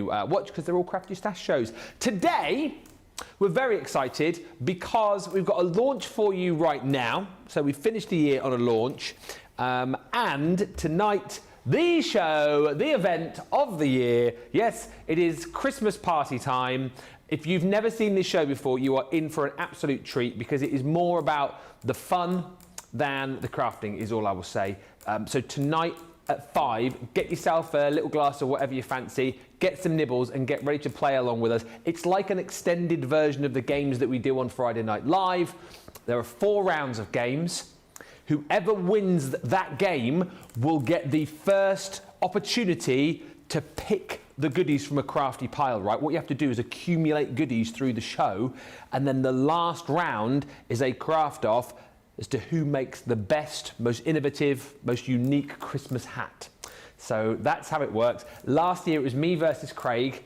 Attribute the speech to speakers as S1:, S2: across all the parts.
S1: watch because they're all Craft Your Stash shows. Today, we're very excited because we've got a launch for you right now. So we finished the year on a launch. And tonight, the show, the event of the year. Yes, it is Christmas party time. If you've never seen this show before, you are in for an absolute treat because it is more about the fun than the crafting is all I will say. So tonight at 5, get yourself a little glass of whatever you fancy, get some nibbles and get ready to play along with us. It's like an extended version of the games that we do on Friday Night Live. There are 4 rounds of games. Whoever wins that game will get the first opportunity to pick the goodies from a crafty pile, right? What you have to do is accumulate goodies through the show, and then the last round is a craft off as to who makes the best, most innovative, most unique Christmas hat. So that's how it works. Last year it was me versus Craig.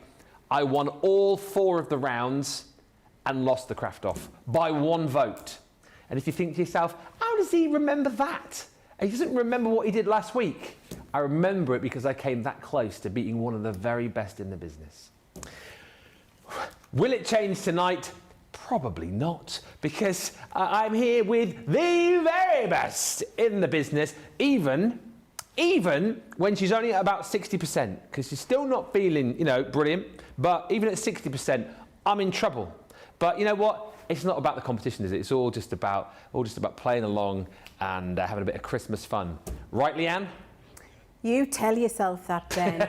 S1: I won all 4 of the rounds and lost the craft off by 1 vote. And if you think to yourself, how does he remember that? He doesn't remember what he did last week. I remember it because I came that close to beating one of the very best in the business. Will it change tonight? Probably not, because I'm here with the very best in the business, even when she's only at about 60%, because she's still not feeling, brilliant, but even at 60%, I'm in trouble. But you know what? It's not about the competition, is it? It's all just about playing along and having a bit of Christmas fun. Right, Leanne?
S2: You tell yourself that, Ben.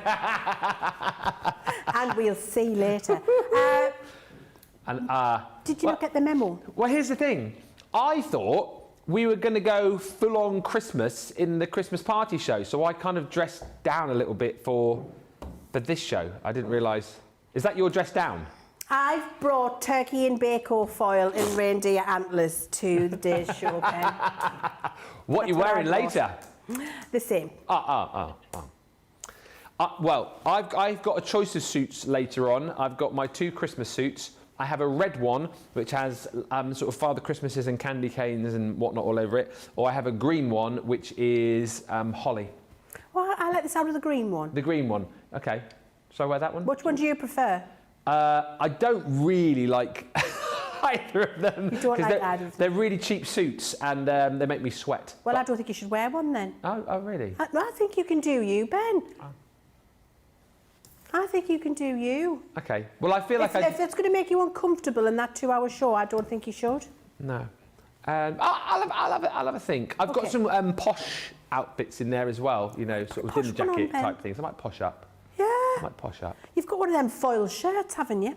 S2: And we'll see later. Did you not get the memo?
S1: Well, here's the thing. I thought we were going to go full-on Christmas in the Christmas party show, so I kind of dressed down a little bit for this show. I didn't realise. Is that your dress down?
S2: I've brought turkey and bacon foil in reindeer antlers to the day's show, Ben.
S1: What are you wearing later?
S2: The same.
S1: Well, I've got a choice of suits later on. I've got my 2 Christmas suits. I have a red one, which has sort of Father Christmases and candy canes and whatnot all over it. Or I have a green one, which is holly.
S2: Well, I like the sound of the green one.
S1: The green one. Okay. Shall I wear that one?
S2: Which one do you prefer?
S1: I don't really like either of them.
S2: You don't like either of them?
S1: They're really cheap suits and they make me sweat.
S2: Well, I don't think you should wear one then.
S1: Oh really?
S2: I think you can do you, Ben. Oh. I think you can do you.
S1: Okay. Well, I feel like
S2: if it's going to make you uncomfortable in that 2-hour show, I don't think you should.
S1: No. I'll have a think. I've got some posh outfits in there as well. Sort of dinner jacket type things. I might posh up.
S2: Yeah.
S1: I might posh up.
S2: You've got one of them foil shirts, haven't you?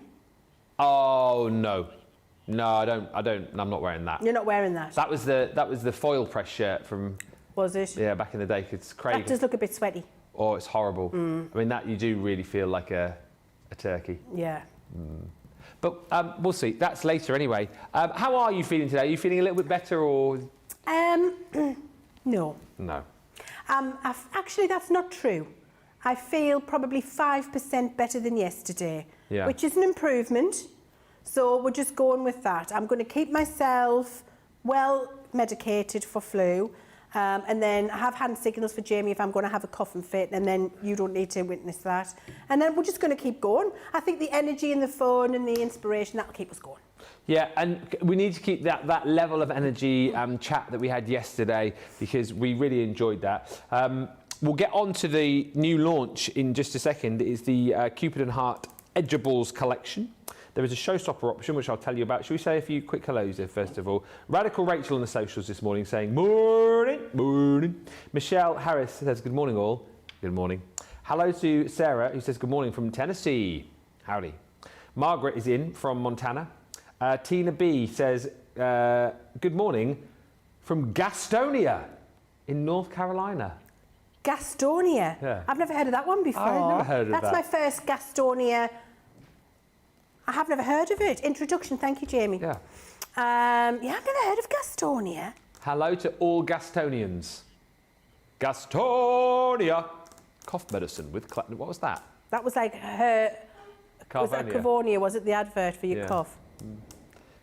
S1: Oh no. No, I don't. I'm not wearing that.
S2: You're not wearing that.
S1: That was the foil press shirt from.
S2: Was it?
S1: Yeah, back in the day. Because Craig.
S2: That does look a bit sweaty.
S1: Oh, it's horrible. I mean, that you do really feel like a turkey.
S2: Yeah.
S1: But we'll see. That's later anyway. How are you feeling today? Are you feeling a little bit better or?
S2: No.
S1: No.
S2: Actually, that's not true. I feel probably 5% better than yesterday, which is an improvement. So we're just going with that. I'm going to keep myself well medicated for flu. And then have hand signals for Jamie if I'm going to have a cough and fit, and then you don't need to witness that. And then we're just going to keep going. I think the energy and the fun and the inspiration, that'll keep us going. Yeah,
S1: and we need to keep that level of energy chat that we had yesterday because we really enjoyed that. We'll get on to the new launch in just a second. It is the Cupid and Heart Edgeables collection. There is a Showstopper option, which I'll tell you about. Should we say a few quick hellos there, first of all? Radical Rachel on the socials this morning saying, morning, morning. Michelle Harris says, good morning, all. Good morning. Hello to Sarah, who says, good morning from Tennessee. Howdy. Margaret is in from Montana. Tina B says, good morning from Gastonia in North Carolina.
S2: Gastonia?
S1: Yeah.
S2: I've never heard of that one before.
S1: I've never heard of that.
S2: That's my first Gastonia. I have never heard of it. Introduction, thank you, Jamie.
S1: Yeah.
S2: I've never heard of Gastonia.
S1: Hello to all Gastonians. Gastonia. Cough medicine with, what was that?
S2: That was like her,
S1: Carvonia.
S2: Was that Carvonia? Was it the advert for your cough?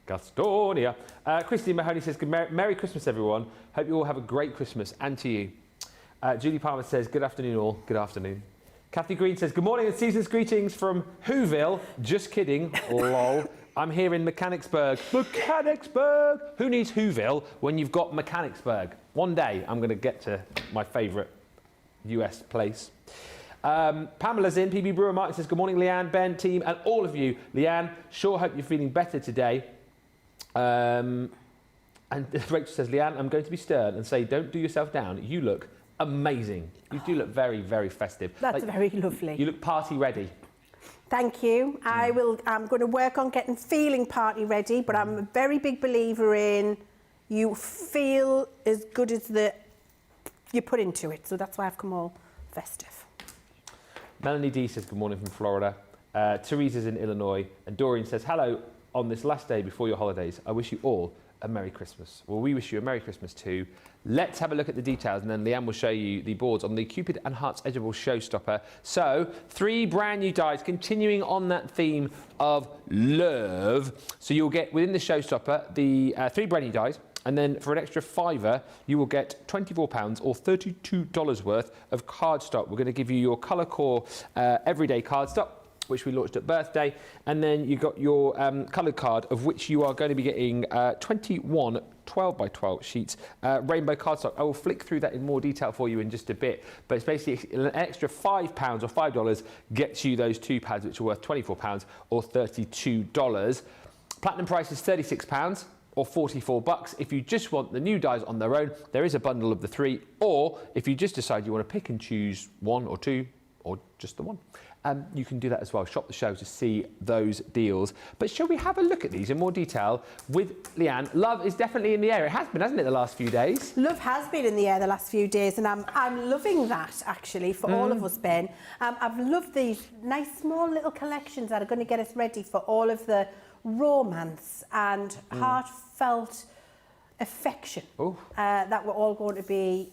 S1: Gastonia. Christine Mahoney says, Merry Christmas, everyone. Hope you all have a great Christmas, and to you. Julie Palmer says, good afternoon, all. Good afternoon. Kathy Green says, good morning and season's greetings from Whoville. Just kidding, lol. I'm here in Mechanicsburg. Mechanicsburg! Who needs Whoville when you've got Mechanicsburg? One day I'm going to get to my favourite US place. Pamela's in. PB Brewer Martin says, good morning, Leanne, Ben, team, and all of you. Leanne, sure hope you're feeling better today. And Rachel says, Leanne, I'm going to be stern and say, don't do yourself down. You look amazing. You do look very, very festive.
S2: That's very lovely.
S1: You look party ready.
S2: Thank you. I'm going to work on feeling party ready, but I'm a very big believer in you feel as good as you put into it. So that's why I've come all festive.
S1: Melanie D says, good morning from Florida. Teresa's in Illinois. And Doreen says, hello on this last day before your holidays. I wish you all a Merry Christmas. Well, we wish you a Merry Christmas too. Let's have a look at the details and then Leanne will show you the boards on the Cupid and Hearts Edgeable Showstopper. So, 3 brand new dies continuing on that theme of love. So you'll get within the Showstopper the 3 brand new dies, and then for an extra £5 you will get £24 or $32 worth of cardstock. We're going to give you your colour core everyday cardstock, which we launched at birthday, and then you got your coloured card, of which you are going to be getting 21 12x12 sheets, rainbow cardstock. I will flick through that in more detail for you in just a bit, but it's basically an extra £5 or $5 gets you those 2 pads, which are worth £24 or $32. Platinum price is £36 or $44. If you just want the new dies on their own, there is a bundle of the 3, or if you just decide you want to pick and choose 1 or 2 or just the 1. You can do that as well. Shop the show to see those deals. But shall we have a look at these in more detail with Leanne? Love is definitely in the air. It has been, hasn't it, the last few days?
S2: Love has been in the air the last few days, and I'm loving that, actually, for all of us, Ben. I've loved these nice, small little collections that are going to get us ready for all of the romance and heartfelt affection that we're all going to be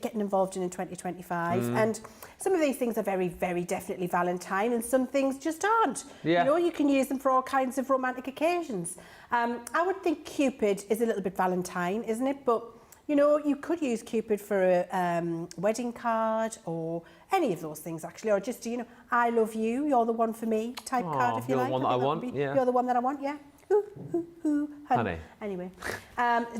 S2: getting involved in 2025. And some of these things are very, very definitely Valentine, and some things just aren't.
S1: Yeah.
S2: You know, you can use them for all kinds of romantic occasions. I would think Cupid is a little bit Valentine, isn't it? But, you know, you could use Cupid for a wedding card or any of those things, actually, or just, you know, I love you, you're the one for me type card, if you like.
S1: You're the one that I want, yeah.
S2: You're the one that I want, yeah. Honey. Anyway,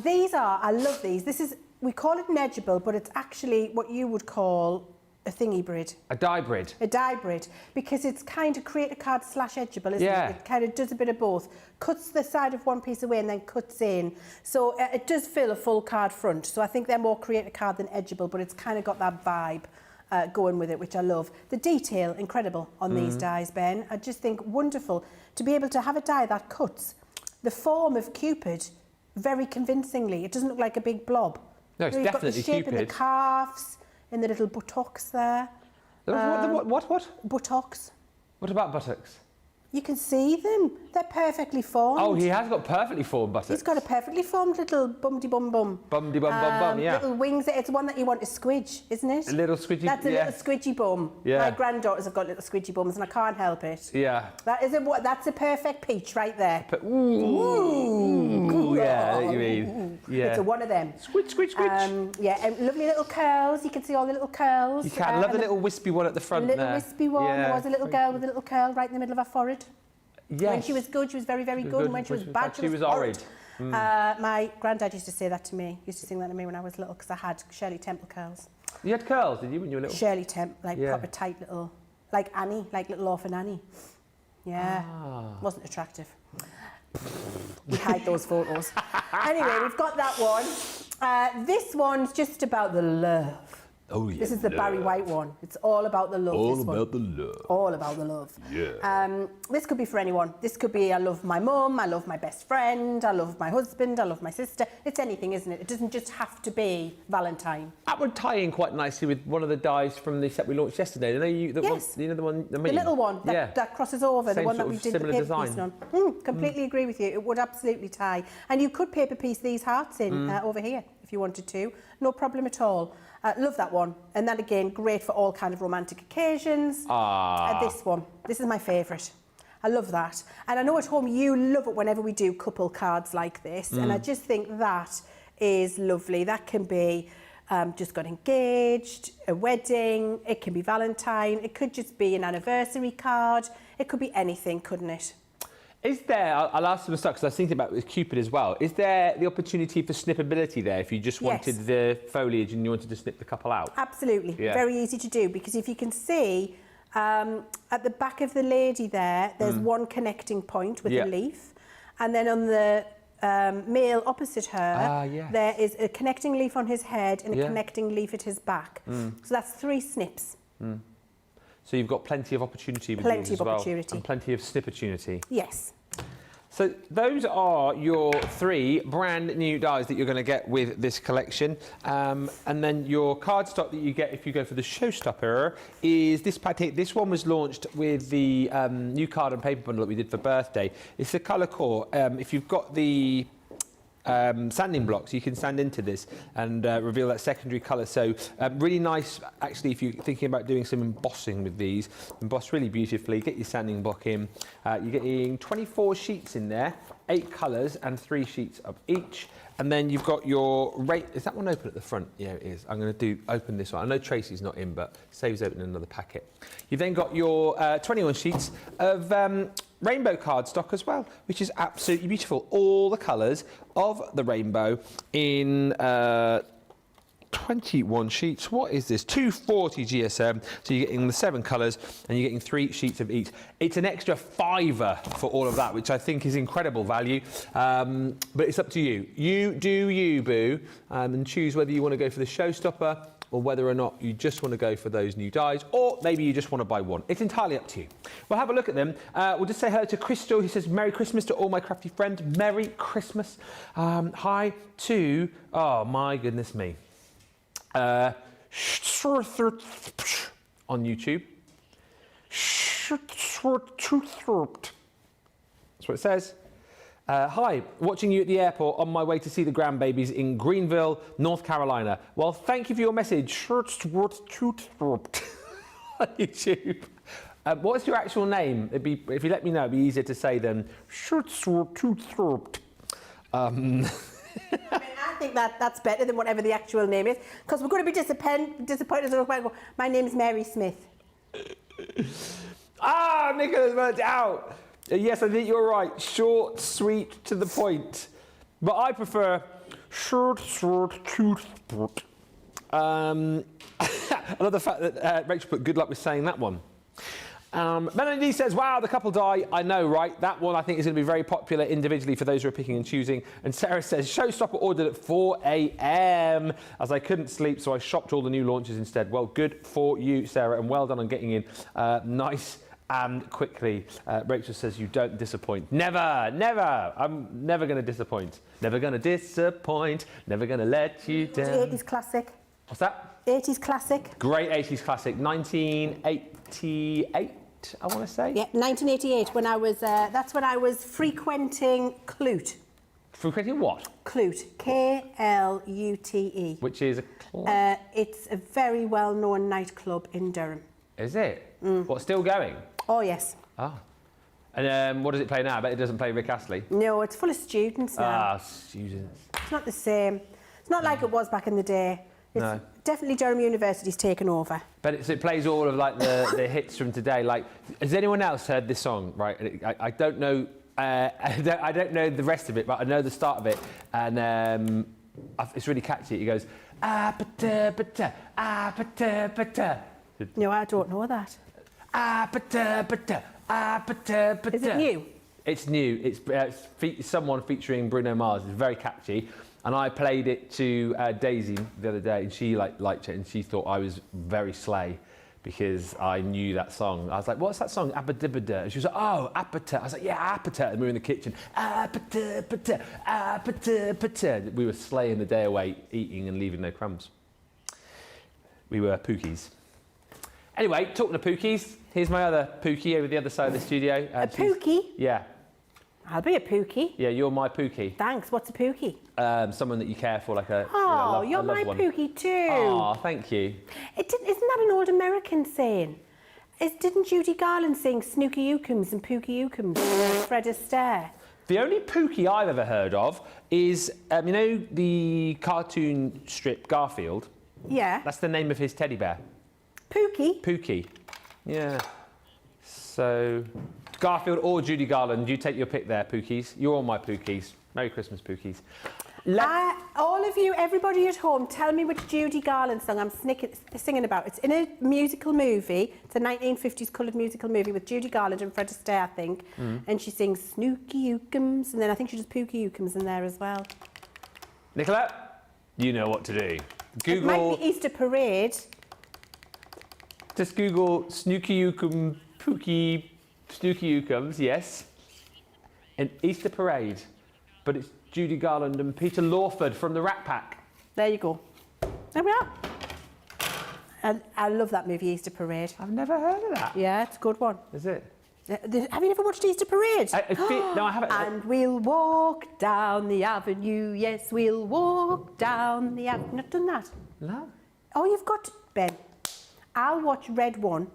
S2: these are, I love these. This is, we call it an edgeable, but it's actually what you would call a thingy brid.
S1: A die brid.
S2: A die brid, because it's kind of create a card / edgeable, isn't it? It kind of does a bit of both. Cuts the side of one piece away and then cuts in. So it does fill a full card front. So I think they're more create a card than edgeable, but it's kind of got that vibe going with it, which I love. The detail, incredible on these dies, Ben. I just think wonderful to be able to have a die that cuts the form of Cupid very convincingly. It doesn't look like a big blob.
S1: No, it's definitely Cupid.
S2: You've got the shape in the calves, in the little buttocks there.
S1: What?
S2: Buttocks.
S1: What about buttocks?
S2: You can see them. They're perfectly formed.
S1: Oh, he has got perfectly formed buttocks.
S2: He's got a perfectly formed little bum-de-bum-bum.
S1: Bum-de-bum-bum-bum, yeah.
S2: Little wings. It's one that you want to squidge, isn't it?
S1: A little squidgy,
S2: That's a little squidgy bum.
S1: Yeah.
S2: My granddaughters have got little squidgy bums and I can't help it.
S1: Yeah.
S2: That's a perfect peach right there.
S1: Ooh. Yeah, I know what you mean. Yeah.
S2: It's a one of them.
S1: Squidge, squidge, squidge.
S2: Yeah, and lovely little curls. You can see all the little curls.
S1: You can. Love the little wispy one at the front there.
S2: Little wispy one.
S1: Yeah.
S2: There was a little girl with a little curl right in the middle of her forehead.
S1: Yes.
S2: When she was good, she was very, very good. And when she was bad, she was
S1: horrid.
S2: My granddad used to say that to me. Used to sing that to me when I was little because I had Shirley Temple curls.
S1: You had curls, did you, when you were little?
S2: Shirley Temple, like proper tight little, like Annie, like little orphan Annie. Yeah, wasn't attractive. We hide those photos. Anyway, we've got that one. This one's just about the love.
S1: Oh, yeah.
S2: This is the Barry White one. It's all about the love.
S1: All about the love.
S2: All about the love.
S1: Yeah.
S2: This could be for anyone. This could be I love my mum, I love my best friend, I love my husband, I love my sister. It's anything, isn't it? It doesn't just have to be Valentine.
S1: That would tie in quite nicely with one of the dies from the set we launched yesterday.
S2: Yes.
S1: You know the one,
S2: the little one that crosses over,
S1: Same
S2: the one that
S1: sort
S2: we
S1: of
S2: did the
S1: similar
S2: paper
S1: design.
S2: piece on. Completely agree with you. It would absolutely tie. And you could paper piece these hearts in over here if you wanted to. No problem at all. Love that one. And that again, great for all kind of romantic occasions. This one. This is my favourite. I love that. And I know at home you love it whenever we do couple cards like this. And I just think that is lovely. That can be just got engaged, a wedding, it can be Valentine, it could just be an anniversary card, it could be anything, couldn't it?
S1: Is there, I'll ask them stuff because I was thinking about it with Cupid as well, is there the opportunity for snippability there if you just wanted the foliage and you wanted to snip the couple out?
S2: Absolutely, very easy to do, because if you can see at the back of the lady there's one connecting point with a leaf, and then on the male opposite her, there is a connecting leaf on his head and a connecting leaf at his back. So that's 3 snips.
S1: So you've got plenty of opportunity with these as well, and plenty of snip-opportunity.
S2: Yes.
S1: So those are your 3 brand new dies that you're going to get with this collection. And then your cardstock that you get if you go for the Showstopper is this packet. This one was launched with the new card and paper bundle that we did for birthday. It's the colour core. If you've got the sanding blocks, you can sand into this and reveal that secondary colour. So really nice, actually, if you're thinking about doing some embossing with these, emboss really beautifully, get your sanding block in. You're getting 24 sheets in there, 8 colours and 3 sheets of each. And then you've got your is that one open at the front? Yeah, it is. I'm going to open this one. I know Tracy's not in, but saves opening another packet. You've then got your 21 sheets of rainbow cardstock as well, which is absolutely beautiful. All the colours of the rainbow in 21 sheets. What is this? 240 GSM. So you're getting the 7 colours and you're getting 3 sheets of each. It's an extra £5 for all of that, which I think is incredible value. But it's up to you. You do you, boo, and choose whether you want to go for the Showstopper or whether or not you just want to go for those new dies, or maybe you just want to buy one. It's entirely up to you. We'll have a look at them. We'll just say hello to Crystal, who says, Merry Christmas to all my crafty friends. Merry Christmas. Hi to, oh my goodness me. On YouTube. That's what it says. Hi, watching you at the airport on my way to see the grandbabies in Greenville, North Carolina. Well, thank you for your message. On YouTube. What's your actual name? If you let me know, it'd be easier to say than
S2: I think that's better than whatever the actual name is, because we're going to be disappointed. My name is Mary Smith.
S1: Nicola's worked it out. Yes, I think you're right. Short, sweet, to the point. But I prefer short, to the point. I love the fact that Rachel put good luck with saying that one. Melanie says, wow, the couple die. I know, right? That one I think is going to be very popular individually for those who are picking and choosing. And Sarah says, Showstopper ordered at 4 a.m. as I couldn't sleep, so I shopped all the new launches instead. Well, good for you, Sarah, and well done on getting in nice and quickly. Rachel says, you don't disappoint. Never, never. I'm never going to disappoint. Never going to disappoint. Never going to let you down.
S2: 80s classic.
S1: What's that?
S2: 80s classic.
S1: Great 80s classic. 1988. I want to say.
S2: Yeah, 1988, when I was, that's when I was frequenting Clute.
S1: Frequenting what?
S2: Clute, K-L-U-T-E.
S1: Which is a club?
S2: It's a very well-known nightclub in Durham.
S1: Is it? What, still going?
S2: Oh, yes.
S1: Ah. And what does it play now? I bet it doesn't play Rick Astley.
S2: No, it's full of students now.
S1: Students.
S2: It's not the same. It's not like it was back in the day. It's definitely Durham University's taken over.
S1: But it plays all of like the hits from today. Like, has anyone else heard this song? Right, I don't know. I don't know the rest of it, but I know the start of it, and it's really catchy. It goes ah-ba-da-ba-da, ah-ba-da-ba-da.
S2: No, I don't know that.
S1: Ah-ba-da-ba-da, ah-ba-da-ba-da.
S2: Is it new?
S1: It's new. It's someone featuring Bruno Mars. It's very catchy. And I played it to Daisy the other day, and she liked it, and she thought I was very slay because I knew that song. I was like, what's that song? Abba-dibba-da. And she was like, oh, appetite. I was like, yeah, appetite. And we were in the kitchen. Appetite, appetite. We were slaying the day away, eating and leaving no crumbs. We were Pookies. Anyway, talking of Pookies, here's my other Pookie over the other side of the studio.
S2: A Pookie?
S1: Yeah.
S2: I'll be a Pookie.
S1: Yeah, you're my Pookie.
S2: Thanks. What's a Pookie?
S1: Someone that you care for, like a
S2: you're my Pookie too.
S1: Oh, thank you.
S2: Isn't that an old American saying? Didn't Judy Garland sing Snooky Ookums and Pookie Ookums and Fred Astaire?
S1: The only Pookie I've ever heard of is, you know, the cartoon strip Garfield?
S2: Yeah.
S1: That's the name of his teddy bear.
S2: Pookie.
S1: Pookie. Yeah. So, Garfield or Judy Garland, you take your pick there, Pookies. You're all my Pookies. Merry Christmas, Pookies.
S2: All of you, everybody at home, tell me which Judy Garland song I'm singing about. It's in a musical movie. It's a 1950s coloured musical movie with Judy Garland and Fred Astaire, I think. And she sings Snooky Ookums, and then I think she does Pookie Ookums in there as well.
S1: Nicola, you know what to do. Google...
S2: It might be Easter Parade.
S1: Just Google Snooky Ookum, Pookie, Snooky Ookums, yes. And Easter Parade. But it's Judy Garland and Peter Lawford from the Rat Pack.
S2: There you go. There we are. And I love that movie, Easter Parade.
S1: I've never heard of that.
S2: Yeah, it's a good one.
S1: Is it?
S2: Have you never watched Easter Parade?
S1: No, I haven't.
S2: And we'll walk down the avenue, yes, we'll walk down the avenue. Not done that?
S1: No.
S2: Oh, you've got, Ben. I'll watch Red One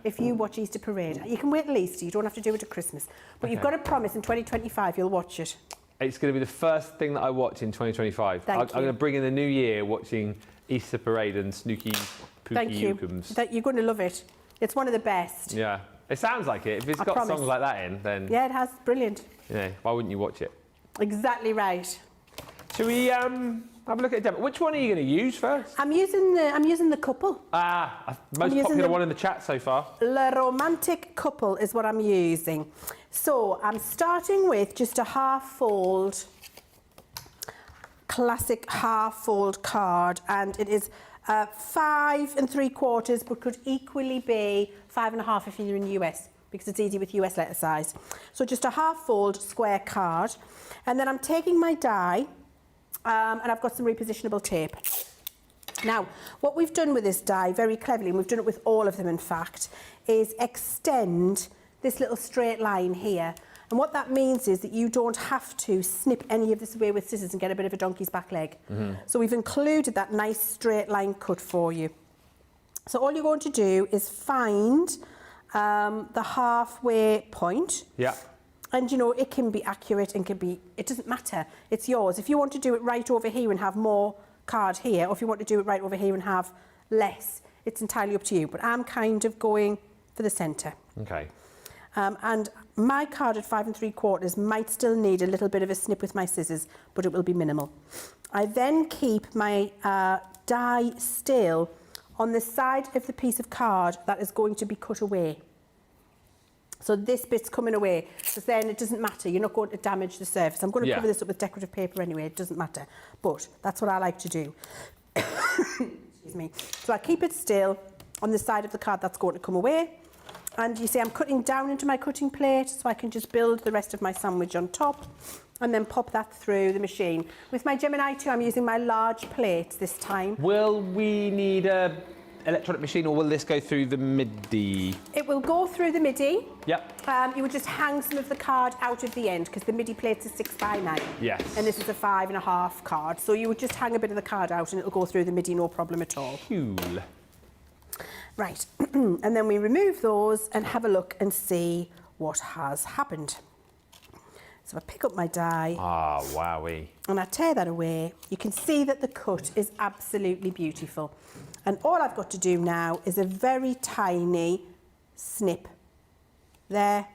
S2: if you watch Easter Parade. You can wait till Easter, you don't have to do it at Christmas. But you've got to promise in 2025 you'll watch it. It's
S1: going to be the first thing that I watch in 2025. I'm going to bring in the new year watching Easter Parade and Snooky Pookie Ookums.
S2: You're going to love it. It's one of the best.
S1: Yeah. It sounds like it. If it's got songs like that in, then...
S2: Yeah, it has. Brilliant.
S1: You know, why wouldn't you watch it?
S2: Exactly right.
S1: Shall we have a look at a demo? Which one are you going to use first?
S2: I'm using the couple.
S1: Most popular one in the chat so far.
S2: Le Romantic Couple is what I'm using. So I'm starting with just a half-fold, classic half-fold card, and it is 5 3/4, but could equally be 5 1/2 if you're in the US, because it's easy with US letter size. So just a half-fold square card, and then I'm taking my die, and I've got some repositionable tape. Now, what we've done with this die very cleverly, and we've done it with all of them in fact, is extend this little straight line here. And what that means is that you don't have to snip any of this away with scissors and get a bit of a donkey's back leg. So we've included that nice straight line cut for you. So all you're going to do is find the halfway point.
S1: Yeah.
S2: And you know, it can be accurate and it doesn't matter. It's yours. If you want to do it right over here and have more card here, or if you want to do it right over here and have less, it's entirely up to you. But I'm kind of going for the centre.
S1: Okay.
S2: And my card at 5 3/4 might still need a little bit of a snip with my scissors, but it will be minimal. I then keep my die still on the side of the piece of card that is going to be cut away. So this bit's coming away, because then it doesn't matter. You're not going to damage the surface. I'm going to cover this up with decorative paper anyway. It doesn't matter. But that's what I like to do. Excuse me. So I keep it still on the side of the card that's going to come away. And you see I'm cutting down into my cutting plate so I can just build the rest of my sandwich on top and then pop that through the machine. With my Gemini 2, I'm using my large plates this time.
S1: Will we need a electronic machine, or will this go through the MIDI?
S2: It will go through the MIDI.
S1: Yep.
S2: You would just hang some of the card out of the end, because the MIDI plates are 6 by 9.
S1: Yes.
S2: And this is a 5 1/2 card. So you would just hang a bit of the card out and it'll go through the MIDI, no problem at all.
S1: Cool.
S2: Right, and then we remove those and have a look and see what has happened. So I pick up my die.
S1: Ah, wowee.
S2: And I tear that away. You can see that the cut is absolutely beautiful. And all I've got to do now is a very tiny snip there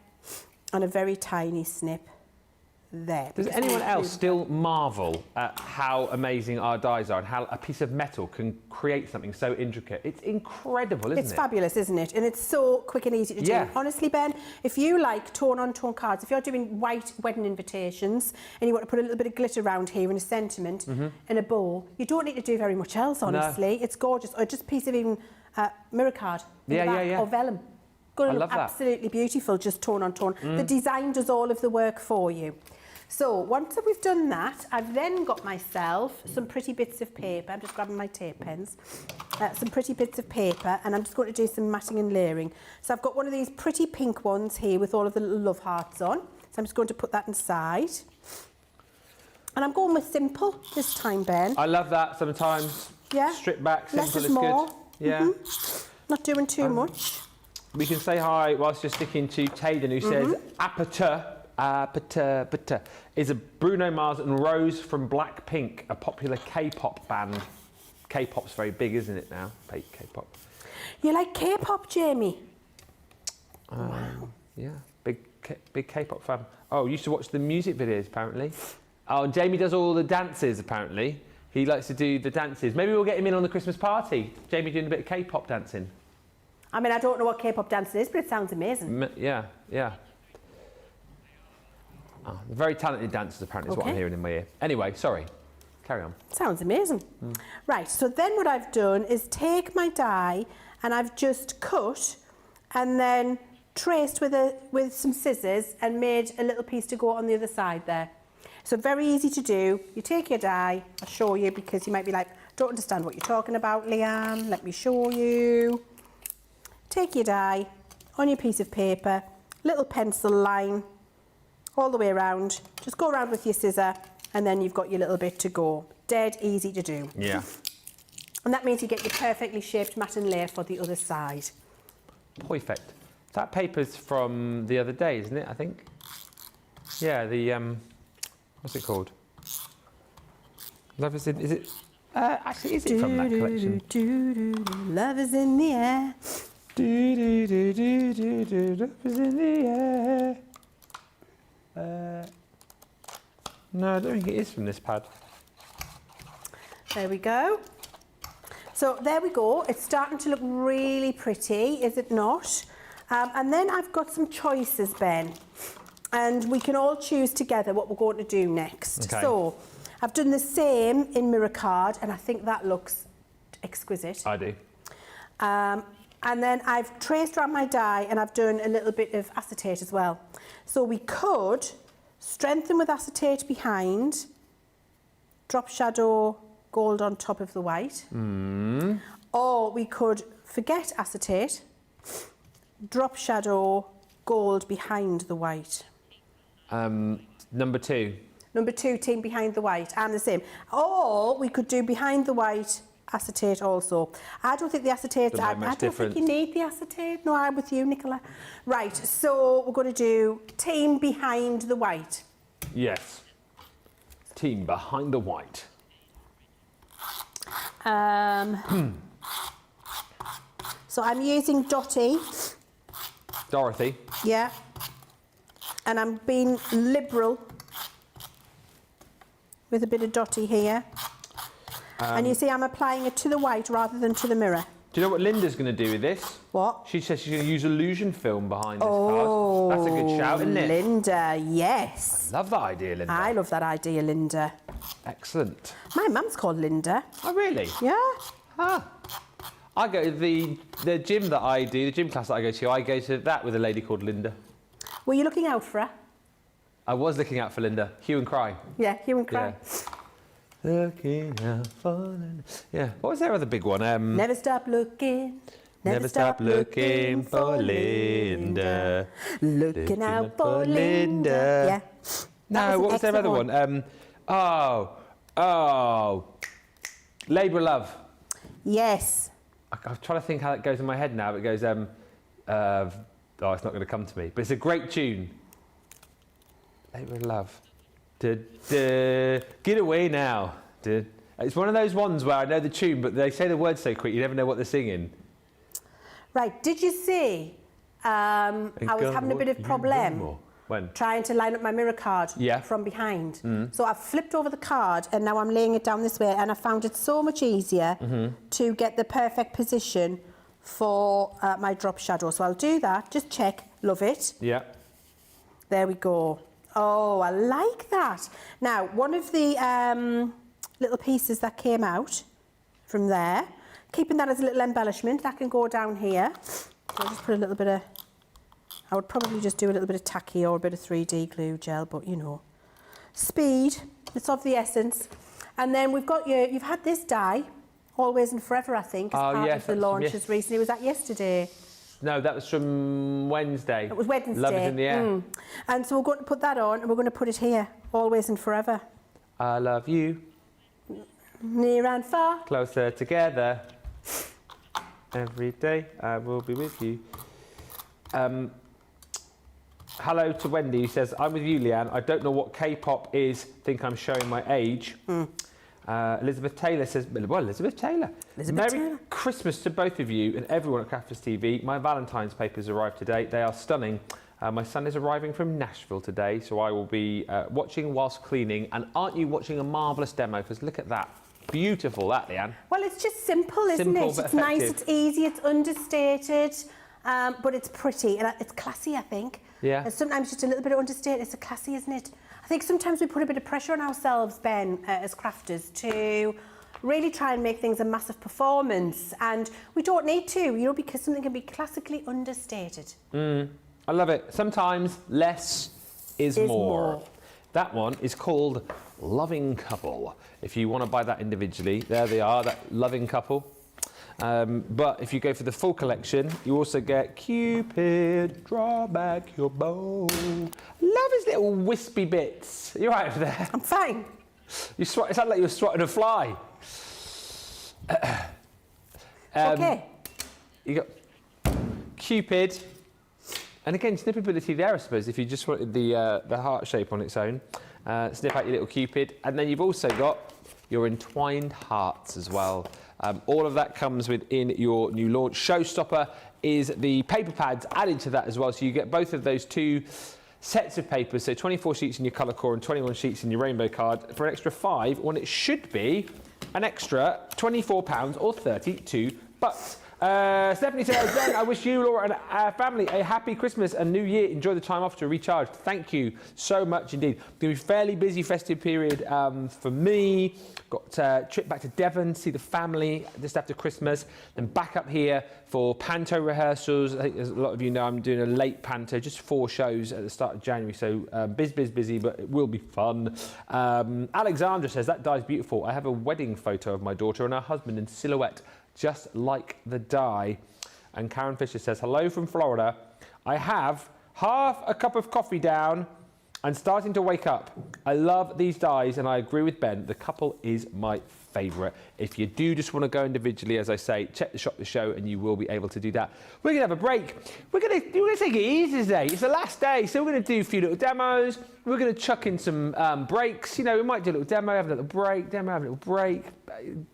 S2: and a very tiny snip there.
S1: Does anyone else still marvel at how amazing our dies are and how a piece of metal can create something so intricate? It's incredible, isn't it?
S2: It's fabulous, isn't it? And it's so quick and easy to do. Honestly, Ben, if you like tone-on-tone cards, if you're doing white wedding invitations and you want to put a little bit of glitter around here and a sentiment and a bow, you don't need to do very much else, honestly. No. It's gorgeous. Or just a piece of even mirror card in the back, or vellum. Going to look absolutely beautiful, just tone-on-tone. The design does all of the work for you. So once we've done that, I've then got myself some pretty bits of paper. I'm just grabbing my tape pens. Some pretty bits of paper, and I'm just going to do some matting and layering. So I've got one of these pretty pink ones here with all of the little love hearts on. So I'm just going to put that inside. And I'm going with simple this time, Ben.
S1: I love that sometimes.
S2: Yeah.
S1: Strip back, simple
S2: Less is
S1: is
S2: more.
S1: good. Yeah.
S2: Not doing too much.
S1: We can say hi whilst you're sticking to Tayden, who says, Aperture is a Bruno Mars and Rose from Blackpink, a popular K-pop band. K-pop's very big, isn't it now? K-pop.
S2: You like K-pop, Jamie?
S1: Wow. Yeah, big K-pop fan. Oh, used to watch the music videos, apparently. Oh, and Jamie does all the dances, apparently. He likes to do the dances. Maybe we'll get him in on the Christmas party. Jamie doing a bit of K-pop dancing.
S2: I mean, I don't know what K-pop dance is, but it sounds amazing.
S1: Yeah. Oh, very talented dancers, apparently, is what I'm hearing in my ear. Anyway, sorry. Carry on.
S2: Sounds amazing. Right, so then what I've done is take my die and I've just cut and then traced with some scissors and made a little piece to go on the other side there. So very easy to do. You take your die, I'll show you because you might be like, don't understand what you're talking about, Leanne. Let me show you. Take your die on your piece of paper, little pencil line all the way around. Just go around with your scissor and then you've got your little bit to go. Dead easy to do.
S1: Yeah.
S2: And that means you get your perfectly shaped mat and layer for the other side.
S1: Perfect. That paper's from the other day, isn't it, I think? Yeah, the, what's it called? Love is in, is it? Actually, is it from that collection?
S2: Love is in the air.
S1: Love is in the air. No, I don't think it is from this pad.
S2: There we go. So there we go. It's starting to look really pretty, is it not? And then I've got some choices, Ben. And we can all choose together what we're going to do next.
S1: Okay.
S2: So I've done the same in mirror card, and I think that looks exquisite.
S1: I do.
S2: And then I've traced around my die, and I've done a little bit of acetate as well. So we could strengthen with acetate behind, drop shadow gold on top of the white. Or we could forget acetate, drop shadow gold behind the white.
S1: Number 2.
S2: Number 2, team behind the white. I'm the same. Or we could do behind the white acetate also. I don't think the acetate, I don't think you need the acetate. No, I'm with you, Nicola. Right, so we're going to do team behind the white.
S1: Yes. Team behind the white.
S2: So I'm using Dorothy. Yeah. And I'm being liberal with a bit of Dotty here. And you see I'm applying it to the white rather than to the mirror.
S1: Do you know what Linda's going to do with this?
S2: What?
S1: She says she's going to use illusion film behind this card. That's a good shout, isn't it?
S2: Linda, yes.
S1: I love that idea, Linda.
S2: I love that idea, Linda.
S1: Excellent.
S2: My mum's called Linda.
S1: Oh, really?
S2: Yeah.
S1: Ah. I go to the gym that I do, the gym class that I go to that with a lady called Linda.
S2: Were you looking out for her?
S1: I was looking out for Linda. Hue and Cry.
S2: Yeah, Hue and Cry.
S1: Yeah. Looking out for Linda. Yeah. What was their other big one?
S2: Never stop looking.
S1: Never stop looking for Linda.
S2: Looking out for Linda. Yeah.
S1: No, what was their other one? Labour of Love.
S2: Yes.
S1: I'm trying to think how that goes in my head now. It goes, it's not going to come to me. But it's a great tune. Labour of Love. Get away now. It's one of those ones where I know the tune, but they say the words so quick, you never know what they're singing.
S2: Right, did you see I was having a bit of problem trying to line up my mirror card from behind. So I've flipped over the card and now I'm laying it down this way, and I found it so much easier to get the perfect position for my drop shadow. So I'll do that, just check, love it.
S1: Yeah.
S2: There we go. Oh, I like that. Now, one of the little pieces that came out from there, keeping that as a little embellishment, that can go down here. So I'll just put a little bit of, I would probably just do a little bit of tacky or a bit of 3D glue gel, but you know. Speed, it's of the essence. And then we've got you've had this die, Always and Forever, I think, as part of the launches recently. Was that yesterday?
S1: No, that was from Wednesday.
S2: It was Wednesday.
S1: Love is in the air.
S2: And so we're going to put that on and we're going to put it here, Always and Forever.
S1: I love you.
S2: Near and far.
S1: Closer together. Every day I will be with you. Hello to Wendy, who says, I'm with you, Leanne. I don't know what K-pop is. Think I'm showing my age. Elizabeth Taylor says, well, Elizabeth Taylor. Merry Christmas to both of you and everyone at Crafters TV. My Valentine's papers arrived today. They are stunning. My son is arriving from Nashville today, so I will be watching whilst cleaning. And aren't you watching a marvellous demo? Because look at that. Beautiful, that, Leanne.
S2: Well, it's just simple, isn't it? It's nice, it's easy, it's understated, but it's pretty and it's classy, I think.
S1: Yeah.
S2: And sometimes just a little bit of understated, it's a classy, isn't it? I think sometimes we put a bit of pressure on ourselves, Ben, as crafters, to really try and make things a massive performance, and we don't need to, you know, because something can be classically understated.
S1: I love it. Sometimes less is more. That one is called Loving Couple. If you want to buy that individually, there they are, that Loving Couple. But if you go for the full collection, you also get Cupid, draw back your bow. Love his little wispy bits. You're right over there.
S2: I'm fine.
S1: It sounded like you were swatting a fly.
S2: Okay.
S1: You got Cupid. And again, snippability there, I suppose, if you just wanted the heart shape on its own. Snip out your little Cupid. And then you've also got your entwined hearts as well. All of that comes within your new launch. Showstopper is the paper pads added to that as well. So you get both of those two sets of papers. So 24 sheets in your colour core and 21 sheets in your rainbow card for an extra £5, when it should be an extra £24 or $32. Stephanie says, Ben, I wish you, Laura, and our family a happy Christmas and New Year. Enjoy the time off to recharge. Thank you so much indeed. It's going to be a fairly busy festive period for me. Got a trip back to Devon to see the family just after Christmas. Then back up here for panto rehearsals. I think as a lot of you know, I'm doing a late panto, just 4 shows at the start of January. So busy, but it will be fun. Alexandra says, that die's beautiful. I have a wedding photo of my daughter and her husband in silhouette, just like the die. And Karen Fisher says, hello from Florida. I have half a cup of coffee down and starting to wake up. I love these dies and I agree with Ben, the couple is my favourite. If you do just want to go individually, as I say, check the shop the show and you will be able to do that. We're going to have a break. We're going to take it easy today. It's the last day, so we're going to do a few little demos. We're going to chuck in some breaks. You know, we might do a little demo, have a little break,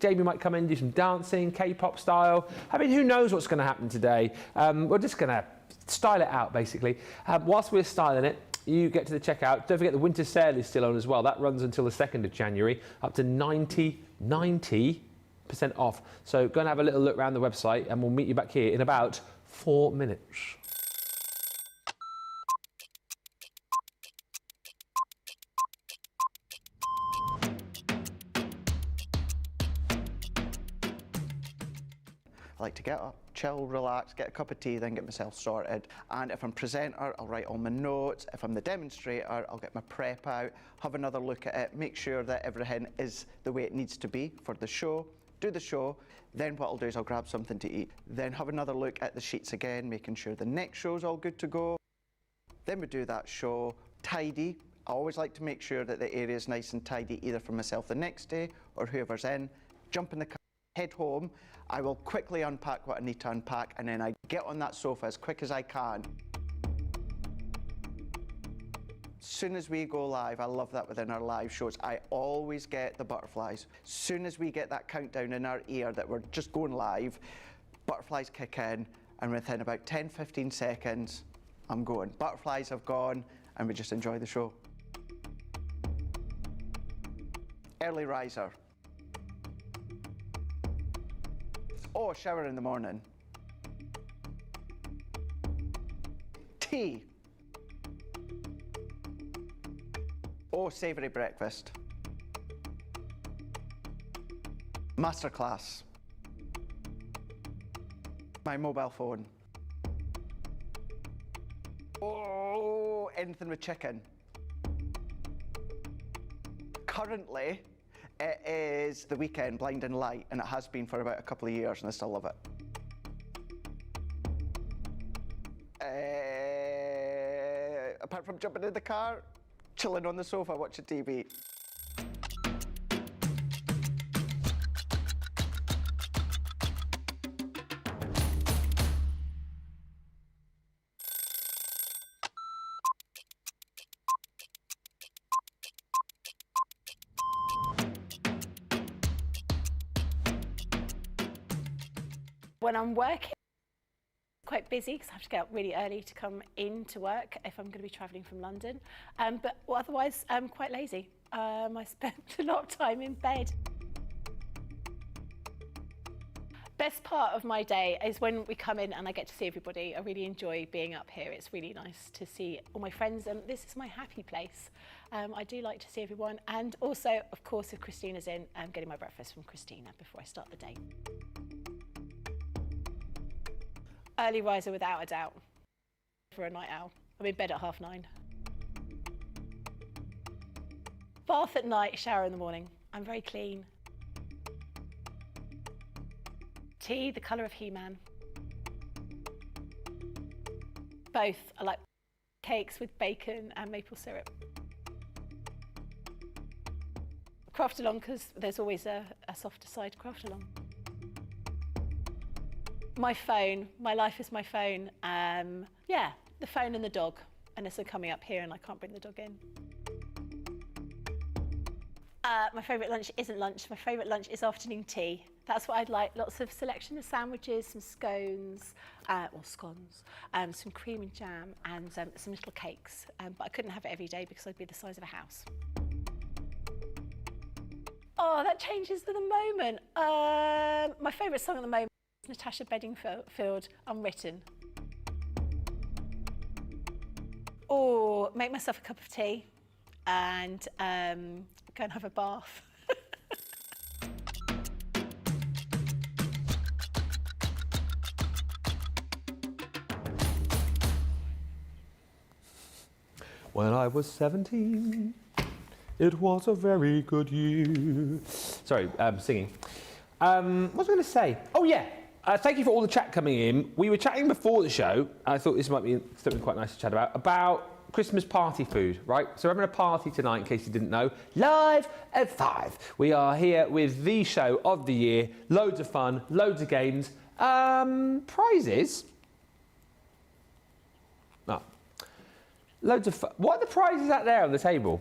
S1: Jamie might come in and do some dancing, K-pop style. I mean, who knows what's going to happen today. We're just going to style it out, basically. Whilst we're styling it, you get to the checkout. Don't forget the winter sale is still on as well. That runs until the 2nd of January, up to 90% off. So go and have a little look around the website and we'll meet you back here in about 4 minutes.
S3: I like to get up, chill, relax, get a cup of tea, then get myself sorted. And if I'm presenter, I'll write all my notes. If I'm the demonstrator, I'll get my prep out, have another look at it, make sure that everything is the way it needs to be for the show, do the show. Then what I'll do is I'll grab something to eat. Then have another look at the sheets again, making sure the next show's all good to go. Then we do that show, tidy. I always like to make sure that the area is nice and tidy, either for myself the next day or whoever's in. Jump in the car, head home. I will quickly unpack what I need to unpack and then I get on that sofa as quick as I can. As soon as we go live, I love that within our live shows, I always get the butterflies. As soon as we get that countdown in our ear that we're just going live, butterflies kick in and within about 10-15 seconds, I'm going. Butterflies have gone and we just enjoy the show. Early riser. Oh, shower in the morning. Tea. Oh, savoury breakfast. Masterclass. My mobile phone. Oh, anything with chicken. Currently, it is the weekend, Blinding Light, and it has been for about a couple of years, and I still love it. Apart from jumping in the car, chilling on the sofa, watching TV.
S4: When I'm working, quite busy because I have to get up really early to come into work if I'm going to be travelling from London. But otherwise, I'm quite lazy. I spend a lot of time in bed. Best part of my day is when we come in and I get to see everybody. I really enjoy being up here. It's really nice to see all my friends, and this is my happy place. I do like to see everyone, and also, of course, if Christina's in, I'm getting my breakfast from Christina before I start the day. Early riser without a doubt. For a night owl. I'm in bed at 9:30. Bath at night, shower in the morning. I'm very clean. Tea, the colour of He-Man. Both. I like cakes with bacon and maple syrup. Craft along, because there's always a softer side craft along. My phone, my life is my phone. Yeah, the phone and the dog, unless they're coming up here and I can't bring the dog in. My favourite lunch isn't lunch. My favourite lunch is afternoon tea. That's what I'd like. Lots of selection of sandwiches, some scones, or scones, some cream and jam, and some little cakes. But I couldn't have it every day because I'd be the size of a house. Oh, that changes to the moment. My favourite song at the moment is Natasha Bedingfield, Unwritten. Or make myself a cup of tea and go and have a bath.
S1: When I was 17, it was a very good year. Sorry, singing. What was I going to say? Oh yeah, thank you for all the chat coming in. We were chatting before the show. I thought this might be something quite nice to chat about Christmas party food, right? So we're having a party tonight, in case you didn't know, live at 5. We are here with the show of the year. Loads of fun, loads of games, prizes. Oh. Loads of fun. What are the prizes out there on the table?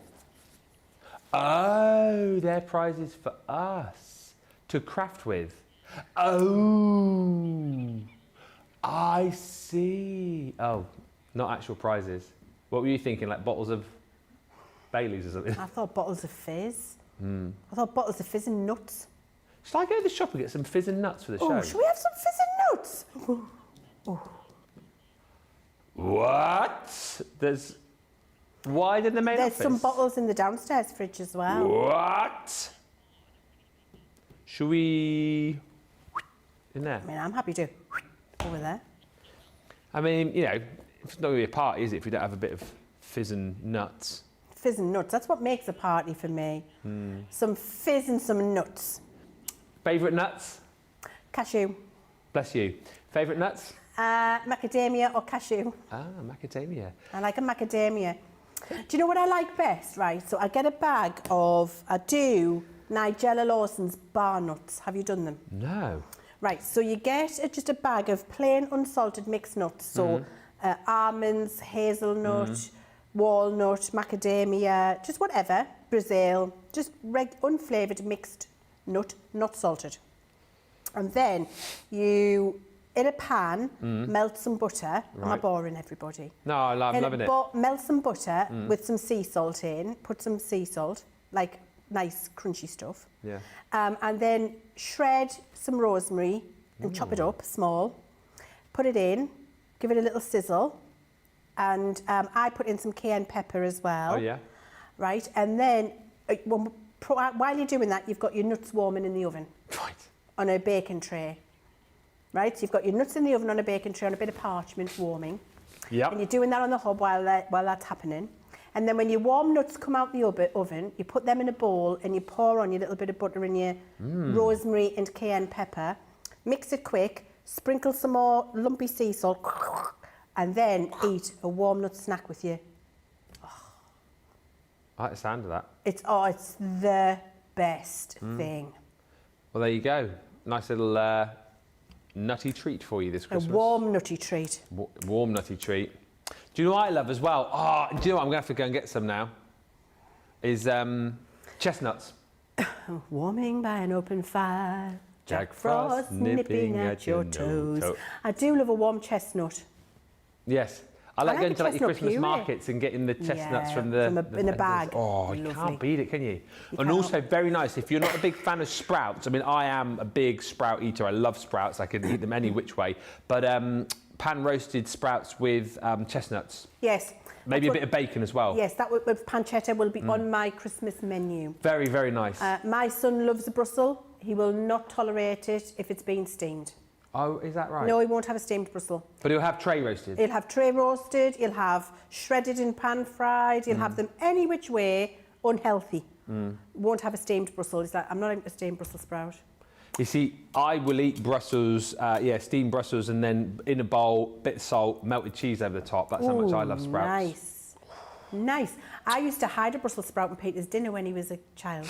S1: Oh, they're prizes for us to craft with. Oh, I see. Oh, not actual prizes. What were you thinking, like bottles of Baileys or something?
S2: I thought bottles of fizz. I thought bottles of fizz and nuts.
S1: Should I go to the shop and get some fizz and nuts for the show?
S2: Oh, should we have some fizz and nuts? Oh.
S1: What? There's... Why did the main
S2: There's
S1: office?
S2: some bottles in the downstairs fridge as well.
S1: What? Should we... In there?
S2: I mean, I'm happy to over there.
S1: I mean, you know, it's not going to be a party, is it, if we don't have a bit of fizz and nuts?
S2: Fizz and nuts, that's what makes a party for me. Some fizz and some nuts.
S1: Favourite nuts?
S2: Cashew.
S1: Bless you. Favourite nuts?
S2: Macadamia or cashew.
S1: Ah, macadamia.
S2: I like a macadamia. Do you know what I like best, right? So I get a bag of, I do Nigella Lawson's bar nuts. Have you done them?
S1: No.
S2: Right, so you get just a bag of plain unsalted mixed nuts. So almonds, hazelnut, walnut, macadamia, just whatever, Brazil, just unflavoured mixed nut, not salted. And then you, in a pan, melt some butter. Am I boring everybody?
S1: No, I'm loving it.
S2: Melt some butter with some sea salt in, put some sea salt, like nice crunchy stuff.
S1: Yeah.
S2: And then shred some rosemary and chop it up small. Put it in, give it a little sizzle. And I put in some cayenne pepper as well.
S1: Oh, yeah.
S2: Right, and then while you're doing that, you've got your nuts warming in the oven.
S1: Right.
S2: On a baking tray. Right, so you've got your nuts in the oven on a baking tray on a bit of parchment warming.
S1: Yeah.
S2: And you're doing that on the hob while that's happening. And then when your warm nuts come out the oven, you put them in a bowl and you pour on your little bit of butter and your rosemary and cayenne pepper. Mix it quick, sprinkle some more lumpy sea salt, and then eat a warm nut snack with you.
S1: I like the sound of that.
S2: It's the best thing.
S1: Well, there you go. Nice little nutty treat for you this Christmas.
S2: A warm nutty treat.
S1: Warm nutty treat. Do you know what I love as well? Oh, do you know what? I'm going to have to go and get some now. Is chestnuts.
S2: Warming by an open fire.
S1: Jack Frost nipping at your toes.
S2: I do love a warm chestnut.
S1: Yes. I like going to like your Christmas
S2: puree.
S1: markets and getting the chestnuts from in
S2: a bag.
S1: Oh, you can't beat it, can you? And also very nice, if you're not a big fan of sprouts, I mean, I am a big sprout eater. I love sprouts. I can eat them any which way. But pan roasted sprouts with chestnuts.
S2: Yes.
S1: Maybe a bit of bacon as well.
S2: Yes, that with pancetta will be on my Christmas menu.
S1: Very, very nice.
S2: My son loves a Brussels. He will not tolerate it if it's been steamed.
S1: Oh, is that right?
S2: No, he won't have a steamed Brussels.
S1: But he'll have tray roasted?
S2: He'll have tray roasted, he'll have shredded and pan fried, he'll have them any which way, unhealthy. Won't have a steamed Brussels. He's like, I'm not eating a steamed Brussels sprout.
S1: You see, I will eat Brussels, steamed Brussels, and then in a bowl, bit of salt, melted cheese over the top. That's how much I love sprouts.
S2: Nice. Nice. I used to hide a Brussels sprout in Peter's dinner when he was a child.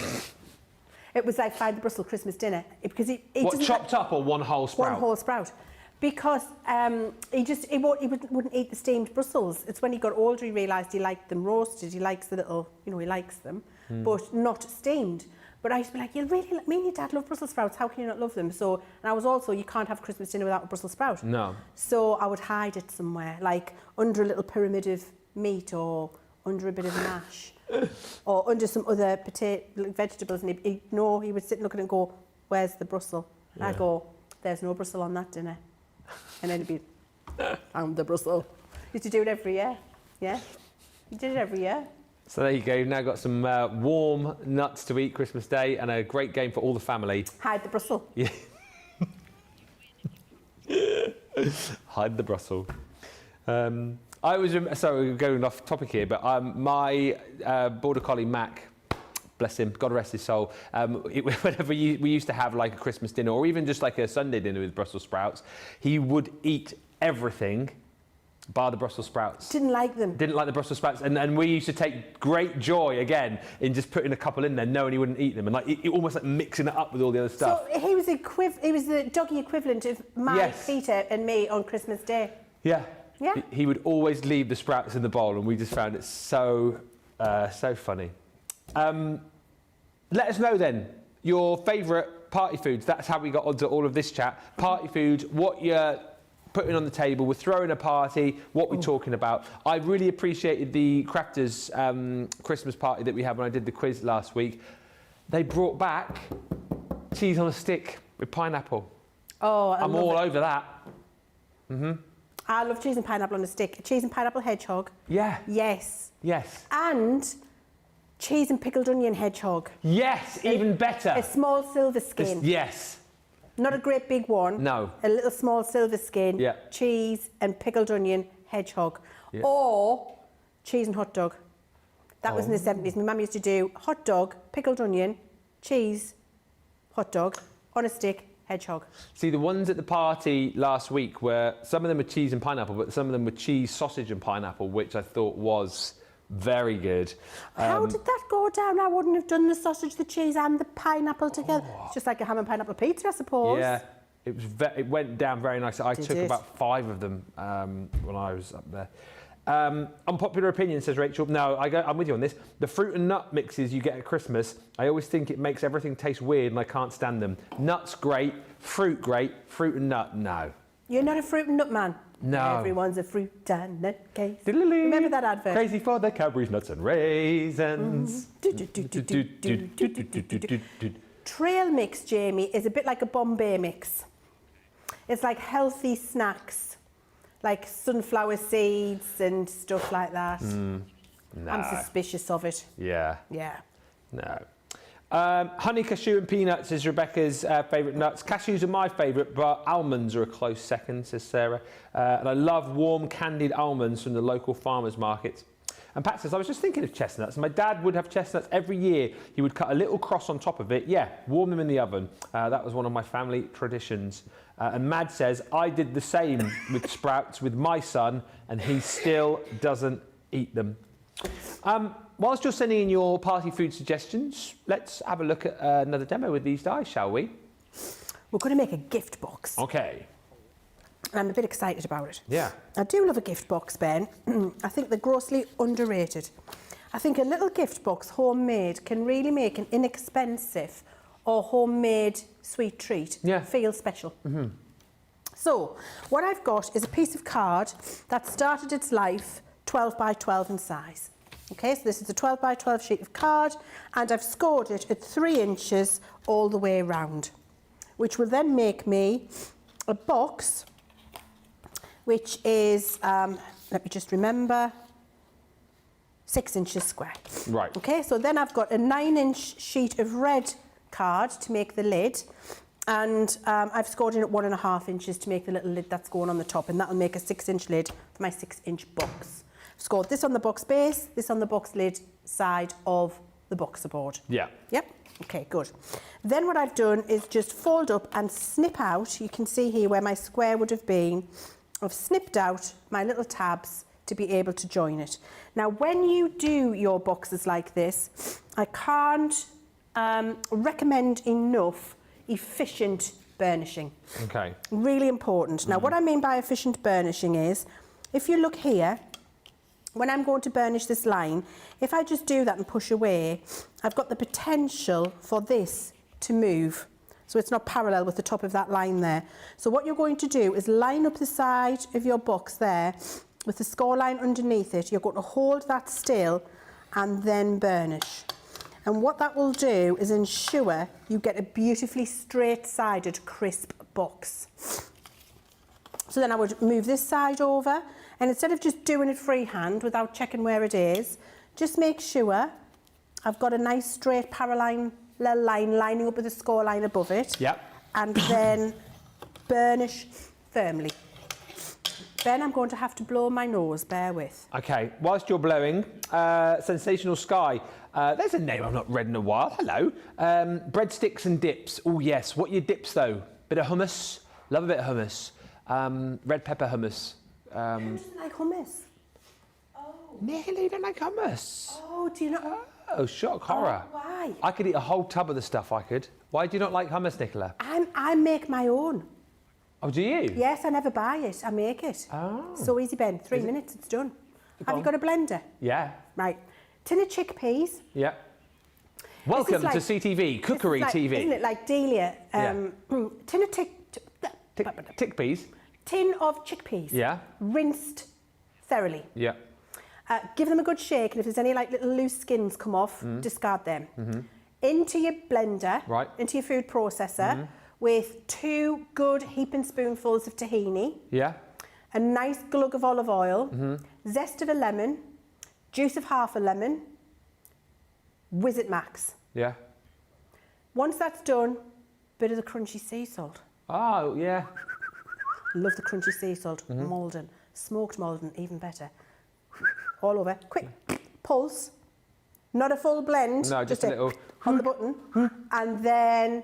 S2: It was like find the Brussels Christmas dinner because he
S1: what, chopped up or one whole sprout?
S2: One whole sprout, because he wouldn't eat the steamed Brussels. It's when he got older he realised he liked them roasted. He likes the little, he likes them, but not steamed. But I used to be like, you really, me and your dad love Brussels sprouts. How can you not love them? So, and I was also, you can't have Christmas dinner without a Brussels sprout.
S1: No.
S2: So I would hide it somewhere, like under a little pyramid of meat or under a bit of mash. Or under some other vegetables, and he would sit and look at it and go, where's the Brussels? And I'd go, there's no Brussels on that dinner. And then he'd be, found the Brussels. Used to do it every year, yeah. He did it every year.
S1: So there you go, you've now got some warm nuts to eat Christmas Day and a great game for all the family.
S2: Hide the Brussels.
S1: Yeah. Hide the Brussels. I was, sorry, we're going off topic here, but my border collie Mac, bless him, God rest his soul, whenever we used to have like a Christmas dinner or even just like a Sunday dinner with Brussels sprouts, he would eat everything bar the Brussels sprouts.
S2: Didn't like them.
S1: Didn't like the Brussels sprouts, and we used to take great joy again in just putting a couple in there, knowing he wouldn't eat them, and like almost like mixing it up with all the other stuff.
S2: So he was the doggy equivalent of my Peter and me on Christmas Day.
S1: Yeah.
S2: Yeah.
S1: He would always leave the sprouts in the bowl, and we just found it so funny. Let us know then your favourite party foods. That's how we got onto all of this chat. Party foods, what you're putting on the table, we're throwing a party, what we're talking about. I really appreciated the Crafters Christmas party that we had when I did the quiz last week. They brought back cheese on a stick with pineapple.
S2: Oh,
S1: I'm all over that.
S2: I love cheese and pineapple on a stick. Cheese and pineapple hedgehog.
S1: Yeah.
S2: Yes.
S1: Yes.
S2: And cheese and pickled onion hedgehog.
S1: Yes, even better.
S2: A small silver skin.
S1: Yes.
S2: Not a great big one.
S1: No.
S2: A little small silver skin.
S1: Yeah.
S2: Cheese and pickled onion hedgehog.
S1: Yeah.
S2: Or cheese and hot dog. That was in the 70s. My mum used to do hot dog, pickled onion, cheese, hot dog, on a stick, hedgehog.
S1: See, the ones at the party last week were, some of them were cheese and pineapple, but some of them were cheese, sausage and pineapple, which I thought was very good.
S2: How did that go down? I wouldn't have done the sausage, the cheese and the pineapple together. It's just like a ham and pineapple pizza, I suppose.
S1: Yeah, it went took
S2: it?
S1: about 5 of them when I was up there. Unpopular opinion, says Rachel. No, I'm with you on this. The fruit and nut mixes you get at Christmas, I always think it makes everything taste weird and I can't stand them. Nuts great, fruit and nut, no.
S2: You're not a fruit and nut man?
S1: No.
S2: Everyone's a fruit and nut case. Remember that advert?
S1: Crazy for the Cadbury's nuts and raisins.
S2: Trail mix, Jamie, is a bit like a Bombay mix. It's like healthy snacks, like sunflower seeds and stuff like that.
S1: No.
S2: I'm suspicious of it.
S1: Yeah.
S2: Yeah.
S1: No. Honey, cashew and peanuts is Rebecca's favourite nuts. Cashews are my favourite, but almonds are a close second, says Sarah. And I love warm candied almonds from the local farmers market. And Pat says, I was just thinking of chestnuts. My dad would have chestnuts every year. He would cut a little cross on top of it. Yeah, warm them in the oven. That was one of my family traditions. And Mad says, I did the same with sprouts with my son, and he still doesn't eat them. Whilst you're sending in your party food suggestions, let's have a look at another demo with these dies, shall we?
S2: We're going to make a gift box.
S1: Okay.
S2: I'm a bit excited about it.
S1: Yeah.
S2: I do love a gift box, Ben. I think they're grossly underrated. I think a little gift box, homemade, can really make an inexpensive, or homemade sweet treat.
S1: Yeah.
S2: Feels special. So what I've got is a piece of card that started its life 12 by 12 in size. Okay, so this is a 12 by 12 sheet of card, and I've scored it at 3 inches all the way around, which will then make me a box, which is, let me just remember, 6 inches square.
S1: Right.
S2: Okay, so then I've got a 9-inch sheet of red card to make the lid, and I've scored in at 1.5 inches to make the little lid that's going on the top, and that'll make a 6-inch lid for my 6-inch box. I've scored this on the box base, this on the box lid side of the boxer board.
S1: Yeah.
S2: Yep. Okay, good. Then what I've done is just fold up and snip out. You can see here where my square would have been. I've snipped out my little tabs to be able to join it. Now, when you do your boxes like this, I can't recommend enough efficient burnishing.
S1: Okay.
S2: Really important. Now, what I mean by efficient burnishing is, if you look here, when I'm going to burnish this line, if I just do that and push away, I've got the potential for this to move. So it's not parallel with the top of that line there. So what you're going to do is line up the side of your box there with the score line underneath it. You're going to hold that still and then burnish. And what that will do is ensure you get a beautifully straight-sided, crisp box. So then I would move this side over, and instead of just doing it freehand without checking where it is, just make sure I've got a nice straight parallel line lining up with the score line above it.
S1: Yep.
S2: And then burnish firmly. Then I'm going to have to blow my nose, bear with.
S1: Okay, whilst you're blowing, Sensational Sky. There's a name I've not read in a while. Hello. Breadsticks and dips. Oh, yes. What are your dips, though? Bit of hummus. Love a bit of hummus. Red pepper hummus.
S2: Who doesn't like hummus? Oh.
S1: Nicola, you don't like hummus?
S2: Oh, do you not?
S1: Oh, shock horror.
S2: Oh, why?
S1: I could eat a whole tub of the stuff, I could. Why do you not like hummus, Nicola?
S2: I make my own.
S1: Oh, do you?
S2: Yes, I never buy it. I make it.
S1: Oh.
S2: So easy, Ben. 3 minutes, it's done. Have you got a blender?
S1: Yeah.
S2: Right. Tin of chickpeas.
S1: Yeah. Welcome to CTV, Cookery TV.
S2: Isn't it like Delia? Tin of
S1: Chickpeas?
S2: Tin of chickpeas.
S1: Yeah.
S2: Rinsed thoroughly.
S1: Yeah.
S2: Give them a good shake, and if there's any like little loose skins come off, discard them. Into your blender,
S1: Right.
S2: into your food processor, with 2 good heaping spoonfuls of tahini,
S1: Yeah.
S2: a nice glug of olive oil, zest of a lemon, juice of half a lemon, whiz it max.
S1: Yeah.
S2: Once that's done, bit of the crunchy sea salt.
S1: Oh, yeah.
S2: Love the crunchy sea salt. Malden, smoked Malden, even better. All over. Quick pulse. Not a full blend.
S1: No, just a little.
S2: On the button. And then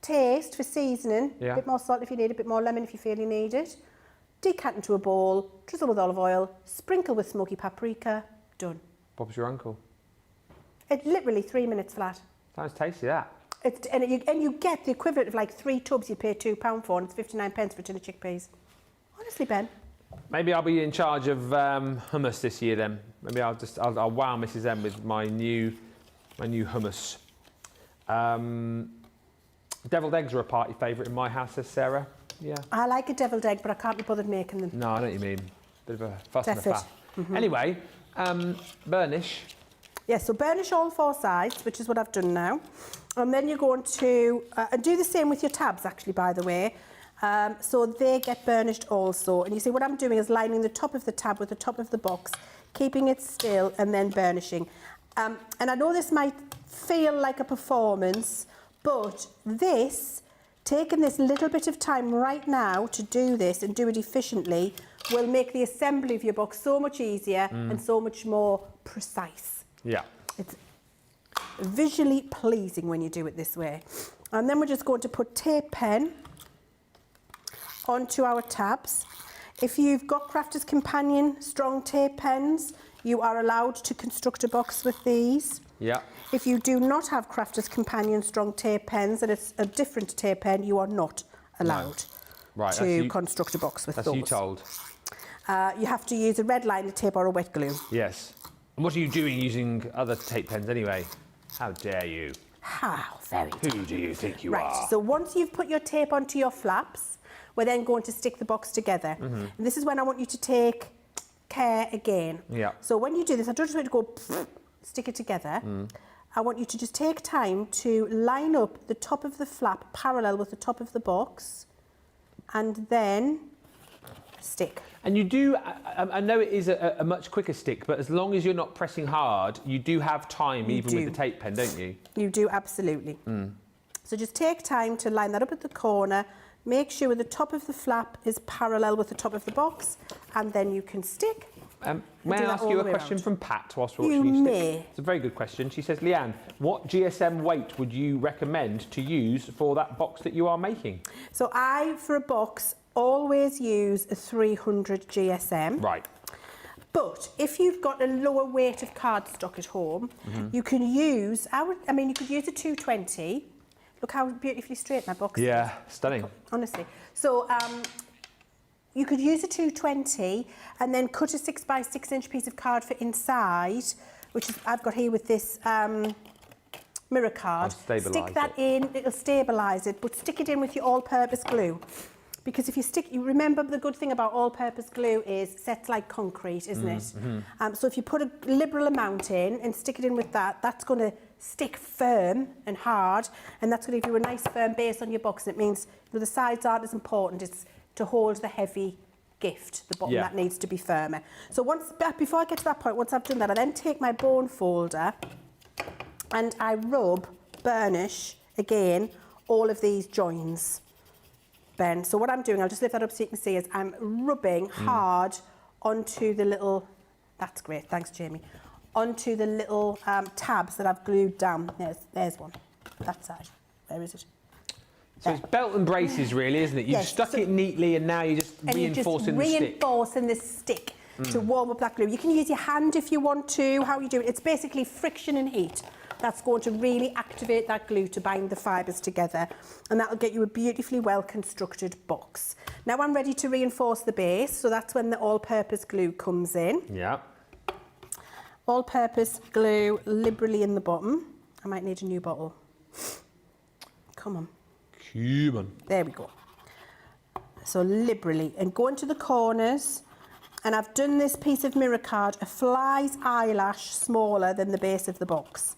S2: taste for seasoning.
S1: Yeah.
S2: A bit more salt if you need, a bit more lemon if you feel you need it. Decant into a bowl, drizzle with olive oil, sprinkle with smoky paprika. Done.
S1: Bob's your uncle.
S2: It's literally 3 minutes flat.
S1: Sounds tasty, that.
S2: And you get the equivalent of like 3 tubs you pay £2 for, and it's 59 pence for a tin of chickpeas. Honestly, Ben.
S1: Maybe I'll be in charge of hummus this year then. Maybe I'll wow Mrs M with my new hummus. Deviled eggs are a party favourite in my house, says Sarah. Yeah.
S2: I like a deviled egg, but I can't be bothered making them.
S1: No, I know what you mean. Bit of a fuss and a
S2: Effort.
S1: faff. Anyway, burnish.
S2: Yes, so burnish all 4 sides, which is what I've done now. And then you're going to and do the same with your tabs, actually, by the way. So they get burnished also. And you see what I'm doing is lining the top of the tab with the top of the box, keeping it still and then burnishing. And I know this might feel like a performance, but this, taking this little bit of time right now to do this and do it efficiently, will make the assembly of your box so much easier and so much more precise.
S1: Yeah.
S2: It's visually pleasing when you do it this way. And then we're just going to put tape pen onto our tabs. If you've got Crafters Companion strong tape pens, you are allowed to construct a box with these.
S1: Yeah.
S2: If you do not have Crafters Companion strong tape pens and it's a different tape pen, you are not allowed to construct a box with those.
S1: That's you told.
S2: You have to use a red liner tape or a wet glue.
S1: Yes. And what are you doing using other tape pens anyway? How dare you?
S2: How very
S1: Who do you think you are?
S2: Right, so once you've put your tape onto your flaps, we're then going to stick the box together. And this is when I want you to take care again.
S1: Yeah.
S2: So when you do this, I don't just want you to go stick it together. I want you to just take time to line up the top of the flap parallel with the top of the box and then stick.
S1: And you do, I know it is a much quicker stick, but as long as you're not pressing hard, you do have time even with the tape pen, don't you?
S2: You do, absolutely. So just take time to line that up at the corner, make sure the top of the flap is parallel with the top of the box, and then you can stick.
S1: May I ask you a question from Pat whilst we're watching you stick?
S2: may.
S1: It's a very good question. She says, Leanne, what GSM weight would you recommend to use for that box that you are making?
S2: So I, for a box, always use a 300 GSM.
S1: Right.
S2: But if you've got a lower weight of cardstock at home, you can use, you could use a 220. Look how beautifully straight my box is.
S1: Yeah, stunning.
S2: Honestly. So you could use a 220 and then cut a 6x6 inch piece of card for inside, which is, I've got here with this mirror card. Stick that in, it'll stabilise it, but stick it in with your all-purpose glue. Because if you remember the good thing about all-purpose glue is sets like concrete, isn't it? So if you put a liberal amount in and stick it in with that, that's going to stick firm and hard, and that's going to give you a nice firm base on your box. And it means the sides aren't as important. It's to hold the heavy gift, the bottom that needs to be firmer. So before I get to that point, once I've done that, I then take my bone folder and I burnish again all of these joins. Ben. So what I'm doing, I'll just lift that up so you can see, is I'm rubbing hard onto the little, that's great, thanks Jamie, onto the little tabs that I've glued down. There's one, that side. Where is it?
S1: So it's belt and braces really, isn't it? You've stuck it neatly and now you're just reinforcing the stick.
S2: Reinforcing the stick to warm up that glue. You can use your hand if you want to. How you do it? It's basically friction and heat. That's going to really activate that glue to bind the fibres together, and that'll get you a beautifully well constructed box. Now I'm ready to reinforce the base, so that's when the all-purpose glue comes in.
S1: Yeah.
S2: All-purpose glue liberally in the bottom. I might need a new bottle. Come on. There we go. So liberally, and go into the corners, and I've done this piece of mirror card a fly's eyelash smaller than the base of the box,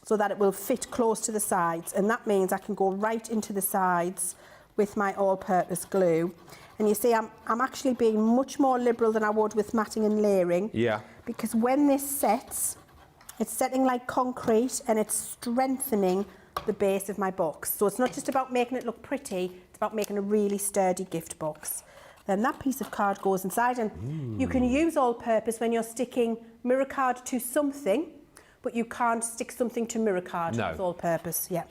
S2: so that it will fit close to the sides, and that means I can go right into the sides with my all-purpose glue. And you see, I'm actually being much more liberal than I would with matting and layering.
S1: Yeah.
S2: Because when this sets, it's setting like concrete and it's strengthening the base of my box. So it's not just about making it look pretty, it's about making a really sturdy gift box. Then that piece of card goes inside, and you can use all-purpose when you're sticking mirror card to something, but you can't stick something to mirror card with all-purpose. Yeah.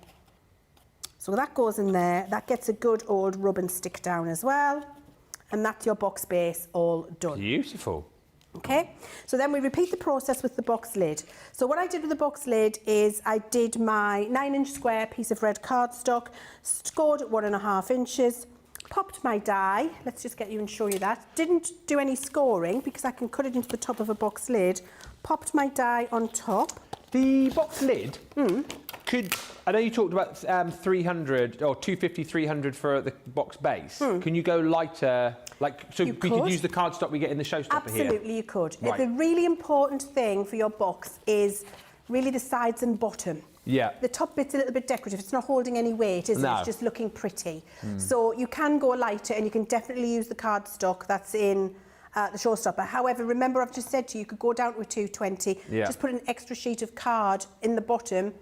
S2: So that goes in there. That gets a good old rub and stick down as well. And that's your box base all done.
S1: Beautiful.
S2: Okay, so then we repeat the process with the box lid. So what I did with the box lid is I did my 9-inch square piece of red cardstock, scored at 1.5 inches, popped my die. Let's just get you and show you that. Didn't do any scoring because I can cut it into the top of a box lid. Popped my die on top.
S1: The box lid could, I know you talked about 300 or 250, 300 for the box base. Can you go lighter? We could use the cardstock we get in the Showstopper here?
S2: Absolutely, you could.
S1: Right.
S2: The really important thing for your box is really the sides and bottom.
S1: Yeah.
S2: The top bit's a little bit decorative. It's not holding any weight, is it? It's just looking pretty. So you can go lighter, and you can definitely use the cardstock that's in the Showstopper. However, remember I've just said to you, you could go down to a 220. Just put an extra sheet of card in the bottom.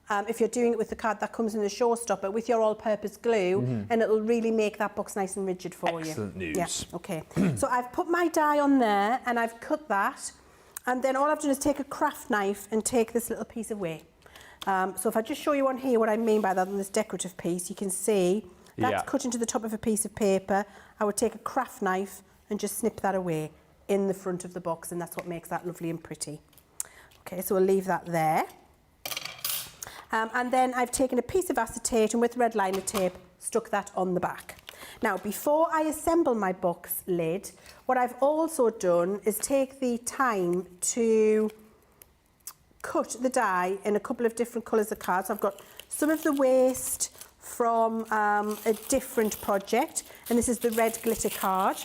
S2: If you're doing it with the card that comes in the Showstopper with your all-purpose glue, and it'll really make that box nice and rigid for you.
S1: Excellent news.
S2: Yeah, okay. So I've put my die on there and I've cut that, and then all I've done is take a craft knife and take this little piece away. So if I just show you on here what I mean by that on this decorative piece, you can see that's cut into the top of a piece of paper. I would take a craft knife and just snip that away in the front of the box, and that's what makes that lovely and pretty. Okay, so we'll leave that there. And then I've taken a piece of acetate and with red liner tape stuck that on the back. Now, before I assemble my box lid, what I've also done is take the time to cut the die in a couple of different colours of cards. I've got some of the waste from a different project, and this is the red glitter card.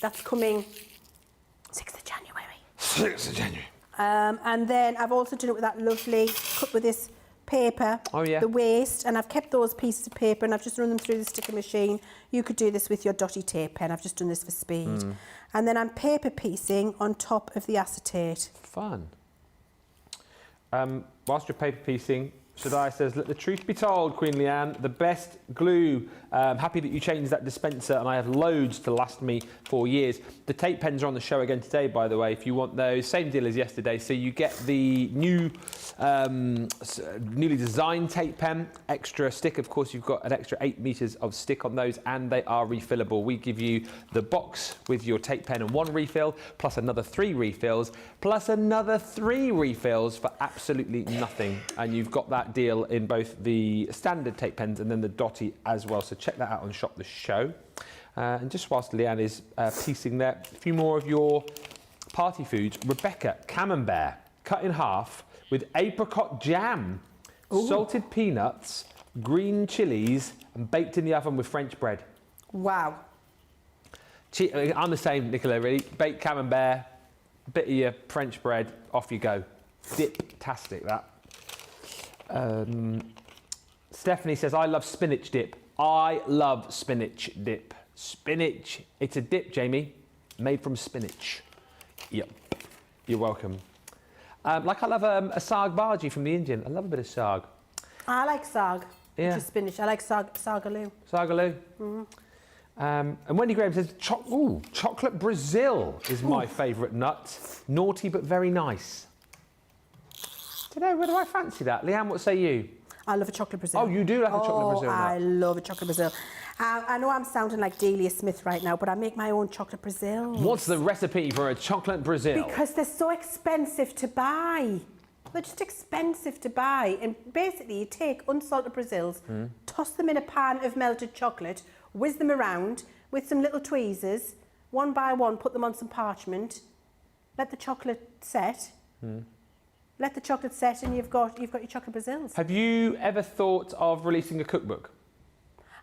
S2: That's coming 6th of January.
S1: 6th of January.
S2: And then I've also done it with that lovely cut with this paper, the waste, and I've kept those pieces of paper and I've just run them through the sticker machine. You could do this with your dotty tape pen. I've just done this for speed. And then I'm paper piecing on top of the acetate.
S1: Fun. Whilst you're paper piecing, Shaddai says, let the truth be told, Queen Leanne, the best glue. Happy that you changed that dispenser, and I have loads to last me for years. The tape pens are on the show again today, by the way, if you want those. Same deal as yesterday. So you get the new, newly designed tape pen, extra stick. Of course, you've got an extra 8 metres of stick on those, and they are refillable. We give you the box with your tape pen and 1 refill, plus another 3 refills, plus another 3 refills for absolutely nothing. And you've got that deal in both the standard tape pens and then the dotty as well. So check that out on Shop the Show. And just whilst Leanne is piecing there, a few more of your party foods. Rebecca, camembert, cut in half with apricot jam, salted peanuts, green chilies, and baked in the oven with French bread. Wow. I'm the same, Nicola, really. Baked camembert, a bit of your French bread, off you go. Dip-tastic, that. Stephanie says, I love spinach dip. I love spinach dip. Spinach. It's a dip, Jamie, made from spinach. Yep. You're welcome. Like I love a saag bhaji from the Indian. I love a bit of saag. I like saag, which is spinach. I like sagaloo. Sagaloo. And Wendy Graham says, chocolate Brazil is my favourite nut. Naughty but very nice. Do you know, whether I fancy that? Leanne, what say you? I love a chocolate Brazil. Oh, you do like a chocolate Brazil? I love a chocolate Brazil. I know I'm sounding like Delia Smith right now, but I make my own chocolate Brazil. What's the recipe for a chocolate Brazil? Because they're so expensive to buy. They're just expensive to buy. And basically, you take unsalted Brazils, toss them in a pan of melted chocolate, whiz them around with some little tweezers, one by one, put them on some parchment, let the chocolate set. Let the chocolate set and you've got your chocolate Brazils. Have you ever thought of releasing a cookbook?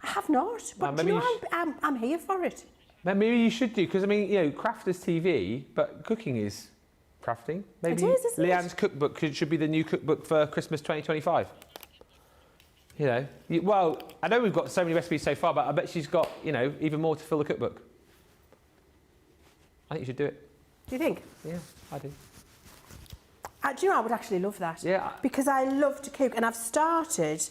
S1: I have not, but you know, I'm here for it. Maybe you should do, because I mean, you know, craft is TV, but cooking is crafting. Maybe it is, isn't Leanne's cookbook should be the new cookbook for Christmas 2025. You know, well, I know we've got so many recipes so far, but I bet she's got, you know, even more to fill the cookbook. I think you should do it. Do you think? Yeah, I do. Do you know, I would actually love that. Yeah. Because I love to cook, and I've started,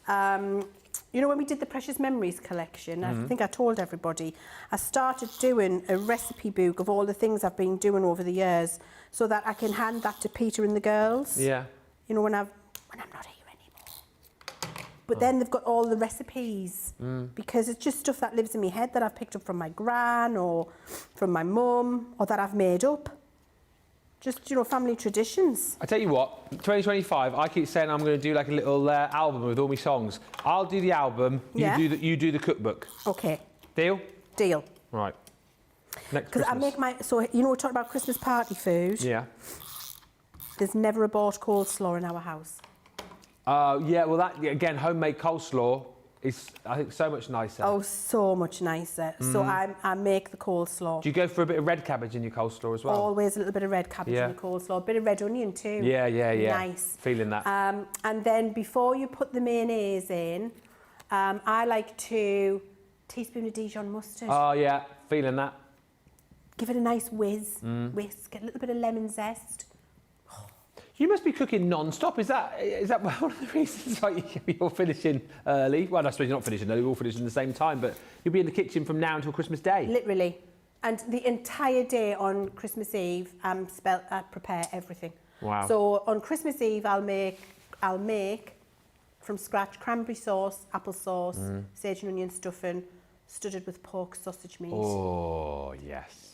S1: you know, when we did the Precious Memories collection, I think I told everybody, I started doing a recipe book of all the things I've been doing over the years so that I can hand that to Peter and the girls. Yeah. You know, when I'm not here anymore. But then they've got all the recipes because it's just stuff that lives in my head that I've picked up from my gran or from my mum or that I've made up. Just, you know, family traditions. I tell you what, 2025, I keep saying I'm going to do like a little album with all my songs. I'll do the album, you do the cookbook. Okay. Deal? Deal. Right. Next Christmas. Because I make my, so, you know, we're talking about Christmas party food. Yeah. There's never a bought coleslaw in our house. Yeah, well, that, again, homemade coleslaw is, I think, so much nicer. Oh, so much nicer. So I make the coleslaw. Do you go for a bit of red cabbage in your coleslaw as well? Always a little bit of red cabbage in the coleslaw. A bit of red onion too. Yeah. Nice. Feeling that. And then before you put the mayonnaise in, I like to teaspoon of Dijon mustard. Oh, yeah. Feeling that. Give it a nice whisk. Get a little bit of lemon zest. You must be cooking non-stop. Is that one of the reasons why you're finishing early? Well, I suppose you're not finishing early, we're all finishing at the same time, but you'll be in the kitchen from now until Christmas Day. Literally. And the entire day on Christmas Eve, I prepare everything. Wow. So on Christmas Eve, I'll make from scratch cranberry sauce, apple sauce, sage and onion stuffing, studded with pork sausage meat. Oh, yes.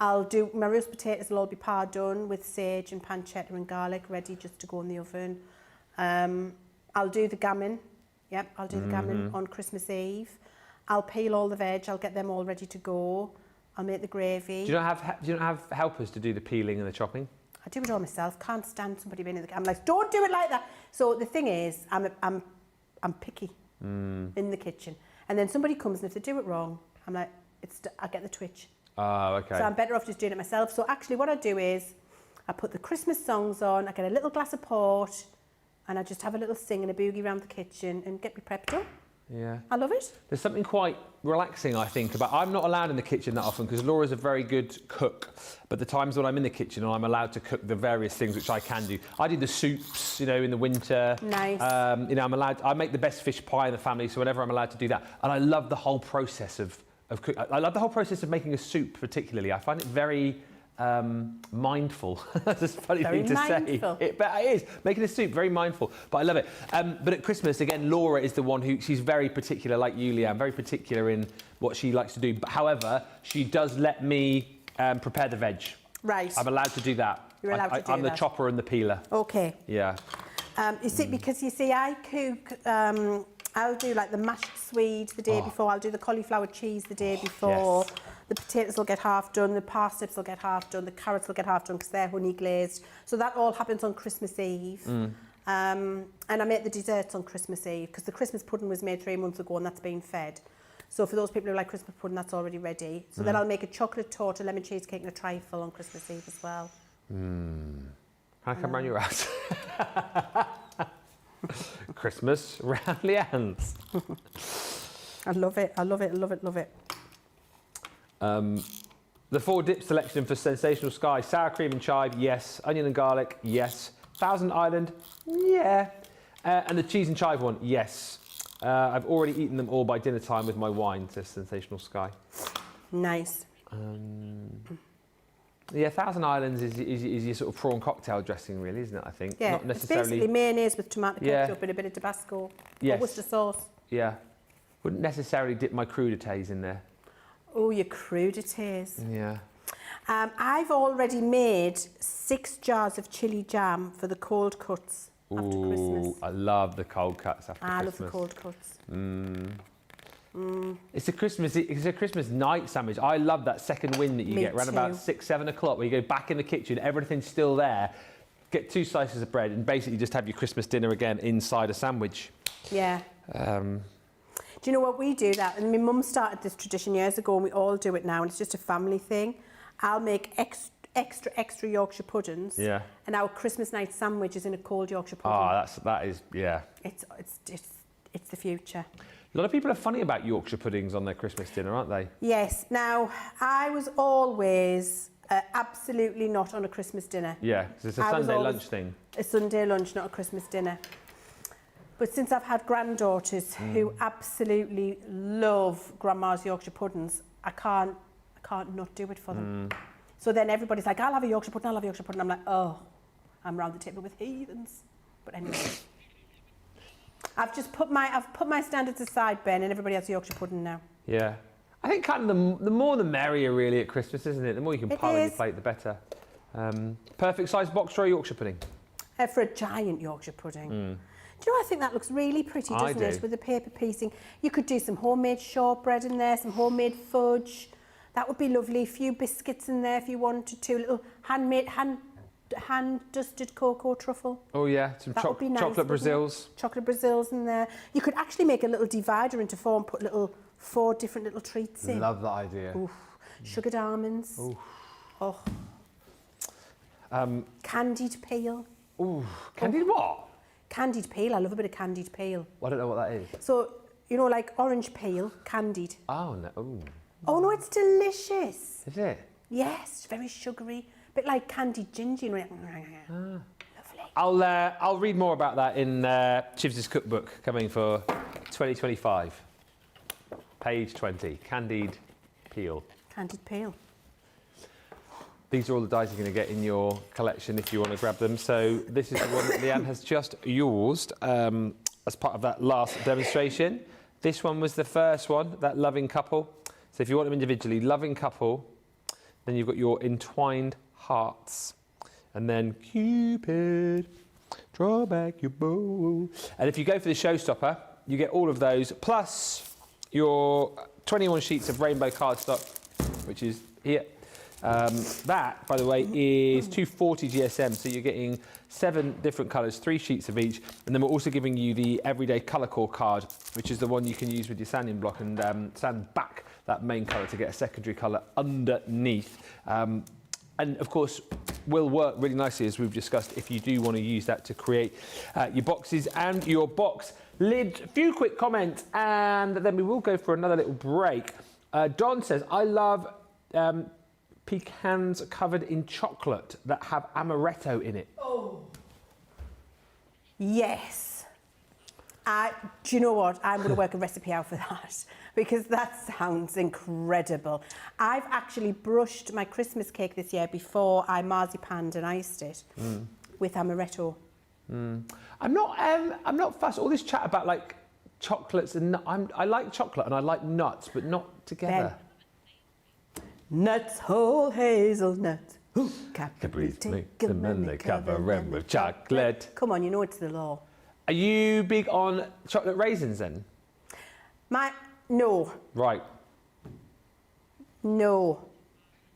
S1: I'll do, my roast potatoes will all be par done with sage and pancetta and garlic ready just to go in the oven. I'll do the gammon. Yep, I'll do the gammon on Christmas Eve. I'll peel all the veg, I'll get them all ready to go. I'll make the gravy. Do you not have helpers to do the peeling and the chopping?
S2: I do it all myself. Can't stand somebody being in the... I'm like, don't do it like that. So the thing is, I'm picky in the kitchen. And then somebody comes and if they do it wrong, I'm like, I get the twitch.
S1: Oh, okay.
S2: So I'm better off just doing it myself. So actually what I do is I put the Christmas songs on, I get a little glass of port, and I just have a little sing and a boogie around the kitchen and get me prepped up.
S1: Yeah.
S2: I love it.
S1: There's something quite relaxing, I think, about... I'm not allowed in the kitchen that often because Laura's a very good cook, but the times when I'm in the kitchen and I'm allowed to cook the various things which I can do. I do the soups, you know, in the winter.
S2: Nice.
S1: You know, I make the best fish pie in the family, so whenever I'm allowed to do that. And I love the whole process of cooking. I love the whole process of making a soup particularly. I find it very... mindful. That's a funny
S2: Very
S1: thing to
S2: mindful.
S1: say. But it is. Making a soup, very mindful. But I love it. But at Christmas, again, Laura is the one who, she's very particular, like you, Leanne, very particular in what she likes to do. But however, she does let me prepare the veg.
S2: Right.
S1: I'm allowed to do the
S2: You're allowed to do that.
S1: I'm the chopper and the peeler.
S2: Okay.
S1: Yeah.
S2: You see, because you see, I cook... I'll do like the mashed swede the day before. I'll do the cauliflower cheese the day before.
S1: Yes.
S2: The potatoes will get half done. The parsnips will get half done. The carrots will get half done because they're honey glazed. So that all happens on Christmas Eve. And I make the desserts on Christmas Eve because the Christmas pudding was made 3 months ago and that's been fed. So for those people who like Christmas pudding, that's already ready. So then I'll make a chocolate torte, a lemon cheesecake and a trifle on Christmas Eve as well.
S1: Can I come round your house? Christmas round Leanne's.
S2: I love it. I love it. I love it. Love it.
S1: The 4 dip selection for Sensational Sky: sour cream and chive, yes. Onion and garlic, yes. Thousand Island, yeah. And the cheese and chive one, yes. I've already eaten them all by dinner time with my wine, says Sensational Sky.
S2: Nice.
S1: Yeah, Thousand Islands is your sort of prawn cocktail dressing, really, isn't it? I think.
S2: Yeah,
S1: Not necessarily.
S2: it's basically mayonnaise with tomato ketchup and a bit of Tabasco.
S1: Yes.
S2: Or Worcester sauce.
S1: Yeah. Wouldn't necessarily dip my crudités in there.
S2: Oh, your crudités.
S1: Yeah.
S2: I've already made 6 jars of chilli jam for the cold cuts after Christmas.
S1: I love the cold cuts after Christmas.
S2: I love the cold cuts.
S1: It's a Christmas night sandwich. I love that second wind that you get around about 6, 7 o'clock where you go back in the kitchen, everything's still there, get 2 slices of bread and basically just have your Christmas dinner again inside a sandwich.
S2: Yeah. Do you know what we do that? And my mum started this tradition years ago and we all do it now and it's just a family thing. I'll make extra Yorkshire puddings.
S1: Yeah.
S2: And our Christmas night sandwich is in a cold Yorkshire pudding.
S1: Oh, that is, yeah.
S2: It's the future.
S1: A lot of people are funny about Yorkshire puddings on their Christmas dinner, aren't they?
S2: Yes. Now, I was always absolutely not on a Christmas dinner.
S1: Yeah, because it's a Sunday lunch thing.
S2: A Sunday lunch, not a Christmas dinner. But since I've had granddaughters who absolutely love Grandma's Yorkshire puddings, I can't not do it for them. So then everybody's like, I'll have a Yorkshire pudding, I'll have a Yorkshire pudding. I'm like, oh, I'm round the table with heathens. But anyway. I've put my standards aside, Ben, and everybody has a Yorkshire pudding now.
S1: Yeah. I think kind of the more the merrier, really, at Christmas, isn't it? The more you can pile on your plate, the better. Perfect size box tray Yorkshire pudding?
S2: For a giant Yorkshire pudding. Do you know, I think that looks really pretty, doesn't it? With the paper piecing. You could do some homemade shortbread in there, some homemade fudge. That would be lovely. A few biscuits in there if you wanted to. A little hand-dusted cocoa truffle.
S1: Oh yeah, some
S2: That would be nice,
S1: chocolate Brazils.
S2: Chocolate Brazils in there. You could actually make a little divider into 4 and put 4 different little treats in.
S1: Love that idea.
S2: Oof. Sugared almonds.
S1: Oof.
S2: Oh. Candied peel.
S1: Ooh, candied what?
S2: Candied peel. I love a bit of candied peel.
S1: I don't know what that is.
S2: So, you know, like orange peel, candied.
S1: Oh no. Ooh.
S2: Oh no, it's delicious.
S1: Is it?
S2: Yes, it's very sugary. A bit like candied ginger. You know,
S1: Lovely. I'll read more about that in Chivers' cookbook coming for 2025. Page 20. Candied peel.
S2: Candied peel.
S1: These are all the dies you're going to get in your collection if you want to grab them. So this is the one that Leanne has just used as part of that last demonstration. This one was the first one, that loving couple. So if you want them individually, loving couple, then you've got your entwined hearts. And then Cupid, draw back your bow. And if you go for the Showstopper, you get all of those, plus your 21 sheets of rainbow cardstock, which is here. That, by the way, is 240 GSM, so you're getting 7 different colours, 3 sheets of each, and then we're also giving you the everyday colour core card, which is the one you can use with your sanding block and sand back that main colour to get a secondary colour underneath. And of course, will work really nicely, as we've discussed, if you do want to use that to create your boxes and your box lids. A few quick comments, and then we will go for another little break. Don says, I love pecans covered in chocolate that have amaretto in it.
S2: Oh. Yes. Do you know what? I'm going to work a recipe out for that because that sounds incredible. I've actually brushed my Christmas cake this year before I marzipaned and iced it with amaretto.
S1: I'm not fussed. All this chat about like chocolates and I like chocolate and I like nuts, but not together.
S2: Ben. Nuts, whole hazelnuts.
S1: Cadbury's make them and they cover them with chocolate.
S2: Come on, you know it's the law.
S1: Are you big on chocolate raisins then?
S2: No.
S1: Right.
S2: No.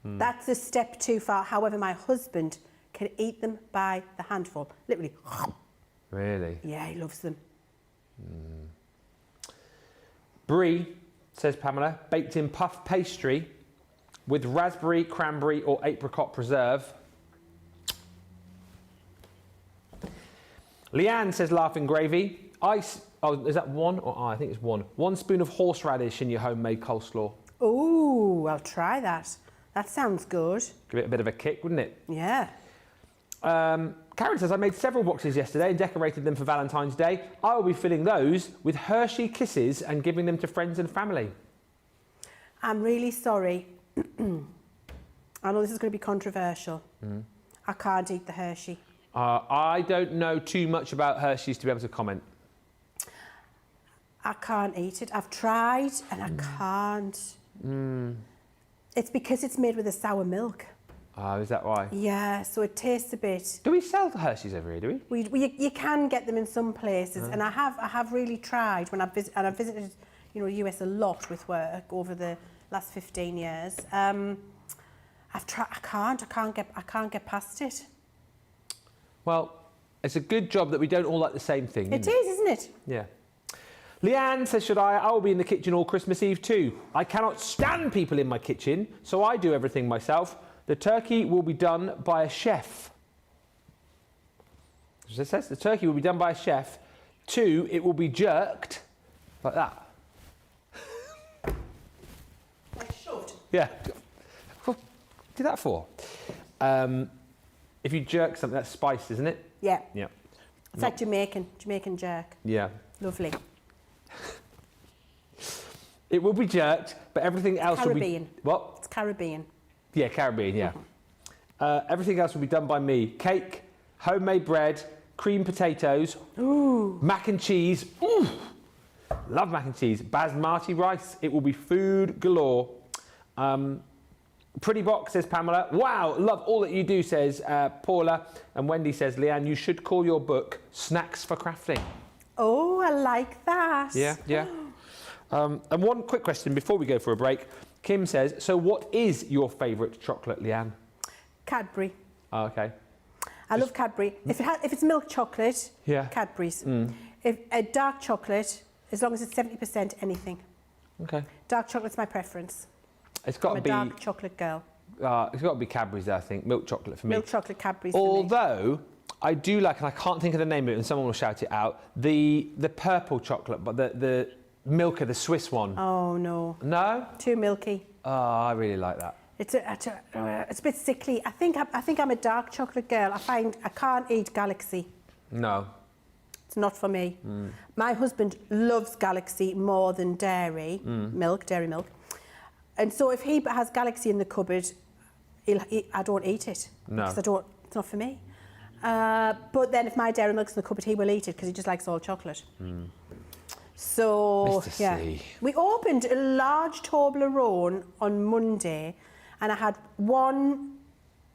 S2: That's a step too far. However, my husband can eat them by the handful. Literally.
S1: Really?
S2: Yeah, he loves them.
S1: Brie, says Pamela, baked in puff pastry with raspberry, cranberry or apricot preserve. Leanne says laughing gravy. Is that one or I think it's one. 1 spoon of horseradish in your homemade coleslaw.
S2: Ooh, I'll try that. That sounds good.
S1: Give it a bit of a kick, wouldn't it?
S2: Yeah.
S1: Karen says, I made several boxes yesterday and decorated them for Valentine's Day. I will be filling those with Hershey Kisses and giving them to friends and family.
S2: I'm really sorry. I know this is going to be controversial. I can't eat the Hershey.
S1: I don't know too much about Hershey's to be able to comment.
S2: I can't eat it. I've tried and I can't. It's because it's made with a sour milk.
S1: Oh, is that why?
S2: Yeah, so it tastes a bit.
S1: Do we sell the Hershey's over here, do we?
S2: You can get them in some places, and I have really tried when I've visited, you know, the US a lot with work over the last 15 years. I've tried. I can't get past it.
S1: Well, it's a good job that we don't all like the same thing.
S2: It is, isn't it?
S1: Yeah. Leanne says, I will be in the kitchen all Christmas Eve too. I cannot stand people in my kitchen, so I do everything myself. The turkey will be done by a chef. As it says, the turkey will be done by a chef. 2, it will be jerked like that.
S2: Like shoved.
S1: Yeah. What do that for? If you jerk something, that's spiced, isn't it?
S2: Yeah.
S1: Yeah.
S2: It's like Jamaican jerk.
S1: Yeah.
S2: Lovely.
S1: It will be jerked, but everything else
S2: Caribbean.
S1: will be... What?
S2: It's Caribbean.
S1: Yeah, Caribbean, yeah. Everything else will be done by me. Cake, homemade bread, creamed potatoes, mac and cheese. Ooh, love mac and cheese. Basmati rice. It will be food galore. Pretty box, says Pamela. Wow, love all that you do, says Paula. And Wendy says, Leanne, you should call your book Snacks for Crafting.
S2: Oh, I like that.
S1: Yeah, yeah. And one quick question before we go for a break. Kim says, so what is your favourite chocolate, Leanne?
S2: Cadbury.
S1: Oh, okay.
S2: I love Cadbury. If it's milk chocolate,
S1: yeah.
S2: Cadbury's. If a dark chocolate, as long as it's 70% anything.
S1: Okay.
S2: Dark chocolate's my preference.
S1: It's got
S2: I'm
S1: to
S2: a
S1: be
S2: dark chocolate girl.
S1: It's got to be Cadbury's, I think. Milk chocolate for me.
S2: Milk chocolate Cadbury's for me.
S1: Although I do like, and I can't think of the name of it, and someone will shout it out. The purple chocolate, but the Milka, the Swiss one.
S2: Oh no.
S1: No?
S2: Too milky.
S1: Oh, I really like that.
S2: It's a bit sickly. I think I'm a dark chocolate girl. I find I can't eat Galaxy.
S1: No.
S2: It's not for me. My husband loves Galaxy more than dairy milk. And so if he has Galaxy in the cupboard, I don't eat it.
S1: No.
S2: Because it's not for me. But then if my dairy milk's in the cupboard, he will eat it because he just likes all chocolate. So,
S1: Mr.
S2: yeah.
S1: C.
S2: We opened a large Toblerone on Monday and I had one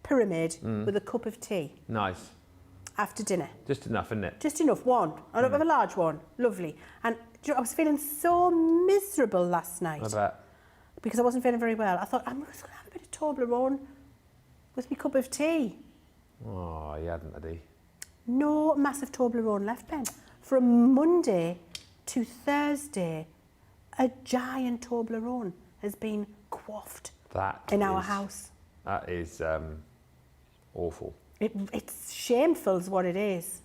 S2: pyramid with a cup of tea.
S1: Nice.
S2: After dinner.
S1: Just enough, isn't it?
S2: Just enough, one. I don't have a large one. Lovely. And do you know, I was feeling so miserable last night.
S1: I bet.
S2: Because I wasn't feeling very well. I thought, I'm just going to have a bit of Toblerone with my cup of tea.
S1: Oh, he hadn't, had he?
S2: No massive Toblerone left, Ben. From Monday to Thursday, a giant Toblerone has been quaffed in our house.
S1: That is awful.
S2: It's shameful is what it is.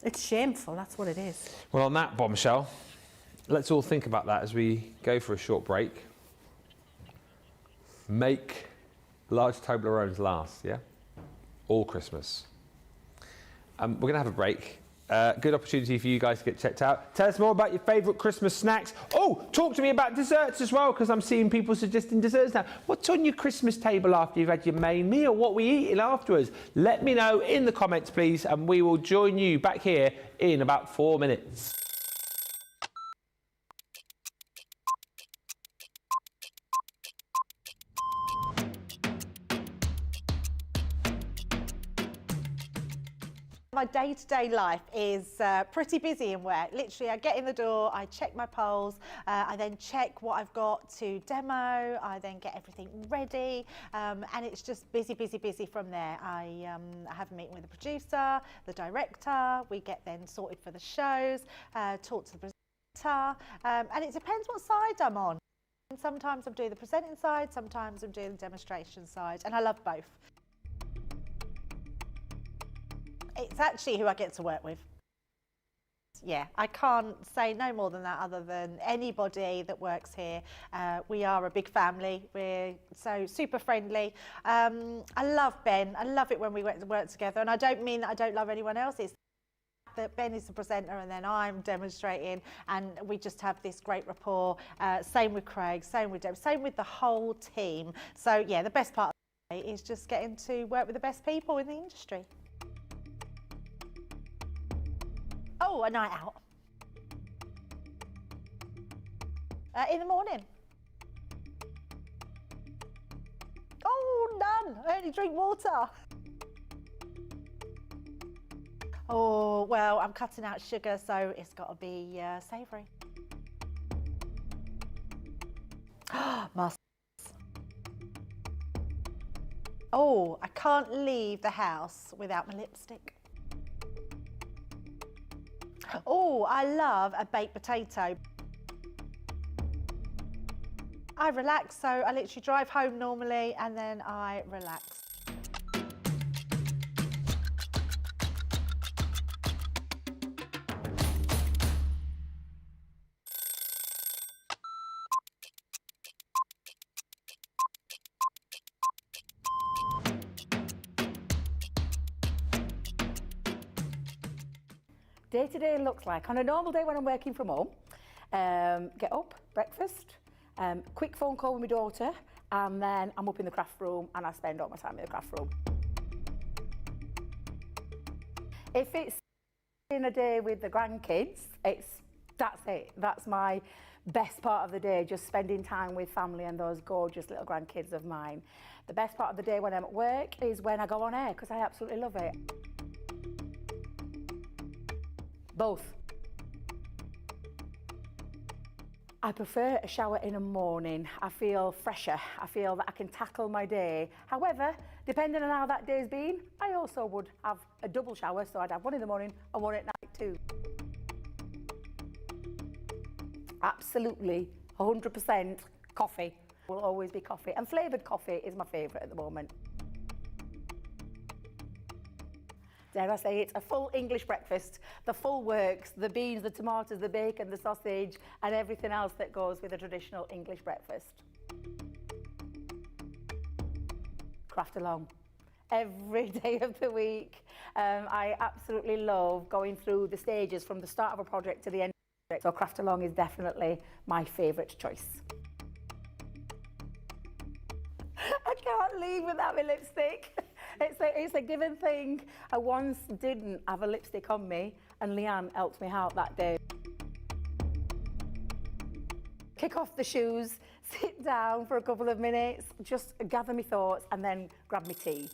S2: It's shameful, that's what it is.
S1: Well, on that bombshell, let's all think about that as we go for a short break. Make large Toblerones last, yeah? All Christmas. We're going to have a break. Good opportunity for you guys to get checked out. Tell us more about your favourite Christmas snacks. Oh, talk to me about desserts as well, because I'm seeing people suggesting desserts now. What's on your Christmas table after you've had your main meal? What we eating afterwards? Let me know in the comments, please, and we will join you back here in about 4 minutes.
S5: My day-to-day life is pretty busy in work. Literally, I get in the door, I check my polls, I then check what I've got to demo, I then get everything ready, and it's just busy, busy, busy from there. I have a meeting with the producer, the director, we get then sorted for the shows, talk to the presenter, and it depends what side I'm on. And sometimes I'm doing the presenting side, sometimes I'm doing the demonstration side, and I love both. It's actually who I get to work with. Yeah, I can't say no more than that other than anybody that works here. We are a big family. We're so super friendly. I love Ben. I love it when we work together. And I don't mean that I don't love anyone else. It's that Ben is the presenter and then I'm demonstrating and we just have this great rapport. Same with Craig, same with Deb, same with the whole team. So yeah, the best part of the day is just getting to work with the best people in the industry. Oh, a night out. In the morning. Oh, none. I only drink water. Oh, well, I'm cutting out sugar, so it's got to be savoury. Oh, I can't leave the house without my lipstick. Oh, I love a baked potato. I relax, so I literally drive home normally and then I relax.
S6: Day-to-day looks like, on a normal day when I'm working from home, get up, breakfast, quick phone call with my daughter, and then I'm up in the craft room and I spend all my time in the craft room. If it's in a day with the grandkids, that's it. That's my best part of the day, just spending time with family and those gorgeous little grandkids of mine. The best part of the day when I'm at work is when I go on air, because I absolutely love it. Both. I prefer a shower in the morning. I feel fresher. I feel that I can tackle my day. However, depending on how that day's been, I also would have a double shower, so I'd have one in the morning and one at night too. Absolutely, 100% coffee. Will always be coffee, and flavoured coffee is my favourite at the moment. Dare I say it's a full English breakfast, the full works, the beans, the tomatoes, the bacon, the sausage, and everything else that goes with a traditional English breakfast. Craft along every day of the week. I absolutely love going through the stages from the start of a project to the end of the project, so craft along is definitely my favourite choice. I can't leave without my lipstick. It's a given thing. I once didn't have a lipstick on me and Leann helped me out that day. Kick off the shoes, sit down for a couple of minutes, just gather my thoughts and then grab my tea.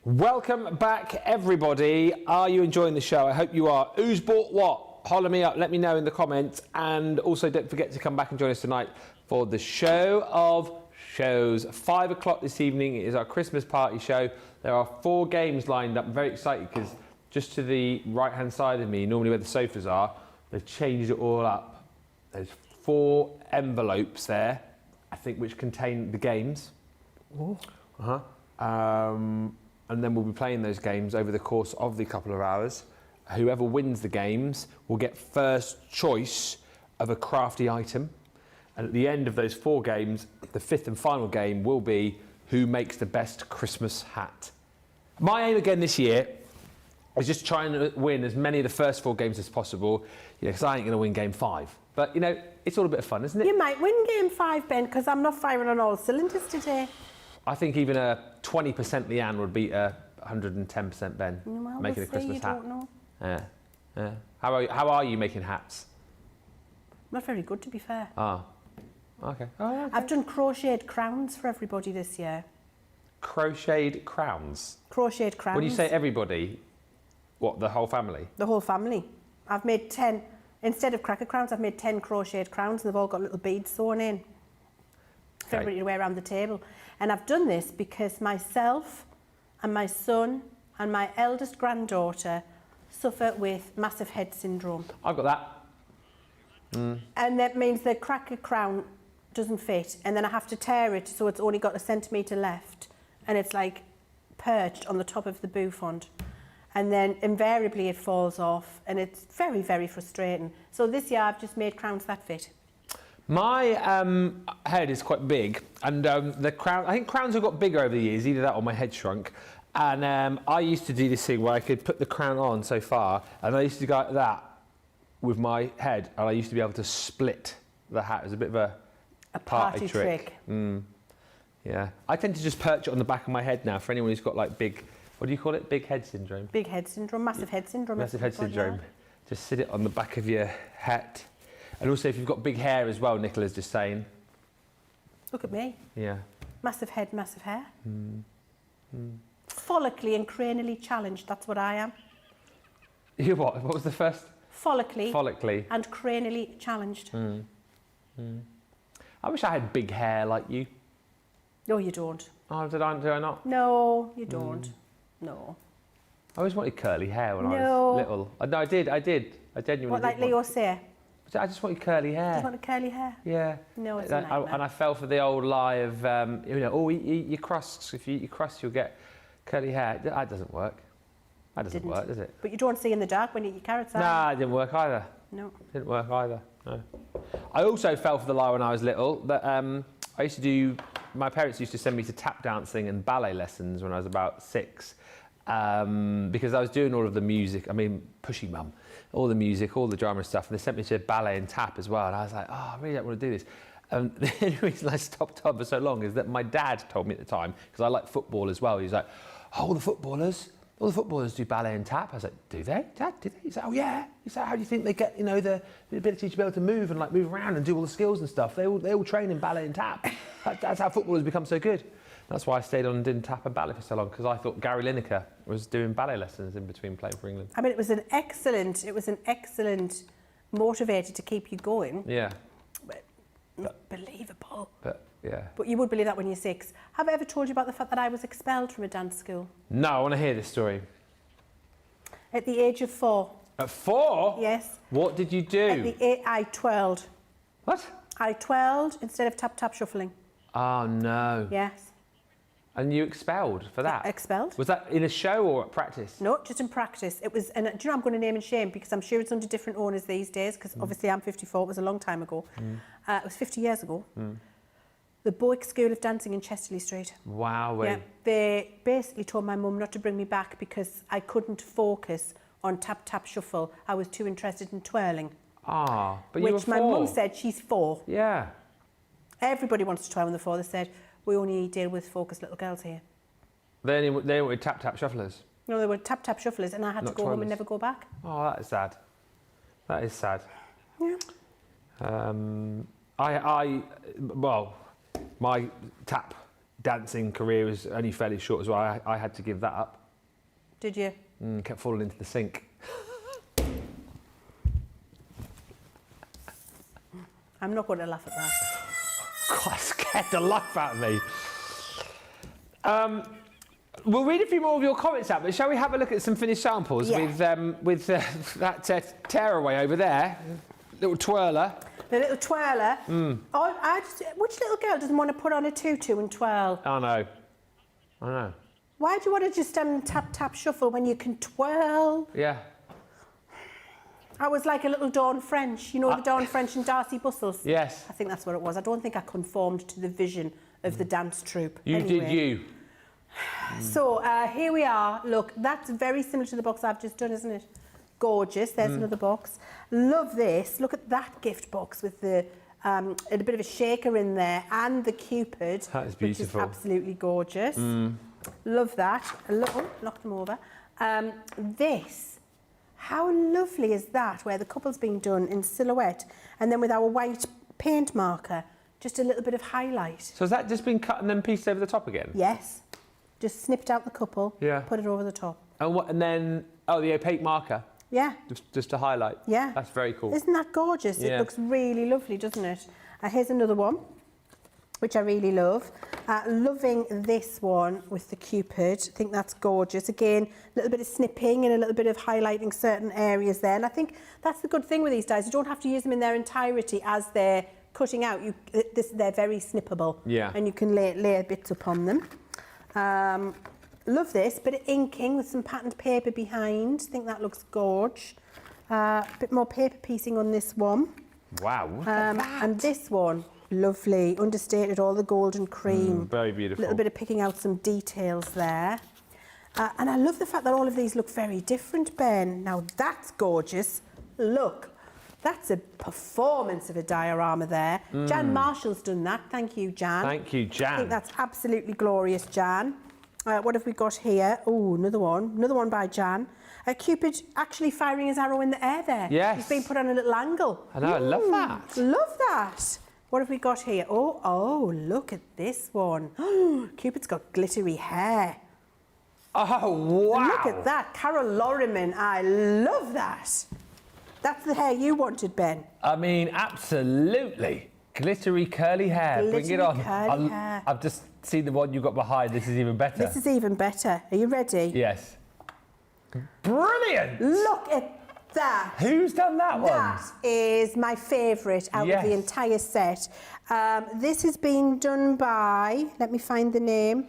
S1: Welcome back, everybody. Are you enjoying the show? I hope you are. Who's bought what? holler me up, let me know in the comments, and also don't forget to come back and join us tonight for the show of shows. 5 o'clock this evening is our Christmas party show. There are 4 games lined up. I'm very excited because just to the right-hand side of me, normally where the sofas are, they've changed it all up. There's 4 envelopes there, I think, which contain the games.
S2: Ooh.
S1: And then we'll be playing those games over the course of the couple of hours. Whoever wins the games will get first choice of a crafty item. And at the end of those 4 games, the 5th and final game will be who makes the best Christmas hat. My aim again this year is just trying to win as many of the first 4 games as possible, because I ain't going to win game 5. But, it's all a bit of fun, isn't it?
S2: You might win game 5, Ben, because I'm not firing on all cylinders today.
S1: I think even a 20% Leanne would beat a 110% Ben making a Christmas hat.
S2: Don't know.
S1: Yeah. How are you making hats?
S2: Not very good, to be fair.
S1: Ah, okay. Oh, yeah, okay.
S2: I've done crocheted crowns for everybody this year.
S1: Crocheted crowns?
S2: Crocheted crowns.
S1: When you say everybody, what, the whole family?
S2: The whole family. I've made 10. Instead of cracker crowns, I've made 10 crocheted crowns, and they've all got little beads sewn in for everybody to wear around the table. And I've done this because myself and my son and my eldest granddaughter suffer with massive head syndrome.
S1: I've got that.
S2: And that means the cracker crown doesn't fit, and then I have to tear it so it's only got 1 centimetre left, and it's like perched on the top of the bouffant. And then invariably it falls off, and it's very, very frustrating. So this year I've just made crowns that fit.
S1: My head is quite big, and the crown, I think crowns have got bigger over the years, either that or my head shrunk. And I used to do this thing where I could put the crown on so far, and I used to go like that with my head, and I used to be able to split the hat. It was a bit of a party trick. Yeah. I tend to just perch it on the back of my head now for anyone who's got like big, what do you call it? Big head syndrome?
S2: Big head syndrome, massive head syndrome.
S1: Massive head syndrome. Just sit it on the back of your hat. And also if you've got big hair as well, Nicola's just saying.
S2: Look at me.
S1: Yeah.
S2: Massive head, massive hair. Follically and cranially challenged, that's what I am.
S1: You what? What was the first?
S2: Follically and cranially challenged.
S1: I wish I had big hair like you.
S2: No, you don't.
S1: Oh, did I not?
S2: No, you don't. No.
S1: I always wanted curly hair when I was little. No, I did. I genuinely
S2: What, like Leo say?
S1: I just wanted curly hair.
S2: You wanted curly hair?
S1: Yeah.
S2: No, it's a nightmare.
S1: And I fell for the old lie of, eat your crusts. If you eat your crusts, you'll get curly hair. That doesn't work. That doesn't work, does it?
S2: But you don't see in the dark when you eat your carrots,
S1: Nah, it didn't work either.
S2: No.
S1: Didn't work either, no. I also fell for the lie when I was little that I used to do, my parents used to send me to tap dancing and ballet lessons when I was about 6 because I was doing all of the music, pushy mum, all the music, all the drama and stuff, and they sent me to ballet and tap as well, and I was like, oh, I really don't want to do this. The only reason I stopped on for so long is that my dad told me at the time, because I like football as well, he was like, oh, all the footballers do ballet and tap. I was like, do they? Dad, do they? He's like, oh yeah. He's like, how do you think they get, the ability to be able to move and like move around and do all the skills and stuff? They all train in ballet and tap. That's how footballers become so good. That's why I stayed on and didn't tap and ballet for so long, because I thought Gary Lineker was doing ballet lessons in between playing for England.
S2: It was an excellent motivator to keep you going.
S1: Yeah.
S2: But not believable.
S1: But yeah.
S2: But you would believe that when you're 6. Have I ever told you about the fact that I was expelled from a dance school?
S1: No, I want to hear this story.
S2: At the age of 4.
S1: At 4?
S2: Yes.
S1: What did you do?
S2: I twirled.
S1: What?
S2: I twirled instead of tap shuffling.
S1: Oh no.
S2: Yes.
S1: And you expelled for that?
S2: Expelled.
S1: Was that in a show or at practice?
S2: No, just in practice. It was, and do you know, I'm going to name and shame because I'm sure it's under different owners these days, because obviously I'm 54, it was a long time ago. It was 50 years ago. The Bowick School of Dancing in Chesterley Street.
S1: Wow.
S2: Yeah, they basically told my mum not to bring me back because I couldn't focus on tap shuffle. I was too interested in twirling.
S1: Ah, but you were 4.
S2: Which my mum said she's 4.
S1: Yeah.
S2: Everybody wants to twirl when they're 4. They said, we only deal with focused little girls here.
S1: They were tap shufflers?
S2: No, they were tap shufflers, and I had to go home and never go back.
S1: Oh, that is sad. That is sad.
S2: Yeah.
S1: Well, my tap dancing career was only fairly short as well. I had to give that up.
S2: Did you?
S1: Kept falling into the sink.
S2: I'm not going to laugh at that.
S1: God, it scared the life out of me. We'll read a few more of your comments out, but shall we have a look at some finished samples with that tearaway over there, little twirler.
S2: The little twirler. Oh, which little girl doesn't want to put on a tutu and twirl?
S1: I know.
S2: Why do you want to just stand and tap, tap, shuffle when you can twirl?
S1: Yeah.
S2: I was like a little Dawn French, you know, the Dawn French and Darcy Bustles.
S1: Yes.
S2: I think that's what it was. I don't think I conformed to the vision of the dance troupe.
S1: You did you.
S2: So here we are. Look, that's very similar to the box I've just done, isn't it? Gorgeous. There's another box. Love this. Look at that gift box with the a bit of a shaker in there and the Cupid.
S1: That is beautiful.
S2: Which is absolutely gorgeous. Love that. Oh, knocked them over. This. How lovely is that, where the couple's been done in silhouette and then with our white paint marker, just a little bit of highlight.
S1: So has that just been cut and then pieced over the top again?
S2: Yes. Just snipped out the couple, put it over the top.
S1: And then, the opaque marker?
S2: Yeah.
S1: Just to highlight?
S2: Yeah.
S1: That's very cool.
S2: Isn't that gorgeous?
S1: Yeah.
S2: It looks really lovely, doesn't it? Here's another one, which I really love. Loving this one with the Cupid. I think that's gorgeous. Again, a little bit of snipping and a little bit of highlighting certain areas there. And I think that's the good thing with these dies. You don't have to use them in their entirety as they're cutting out. They're very snippable.
S1: Yeah.
S2: And you can lay bits upon them. Love this. Bit of inking with some patterned paper behind. I think that looks gorge. A bit more paper piecing on this one.
S1: Wow. Look at that.
S2: And this one. Lovely, understated, all the golden cream.
S1: Very beautiful.
S2: A little bit of picking out some details there. And I love the fact that all of these look very different, Ben. Now that's gorgeous. Look, that's a performance of a diorama there. Jan Marshall's done that. Thank you, Jan.
S1: Thank you, Jan.
S2: I think that's absolutely glorious, Jan. What have we got here? Oh, another one by Jan. Cupid actually firing his arrow in the air there.
S1: Yes.
S2: He's been put on a little angle.
S1: I know, I love that.
S2: Love that. What have we got here? Oh, look at this one. Cupid's got glittery hair.
S1: Oh, wow.
S2: Look at that. Carol Lorriman, I love that. That's the hair you wanted, Ben.
S1: I mean, absolutely. Glittery curly hair.
S2: Glittery
S1: Bring it on.
S2: curly hair.
S1: I've just seen the one you got behind. This is even better.
S2: This is even better. Are you ready?
S1: Yes. Brilliant.
S2: Look at that.
S1: Who's done that one?
S2: That is my favourite out of the entire set. This has been done by, let me find the name.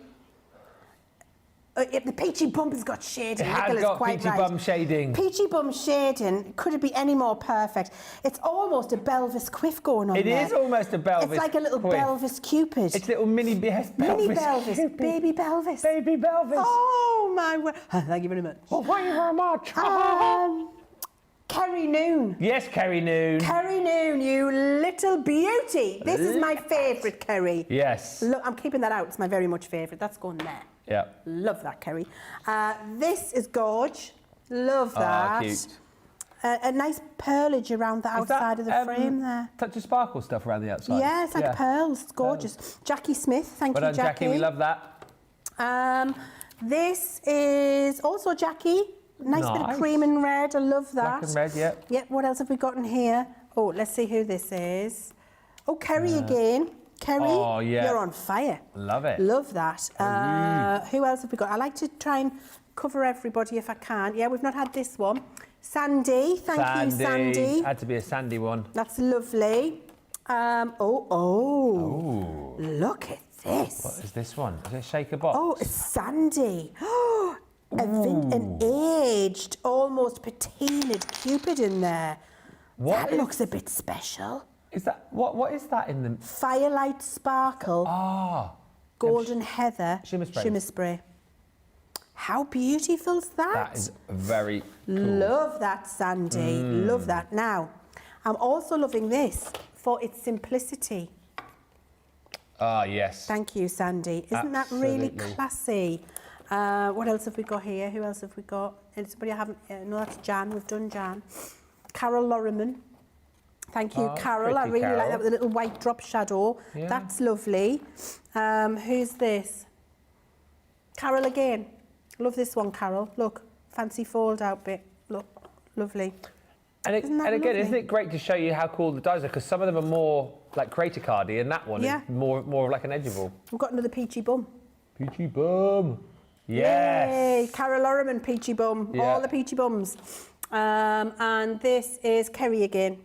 S2: The Peachy Bum has got shading.
S1: It has
S2: Nicola's
S1: got
S2: quite
S1: Peachy
S2: right.
S1: Bum shading.
S2: Peachy Bum shading. Could it be any more perfect? It's almost a Belvis quiff going on there.
S1: It is almost a Belvis
S2: It's like a little
S1: quiff.
S2: Belvis Cupid.
S1: It's little mini Belvis.
S2: Mini Belvis.
S1: Cupid.
S2: Baby Belvis.
S1: Baby Belvis.
S2: Oh, my word. Thank you very much.
S1: Well, thank you very much.
S2: Kerry Noon.
S1: Yes, Kerry Noon.
S2: Kerry Noon, you little beauty. This is my favourite Kerry.
S1: Yes.
S2: Look, I'm keeping that out. It's my very much favourite. That's going there.
S1: Yeah.
S2: Love that, Kerry. This is gorge. Love that.
S1: Cute.
S2: A nice pearlage around the outside of the frame there.
S1: Touch of sparkle stuff around the outside.
S2: Yeah, it's like pearls. It's gorgeous. Jackie Smith, thank
S1: Well
S2: you,
S1: done, Jackie. We love that.
S2: This is also Jackie. Nice bit of cream and red. I love that.
S1: Black and red, yeah.
S2: Yep, what else have we got in here? Oh, let's see who this is. Oh, Kerry again. Kerry,
S1: Oh, yeah.
S2: you're on fire.
S1: Love it.
S2: Love that. Who else have we got? I like to try and cover everybody if I can. Yeah, we've not had this one. Sandy, thank you, Sandy.
S1: Had to be a Sandy one.
S2: That's lovely. Look at this.
S1: What is this one? Is it a shaker box?
S2: Oh, it's Sandy. An aged, almost patinaed Cupid in there. That looks a bit special.
S1: Is that what is that in the
S2: Firelight Sparkle? Golden Heather
S1: shimmer spray.
S2: How beautiful's that?
S1: That is very cool.
S2: Love that, Sandy. Love that. Now, I'm also loving this for its simplicity.
S1: Yes.
S2: Thank you, Sandy. Isn't that really classy? What else have we got here? Who else have we got? Anybody I haven't? No, that's Jan. We've done Jan. Carol Lorriman. Thank you, Carol. I really like that with a little white drop shadow. Yeah. That's lovely. Who's this? Carol again. Love this one, Carol. Look, fancy fold out bit. Look, lovely.
S1: And,
S2: Isn't that
S1: again,
S2: lovely?
S1: isn't it great to show you how cool the dies are? Because some of them are more like creator cardy, and that one is more like an edgeable.
S2: We've got another peachy bum.
S1: Peachy bum. Yes.
S2: Yay, Carol Lorriman peachy bum.
S1: Yeah.
S2: All the peachy bums. And this is Kerry again.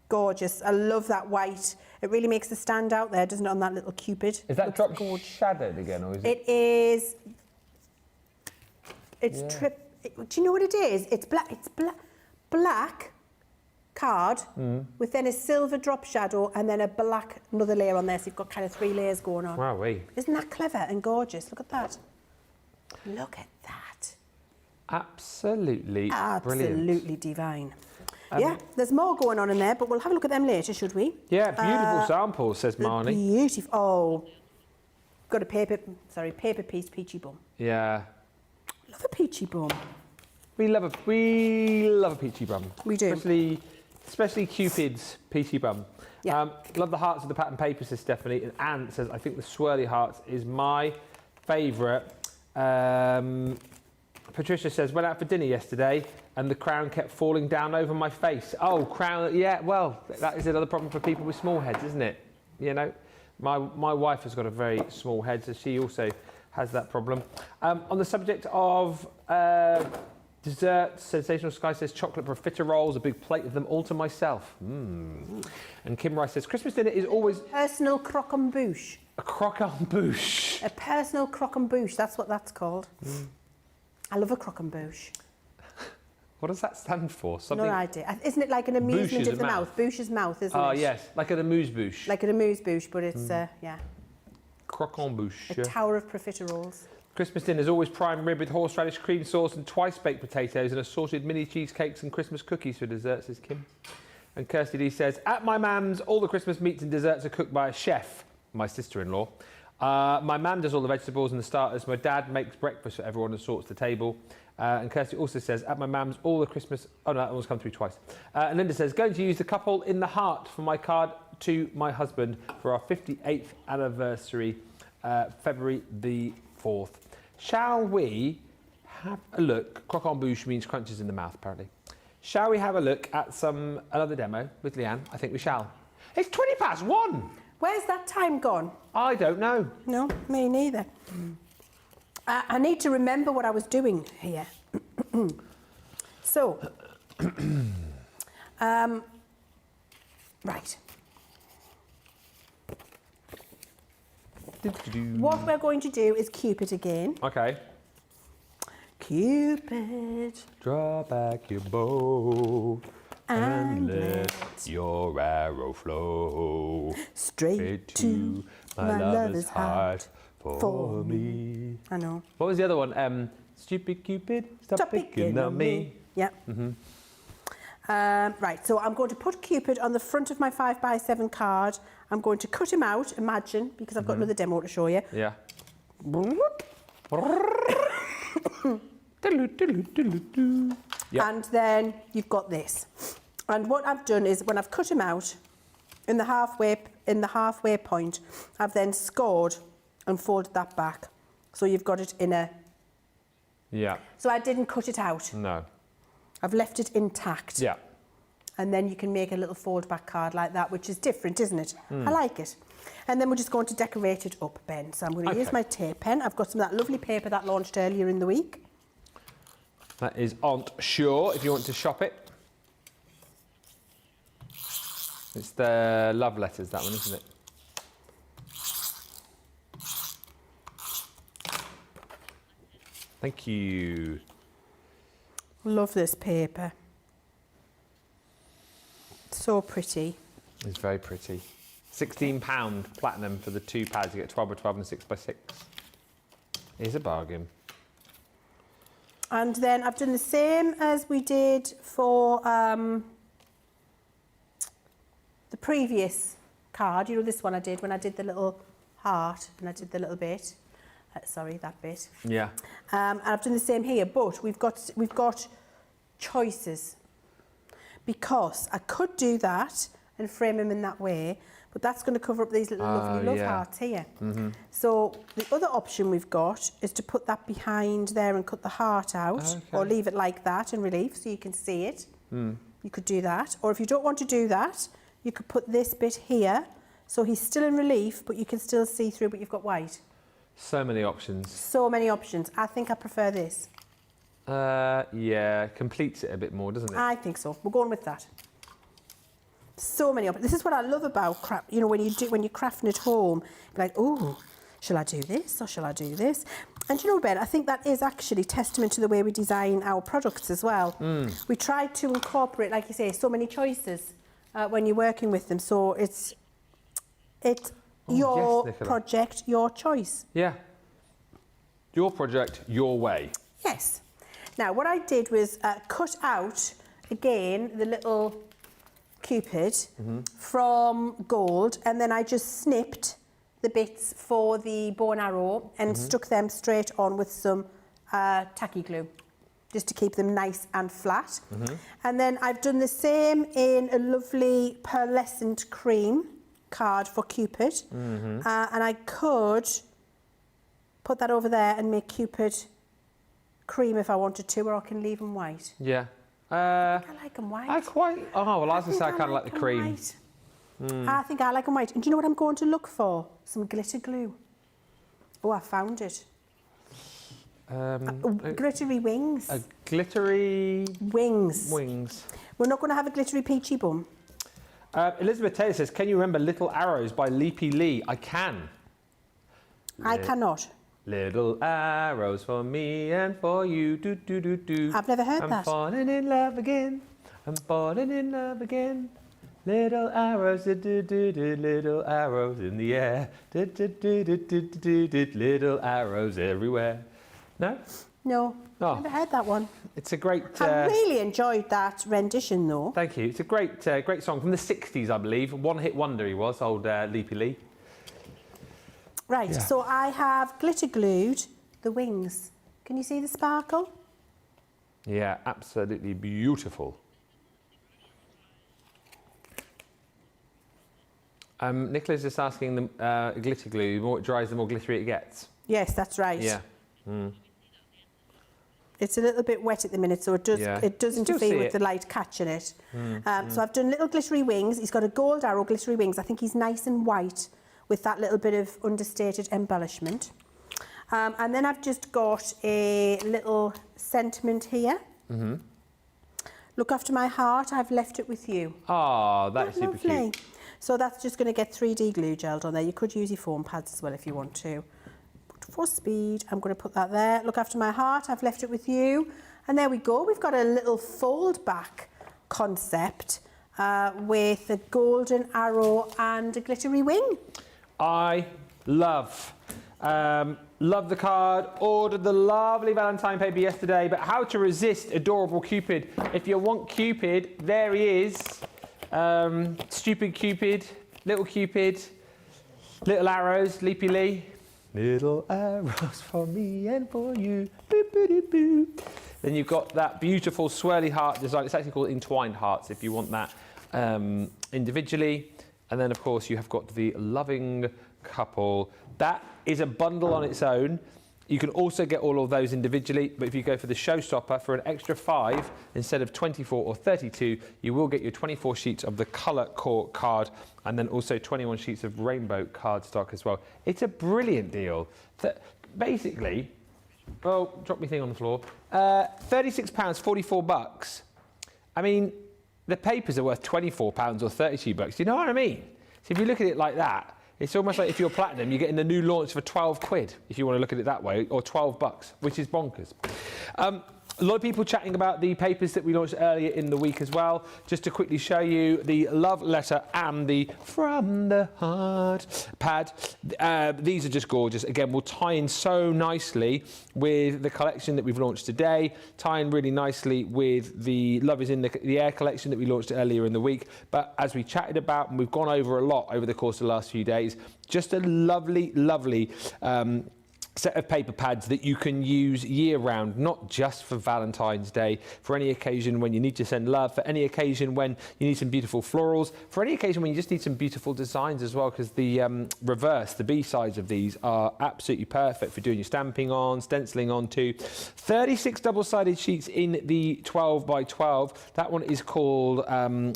S2: Gorgeous. I love that white. It really makes the stand out there, doesn't it, on that little Cupid?
S1: Is that
S2: Looks
S1: drop
S2: gorgeous.
S1: shadowed again, or is it?
S2: It is. It's do you know what it is? It's black. It's black card with then a silver drop shadow and then a black another layer on there. So you've got kind of 3 layers going on.
S1: Wowee.
S2: Isn't that clever and gorgeous? Look at that. Look at that.
S1: Absolutely brilliant.
S2: Absolutely divine. Yeah, there's more going on in there, but we'll have a look at them later, should we?
S1: Yeah, beautiful samples, says Marnie.
S2: Beautiful. Oh, got a paper piece peachy bum.
S1: Yeah.
S2: Love a peachy bum.
S1: We love a peachy bum.
S2: We do.
S1: Especially Cupid's peachy bum.
S2: Yeah.
S1: Love the hearts of the pattern paper, says Stephanie. And Anne says, I think the swirly hearts is my favourite. Patricia says, went out for dinner yesterday and the crown kept falling down over my face. Oh, crown, yeah, well, that is another problem for people with small heads, isn't it? You know, my wife has got a very small head, so she also has that problem. On the subject of desserts, Sensational Sky says chocolate profiteroles, a big plate of them all to myself. And Kim Rice says, Christmas dinner is always...
S2: Personal croquembouche.
S1: A croquembouche.
S2: A personal croquembouche, that's what that's called. I love a croquembouche.
S1: What does that stand for? Something...
S2: No idea. Isn't it like an amusement of the mouth? Bouche's mouth, isn't it?
S1: Oh, yes, like an amuse-bouche.
S2: Like an amuse-bouche, but it's, yeah.
S1: Croquembouche.
S2: A tower of profiteroles.
S1: Christmas dinner is always prime rib with horseradish cream sauce and twice baked potatoes and assorted mini cheesecakes and Christmas cookies for dessert, says Kim. And Kirsty Lee says, at my mam's, all the Christmas meats and desserts are cooked by a chef, my sister-in-law. My mam does all the vegetables and the starters. My dad makes breakfast for everyone and sorts the table. And Kirsty also says, at my mam's, all the Christmas... Oh, no, that one's come through twice. And Linda says, going to use the couple in the heart for my card to my husband for our 58th anniversary, February the 4th. Shall we have a look? Croquembouche means crunches in the mouth, apparently. Shall we have a look at another demo with Leanne? I think we shall. It's 1:20.
S2: Where's that time gone?
S1: I don't know.
S2: No, me neither. I need to remember what I was doing here. So, right. What we're going to do is Cupid again.
S1: Okay.
S2: Cupid.
S1: Draw back your bow and let your arrow flow
S2: Straight to my lover's heart
S1: for me.
S2: I know.
S1: What was the other one? Stupid Cupid, stop picking on me.
S2: Yeah. Right, so I'm going to put Cupid on the front of my 5x7 card. I'm going to cut him out, imagine, because I've got another demo to show you.
S1: Yeah. Yep.
S2: And then you've got this. And what I've done is when I've cut him out in the halfway point, I've then scored and folded that back. So you've got it in a...
S1: Yeah.
S2: So I didn't cut it out.
S1: No.
S2: I've left it intact.
S1: Yeah.
S2: And then you can make a little fold back card like that, which is different, isn't it? I like it. And then we're just going to decorate it up, Ben. So I'm going to use my tape pen. I've got some of that lovely paper that launched earlier in the week.
S1: That is Aunt Sure, if you want to shop it. It's the love letters, that one, isn't it? Thank you.
S2: Love this paper. So pretty.
S1: It's very pretty. £16 platinum for the 2 pads. You get 12 by 12 and 6 by 6. It's a bargain.
S2: And then I've done the same as we did for the previous card. You know, this one I did when I did the little heart and I did the little bit. Sorry, that bit.
S1: Yeah.
S2: And I've done the same here, but we've got choices. Because I could do that and frame him in that way, but that's going to cover up these little lovely love hearts here. So the other option we've got is to put that behind there and cut the heart out, or leave it like that in relief so you can see it. You could do that. Or if you don't want to do that, you could put this bit here. So he's still in relief, but you can still see through, but you've got white.
S1: So many options.
S2: So many options. I think I prefer this.
S1: Yeah, completes it a bit more, doesn't it?
S2: I think so. We're going with that. So many options. This is what I love about craft. You know, when you're crafting at home, you're like, oh, shall I do this or shall I do this? And you know, Ben, I think that is actually testament to the way we design our products as well. We try to incorporate, like you say, so many choices when you're working with them. So it's your project, your choice.
S1: Yeah. Your project, your way.
S2: Yes. Now, what I did was cut out, again, the little Cupid from gold, and then I just snipped the bits for the bow and arrow and stuck them straight on with some tacky glue, just to keep them nice and flat. And then I've done the same in a lovely pearlescent cream card for Cupid. And I could put that over there and make Cupid cream if I wanted to, or I can leave them white.
S1: Yeah.
S2: I like them white.
S1: I quite... Oh, well, I was going to say I kind of like the cream.
S2: I think I like them white. And do you know what I'm going to look for? Some glitter glue. Oh, I found it. Glittery wings.
S1: A glittery...
S2: Wings.
S1: Wings.
S2: We're not going to have a glittery peachy bum.
S1: Elizabeth Taylor says, can you remember Little Arrows by Leapy Lee? I can.
S2: I cannot.
S1: Little arrows for me and for you, do do do do.
S2: I've never heard
S1: I'm
S2: that.
S1: I'm falling in love again. I'm falling in love again. Little arrows, do do do do. Little arrows in the air, do do do do do do do. Little arrows everywhere. No?
S2: No.
S1: Oh.
S2: Never heard that one.
S1: It's a great.
S2: I really enjoyed that rendition, though.
S1: Thank you. It's a great, great song from the '60s, I believe. One-hit wonder he was, old Leapy Lee.
S2: Right,
S1: Yeah.
S2: so I have glitter glued the wings. Can you see the sparkle?
S1: Yeah, absolutely beautiful. Nicola's just asking the glitter glue, the more it dries, the more glittery it gets.
S2: Yes, that's right.
S1: Yeah.
S2: It's a little bit wet at the minute, so it does interfere with the light catching it. So I've done little glittery wings. He's got a gold arrow, glittery wings. I think he's nice and white with that little bit of understated embellishment. And then I've just got a little sentiment here. Look after my heart, I've left it with you.
S1: Oh, that's super
S2: lovely.
S1: cute.
S2: So that's just going to get 3D glue gelled on there. You could use your foam pads as well if you want to. But for speed, I'm going to put that there. Look after my heart, I've left it with you. And there we go. We've got a little fold back concept with a golden arrow and a glittery wing.
S1: I love the card, ordered the lovely Valentine paper yesterday, but how to resist adorable Cupid. If you want Cupid, there he is. Stupid Cupid, little arrows, Leapy Lee. Little arrows for me and for you. Boo, boo, doo, boo. Then you've got that beautiful swirly heart design. It's actually called entwined hearts if you want that individually. And then, of course, you have got the loving couple. That is a bundle on its own. You can also get all of those individually, but if you go for the Showstopper for an extra 5, instead of 24 or 32, you will get your 24 sheets of the colour core card and then also 21 sheets of rainbow cardstock as well. It's a brilliant deal. Basically, well, drop my thing on the floor, £36, 44 bucks. I mean, the papers are worth £24 or $32. Do you know what I mean? So if you look at it like that, it's almost like if you're platinum, you're getting the new launch for 12 quid, if you want to look at it that way, or 12 bucks, which is bonkers. A lot of people chatting about the papers that we launched earlier in the week as well. Just to quickly show you the love letter and the From the Heart pad. These are just gorgeous. Again, will tie in so nicely with the collection that we've launched today, tie in really nicely with the Love is in the Air collection that we launched earlier in the week. But as we chatted about, and we've gone over a lot over the course of the last few days, just a lovely, lovely set of paper pads that you can use year round, not just for Valentine's Day, for any occasion when you need to send love, for any occasion when you need some beautiful florals, for any occasion when you just need some beautiful designs as well, because the reverse, the B sides of these are absolutely perfect for doing your stamping on, stenciling onto. 36 double-sided sheets in the 12 by 12. That one is called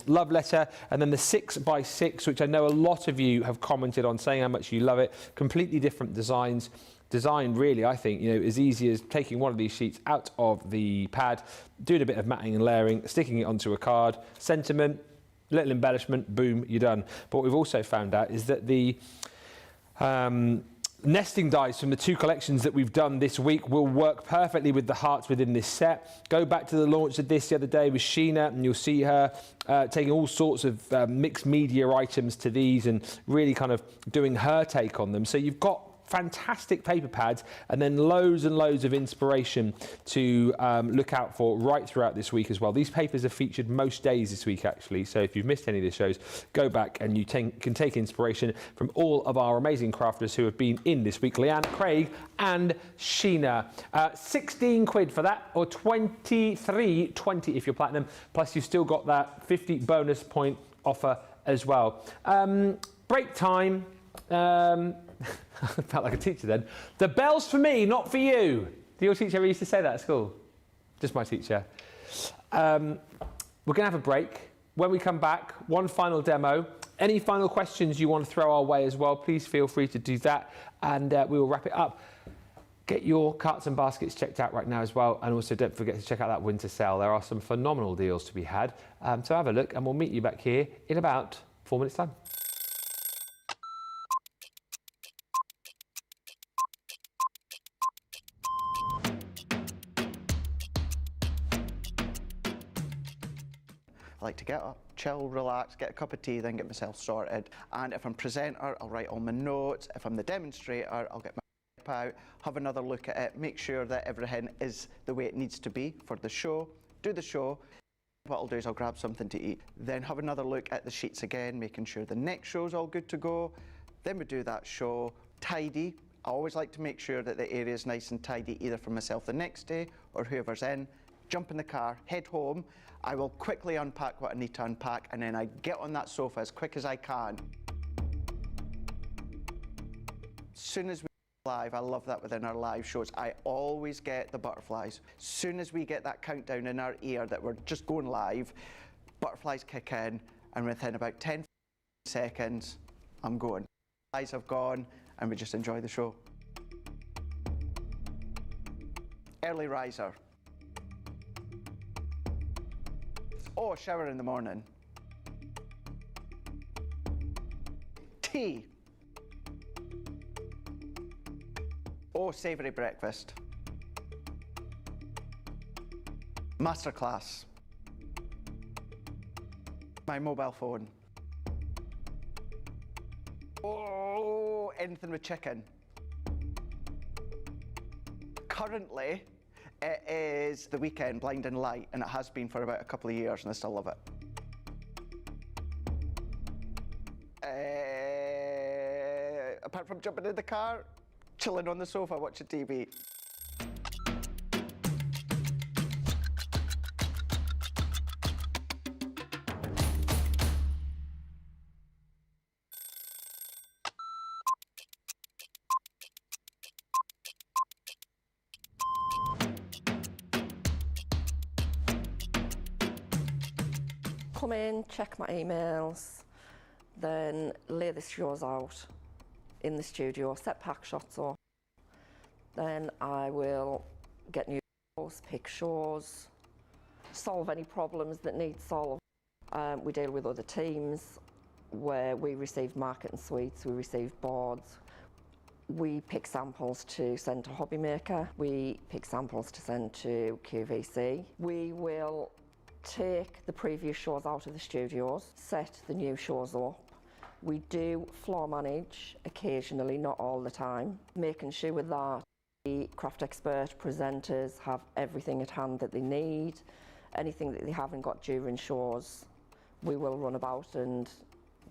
S1: Love Letter, and then the 6 by 6, which I know a lot of you have commented on saying how much you love it. Completely different designs. Design really, I think, as easy as taking one of these sheets out of the pad, doing a bit of matting and layering, sticking it onto a card, sentiment, little embellishment, boom, you're done. But what we've also found out is that the nesting dies from the 2 collections that we've done this week will work perfectly with the hearts within this set. Go back to the launch of this the other day with Sheena, and you'll see her taking all sorts of mixed media items to these and really kind of doing her take on them. So you've got fantastic paper pads and then loads and loads of inspiration to look out for right throughout this week as well. These papers are featured most days this week actually, so if you've missed any of the shows, go back and you can take inspiration from all of our amazing crafters who have been in this week, Leanne, Craig and Sheena. 16 quid for that, or 23.20 if you're platinum, plus you've still got that 50 bonus point offer as well. Break time. I felt like a teacher then. The bell's for me, not for you. Did your teacher ever used to say that at school? Just my teacher. We're going to have a break. When we come back, one final demo. Any final questions you want to throw our way as well, please feel free to do that, and we will wrap it up. Get your carts and baskets checked out right now as well, and also don't forget to check out that winter sale. There are some phenomenal deals to be had. So have a look, and we'll meet you back here in about 4 minutes' time.
S3: I like to get up, chill, relax, get a cup of tea, then get myself sorted. And if I'm presenter, I'll write all my notes. If I'm the demonstrator, I'll get my out, have another look at it, make sure that everything is the way it needs to be for the show, do the show. What I'll do is I'll grab something to eat, then have another look at the sheets again, making sure the next show's all good to go. Then we do that show, tidy. I always like to make sure that the area is nice and tidy, either for myself the next day or whoever's in. Jump in the car, head home. I will quickly unpack what I need to unpack, and then I get on that sofa as quick as I can. As soon as we go live, I love that within our live shows, I always get the butterflies. As soon as we get that countdown in our ear that we're just going live, butterflies kick in, and within about 10 seconds, I'm going. Eyes have gone, and we just enjoy the show. Early riser. Oh, shower in the morning. Tea. Oh, savoury breakfast. Masterclass. My mobile phone. Oh, anything with chicken. Currently, it is the weekend, Blinding Light, and it has been for about a couple of years, and I still love it. Apart from jumping in the car, chilling on the sofa, watching TV.
S7: Come in, check my emails, then lay the shows out in the studio, set pack shots up. Then I will get new shows, pick shows, solve any problems that need solved. We deal with other teams where we receive marketing suites, we receive boards. We pick samples to send to Hobby Maker. We pick samples to send to QVC. We will take the previous shows out of the studios, set the new shows up. We do floor manage occasionally, not all the time, making sure that the craft expert presenters have everything at hand that they need. Anything that they haven't got during shows, we will run about and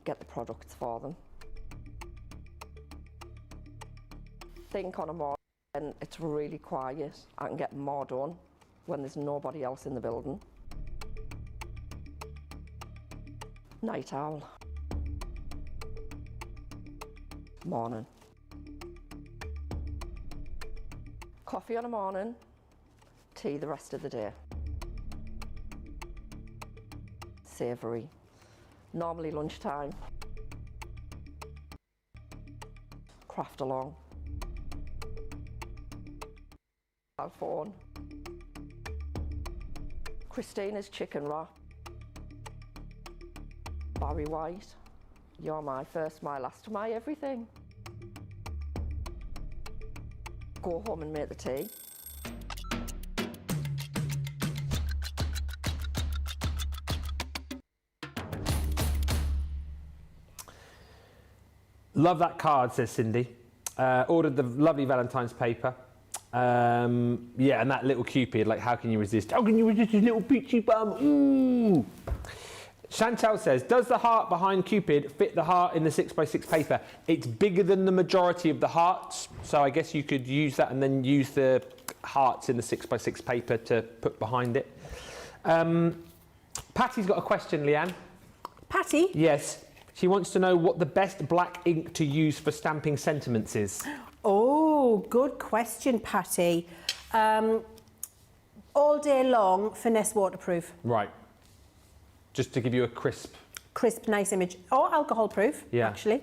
S7: get the products for them. Think on a more And it's really quiet. I can get more done when there's nobody else in the building. Night owl. Morning. Coffee on a morning, tea the rest of the day. Savoury. Normally lunchtime. Craft along. Phone. Christina's chicken wrap. Barry White. You're my first, my last, my everything. Go home and make the tea.
S1: Love that card, says Cindy. Ordered the lovely Valentine's paper. Yeah, and that little Cupid, like, how can you resist? How can you resist his little peachy bum? Ooh. Chantal says, does the heart behind Cupid fit the heart in the 6x6 paper? It's bigger than the majority of the hearts, so I guess you could use that and then use the hearts in the 6x6 paper to put behind it. Patty's got a question, Leanne.
S2: Patty?
S1: Yes. She wants to know what the best black ink to use for stamping sentiments is.
S2: Oh, good question, Patty. All day long, finesse waterproof.
S1: Right. Just to give you a crisp,
S2: nice image. Or alcohol proof, actually.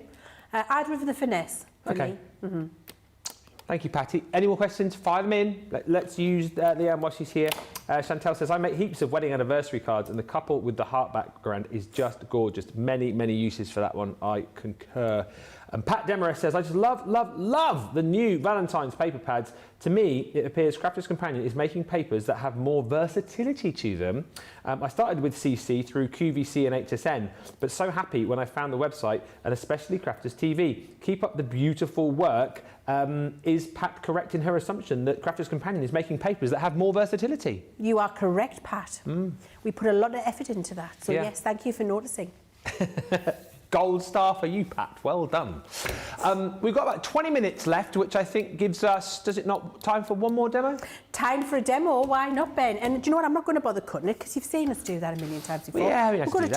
S2: I'd go for the finesse for me. Mm-hmm.
S1: Thank you, Patty. Any more questions? Fire them in. Let's use Leanne while she's here. Chantal says, I make heaps of wedding anniversary cards and the couple with the heart background is just gorgeous. Many, many uses for that one. I concur. And Pat Demarest says, I just love the new Valentine's paper pads. To me, it appears Crafter's Companion is making papers that have more versatility to them. I started with CC through QVC and HSN, but so happy when I found the website and especially Crafters TV. Keep up the beautiful work. Is Pat correct in her assumption that Crafter's Companion is making papers that have more versatility?
S2: You are correct, Pat. We put a lot of effort into that. So yes, thank you for noticing.
S1: Gold star for you, Pat. Well done. We've got about 20 minutes left, which I think gives us, does it not, time for one more demo?
S2: Time for a demo, why not, Ben? And do you know what, I'm not going to bother cutting it because you've seen us do that a million times before.
S1: Yeah,
S2: we're going to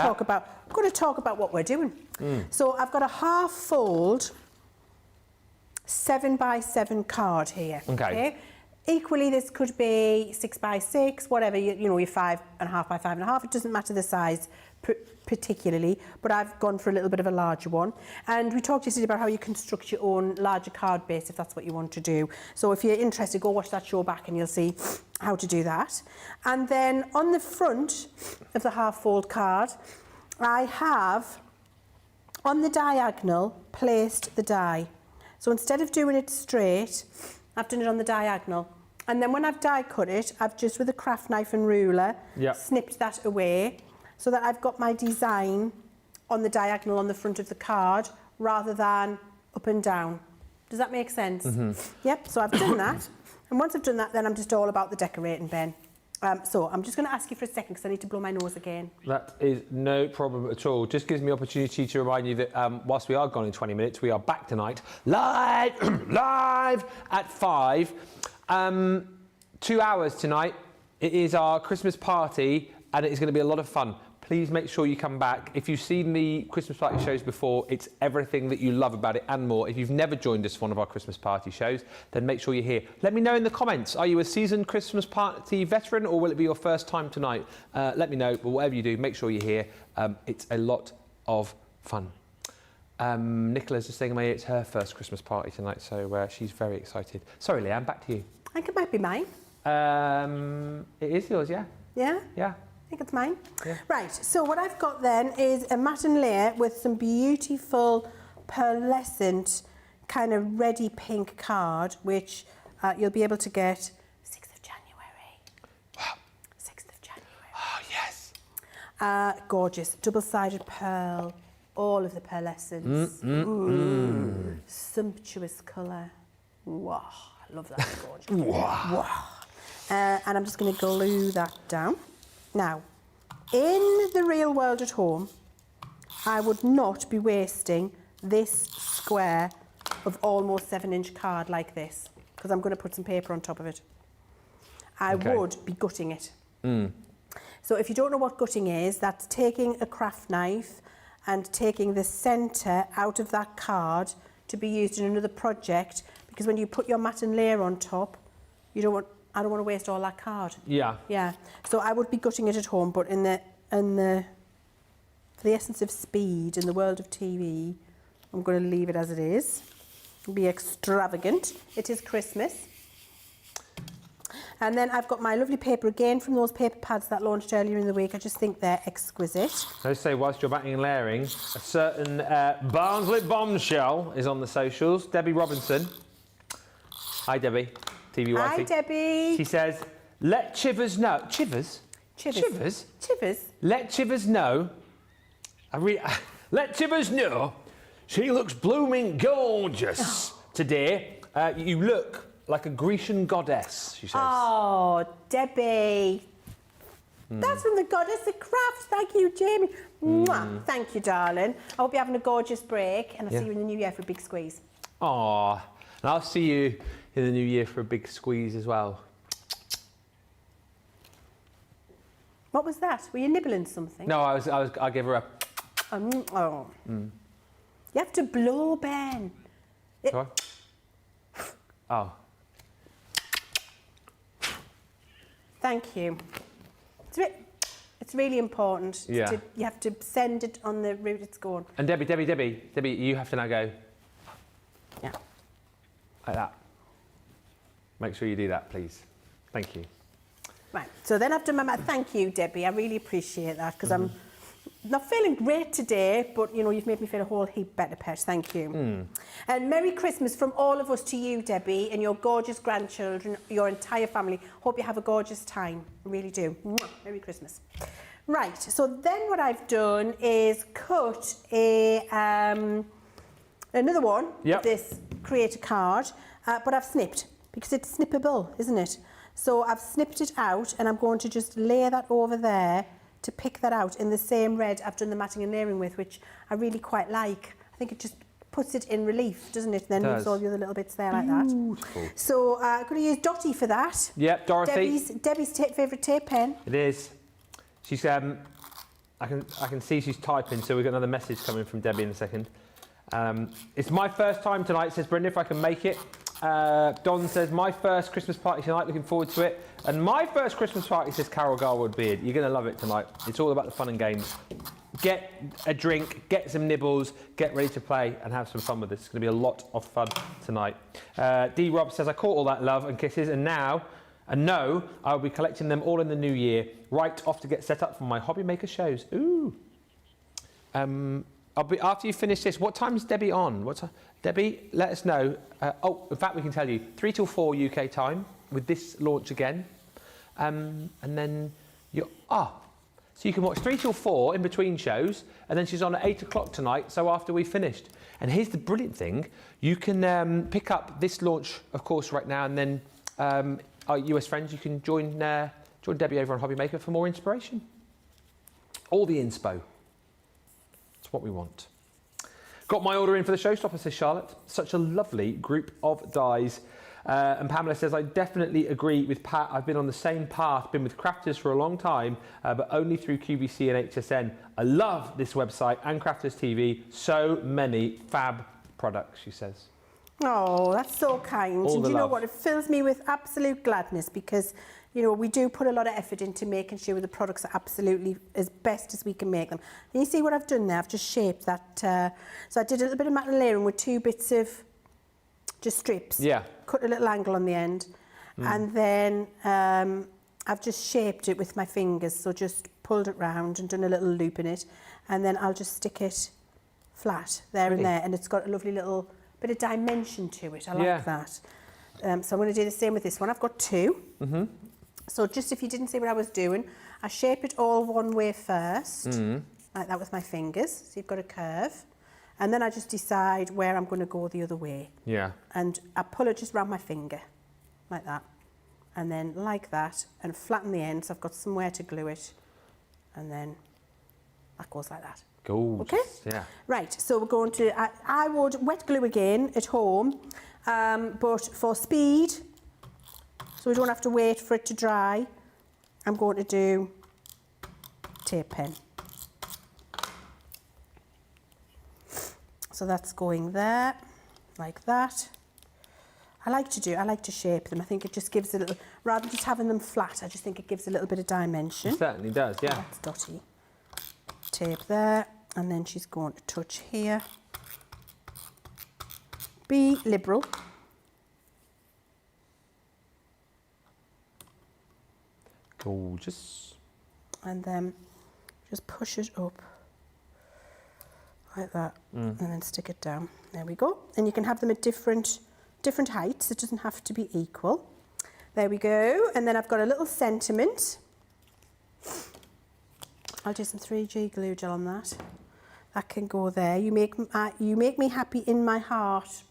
S2: talk about what we're doing. So I've got a half fold 7x7 card here. Okay. Equally, this could be 6x6, whatever, you know, your 5.5 by 5.5. It doesn't matter the size particularly, but I've gone for a little bit of a larger one. And we talked yesterday about how you construct your own larger card base if that's what you want to do. So if you're interested, go watch that show back and you'll see how to do that. And then on the front of the half fold card, I have on the diagonal placed the die. So instead of doing it straight, I've done it on the diagonal. And then when I've die cut it, I've just with a craft knife and ruler snipped that away so that I've got my design on the diagonal on the front of the card rather than up and down. Does that make sense? Yep, so I've done that. And once I've done that, then I'm just all about the decorating, Ben. So I'm just going to ask you for a second because I need to blow my nose again.
S1: That is no problem at all. Just gives me opportunity to remind you that whilst we are gone in 20 minutes, we are back tonight live at 5. 2 hours tonight. It is our Christmas party and it is going to be a lot of fun. Please make sure you come back. If you've seen the Christmas party shows before, it's everything that you love about it and more. If you've never joined us for one of our Christmas party shows, then make sure you're here. Let me know in the comments. Are you a seasoned Christmas party veteran or will it be your first time tonight? Let me know, but whatever you do, make sure you're here. It's a lot of fun. Nicola's just saying in my ear it's her first Christmas party tonight, so she's very excited. Sorry, Leanne, back to you.
S2: I think it might be mine.
S1: It is yours, yeah?
S2: Yeah?
S1: Yeah.
S2: I think it's mine. Yeah. Right, so what I've got then is a matten layer with some beautiful pearlescent kind of reddy pink card, which you'll be able to get 6th of January.
S1: Wow.
S2: 6th of January.
S1: Oh, yes.
S2: Gorgeous. Double-sided pearl. All of the pearlescence. Sumptuous colour. Wow, I love that. Gorgeous. Wow. And I'm just going to glue that down. Now, in the real world at home, I would not be wasting this square of almost 7-inch card like this. because I'm going to put some paper on top of it. I would be gutting it. So if you don't know what gutting is, that's taking a craft knife and taking the centre out of that card to be used in another project, because when you put your mat and layer on top, I don't want to waste all that card.
S1: Yeah.
S2: Yeah. So I would be gutting it at home, but for the essence of speed in the world of TV, I'm going to leave it as it is. Be extravagant. It is Christmas. And then I've got my lovely paper again from those paper pads that launched earlier in the week. I just think they're exquisite.
S1: I say, whilst you're batting and layering, a certain Barnsley bombshell is on the socials. Debbie Robinson. Hi, Debbie. TV wifey.
S2: Hi, Debbie.
S1: She says, let Chivers know. Chivers?
S2: Chivers.
S1: Let Chivers know. Let Chivers know she looks blooming gorgeous today. You look like a Grecian goddess, she says.
S2: Oh, Debbie. That's from the Goddess of Crafts. Thank you, Jamie. Mwah. Thank you, darling. I hope you're having a gorgeous break, and I'll see you in the new year for a big squeeze.
S1: Aw, and I'll see you in the new year for a big squeeze as well.
S2: What was that? Were you nibbling something?
S1: No, I gave her a...
S2: You have to blow, Ben.
S1: Sorry? Oh.
S2: Thank you. It's really important.
S1: Yeah.
S2: You have to send it on the route it's going.
S1: And Debbie, you have to now go.
S2: Yeah.
S1: Like that. Make sure you do that, please. Thank you.
S2: Right. So then I've done my thank you, Debbie. I really appreciate that, because I'm not feeling great today, but you know, you've made me feel a whole heap better, Pet. Thank you. And Merry Christmas from all of us to you, Debbie, and your gorgeous grandchildren, your entire family. Hope you have a gorgeous time. I really do. Mwah. Merry Christmas. Right. So then what I've done is cut another one of this create a card, but I've snipped, because it's snippable, isn't it? So I've snipped it out, and I'm going to just lay that over there to pick that out in the same red I've done the matting and layering with, which I really quite like. I think it just puts it in relief, doesn't it? And then moves all the other little bits there like that. Beautiful. So I'm going to use Dottie for that.
S1: Yep, Dorothy.
S2: Debbie's favourite tape pen.
S1: It is. She's I can see she's typing, so we've got another message coming from Debbie in a second. It's my first time tonight, says Brenda, if I can make it. Don says, my first Christmas party tonight, looking forward to it. And my first Christmas party, says Carol Garwood Beard. You're going to love it tonight. It's all about the fun and games. Get a drink, get some nibbles, get ready to play and have some fun with this. It's going to be a lot of fun tonight. D. Rob says, I caught all that love and kisses, and now, and no, I'll be collecting them all in the new year. Right off to get set up for my hobby maker shows. Ooh. I'll be after you finish this. What time is Debbie on? What time? Debbie, let us know. In fact, we can tell you 3 till 4 UK time with this launch again, and then so you can watch 3 till 4 in between shows, and then she's on at 8 o'clock tonight. So after we've finished, and here's the brilliant thing: you can pick up this launch, of course, right now, and then our US friends, you can join Debbie over on Hobby Maker for more inspiration. All the inspo. What we want. Got my order in for the Showstopper, says Charlotte. Such a lovely group of dies. And Pamela says, I definitely agree with Pat. I've been on the same path, been with crafters for a long time, but only through QVC and HSN. I love this website and Crafters TV. So many fab products, she says.
S2: Oh, that's so kind. And you know what? It fills me with absolute gladness, because you know, we do put a lot of effort into making sure the products are absolutely as best as we can make them. And you see what I've done there? I've just shaped that. So I did a little bit of mat and layering with 2 bits of just strips. Yeah. Cut a little angle on the end. And then I've just shaped it with my fingers. So just pulled it round and done a little loop in it. And then I'll just stick it flat there and there. And it's got a lovely little bit of dimension to it. I like that. So I'm going to do the same with this one. I've got 2. So just if you didn't see what I was doing, I shape it all one way first, like that with my fingers. So you've got a curve. And then I just decide where I'm going to go the other way. Yeah. And I pull it just around my finger, like that. And then like that, and flatten the end, so I've got somewhere to glue it. And then that goes like that. Gorgeous. Okay? Yeah. Right, so we're going to, I would wet glue again at home. But for speed, so we don't have to wait for it to dry, I'm going to do tape pen. So that's going there, like that. I like to shape them. I think it just gives a little, rather than just having them flat, I just think it gives a little bit of dimension.
S1: It certainly does, yeah.
S2: That's dotty. Tape there, and then she's going to touch here. Be liberal.
S1: Gorgeous.
S2: And then just push it up like that, and then stick it down. There we go. And you can have them at different heights. It doesn't have to be equal. There we go. And then I've got a little sentiment. I'll do some 3G glue gel on that. That can go there. You make me happy in my heart.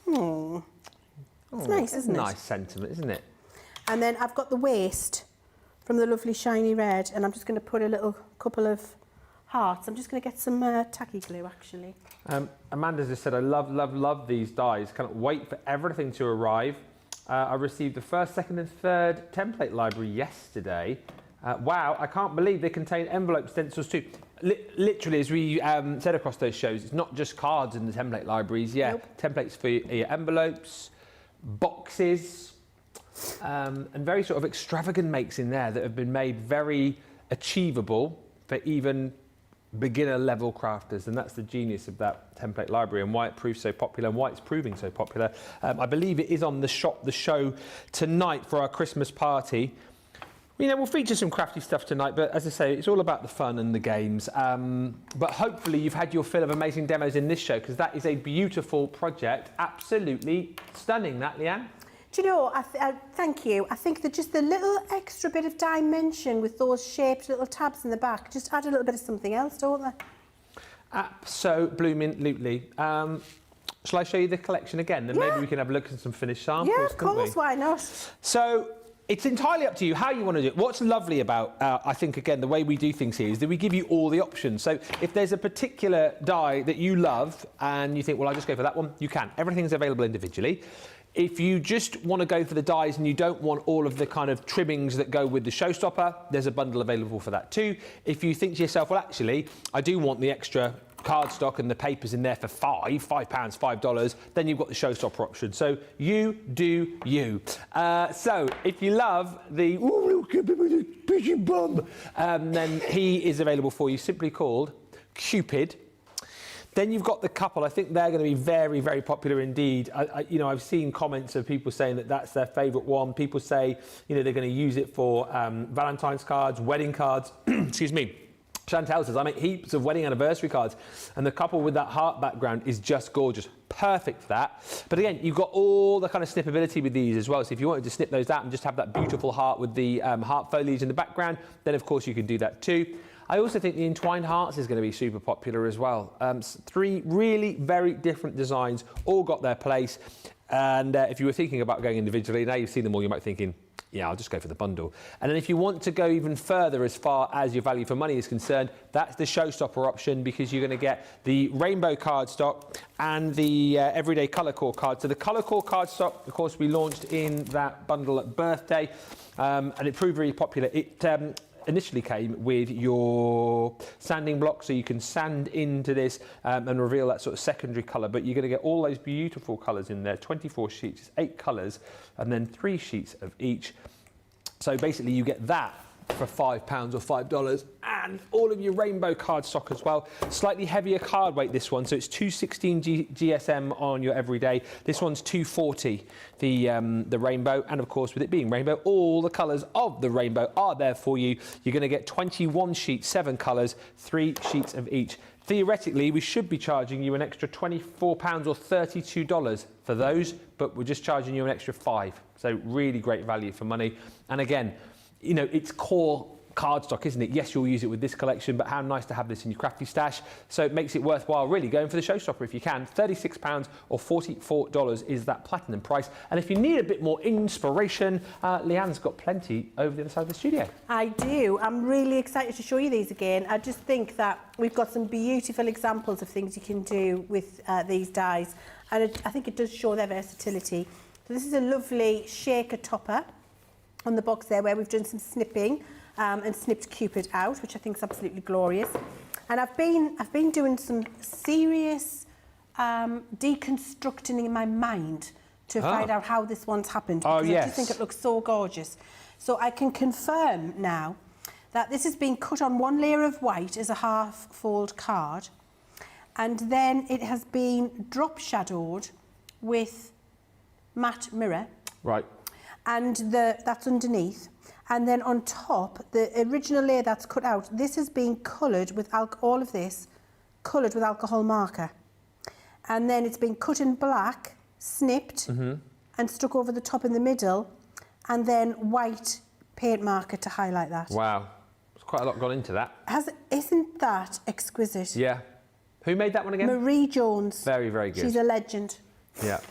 S2: It's nice, isn't it?
S1: Nice sentiment, isn't it?
S2: And then I've got the waist from the lovely shiny red, and I'm just going to put a little couple of hearts. I'm just going to get some tacky glue, actually.
S1: Amanda just said, I love these dies. Can't wait for everything to arrive. I received the first, second and third template library yesterday. Wow, I can't believe they contain envelope stencils too. Literally, as we said across those shows, it's not just cards in the template libraries. Yeah, nope. Templates for your envelopes, boxes, and very sort of extravagant makes in there that have been made very achievable for even beginner level crafters, and that's the genius of that template library and why it proves so popular and why it's proving so popular. I believe it is on the show tonight for our Christmas party. You know, we'll feature some crafty stuff tonight, but as I say, it's all about the fun and the games. But hopefully you've had your fill of amazing demos in this show, because that is a beautiful project. Absolutely stunning, that, Leanne.
S2: Do you know, thank you. I think that just the little extra bit of dimension with those shaped little tabs in the back just add a little bit of something else, don't they?
S1: Absolutely. Shall I show you the collection again? Then maybe we can have a look at some finished samples.
S2: Yeah, of course, why not?
S1: So it's entirely up to you how you want to do it. What's lovely about, I think, again, the way we do things here is that we give you all the options. So if there's a particular die that you love and you think, well, I'll just go for that one, you can. Everything's available individually. If you just want to go for the dies and you don't want all of the kind of trimmings that go with the Showstopper, there's a bundle available for that too. If you think to yourself, well, actually, I do want the extra cardstock and the papers in there for £5, $5, then you've got the Showstopper option. So you do you. So if you love the busy bum, then he is available for you, simply called Cupid. Then you've got the couple. I think they're going to be very, very popular indeed. You know, I've seen comments of people saying that that's their favourite one. People say, you know, they're going to use it for Valentine's cards, wedding cards. Excuse me. Chantel says, I make heaps of wedding anniversary cards, and the couple with that heart background is just gorgeous. Perfect for that. But again, you've got all the kind of snippability with these as well. So if you wanted to snip those out and just have that beautiful heart with the heart foliage in the background, then of course you can do that too. I also think the entwined hearts is going to be super popular as well. 3 really very different designs, all got their place. And if you were thinking about going individually, now you've seen them all, you might be thinking, yeah, I'll just go for the bundle. And then if you want to go even further as far as your value for money is concerned, that's the Showstopper option, because you're going to get the rainbow cardstock and the everyday colour core card. So the colour core cardstock, of course, we launched in that bundle at birthday, and it proved really popular. It initially came with your sanding block, so you can sand into this and reveal that sort of secondary colour, but you're going to get all those beautiful colours in there. 24 sheets, 8 colours, and then 3 sheets of each. So basically you get that for £5 or $5, and all of your rainbow cardstock as well. Slightly heavier card weight, this one, so it's 216 GSM on your everyday. This one's 240, the rainbow, and of course with it being rainbow, all the colours of the rainbow are there for you. You're going to get 21 sheets, 7 colours, 3 sheets of each. Theoretically, we should be charging you an extra £24 or $32 for those, but we're just charging you an extra £5. So really great value for money. And again, you know, it's core cardstock, isn't it? Yes, you'll use it with this collection, but how nice to have this in your crafty stash. So it makes it worthwhile really going for the Showstopper if you can. £36 or $44 is that platinum price. And if you need a bit more inspiration, Leanne's got plenty over the other side of the studio.
S2: I do. I'm really excited to show you these again. I just think that we've got some beautiful examples of things you can do with these dies. and I think it does show their versatility. So this is a lovely shaker topper on the box there, where we've done some snipping and snipped Cupid out, which I think is absolutely glorious. And I've been doing some serious deconstructing in my mind to find out how this one's happened, because I just think it looks so gorgeous. So I can confirm now that this has been cut on one layer of white as a half fold card, and then it has been drop shadowed with matte mirror. Right. And that's underneath. And then on top, the original layer that's cut out, this has been coloured with all of this coloured with alcohol marker. And then it's been cut in black, snipped, and stuck over the top in the middle, and then white paint marker to highlight that.
S1: Wow. There's quite a lot gone into that.
S2: Isn't that exquisite?
S1: Yeah. Who made that one again?
S2: Marie Jones.
S1: Very, very good.
S2: She's a legend.
S1: Yeah.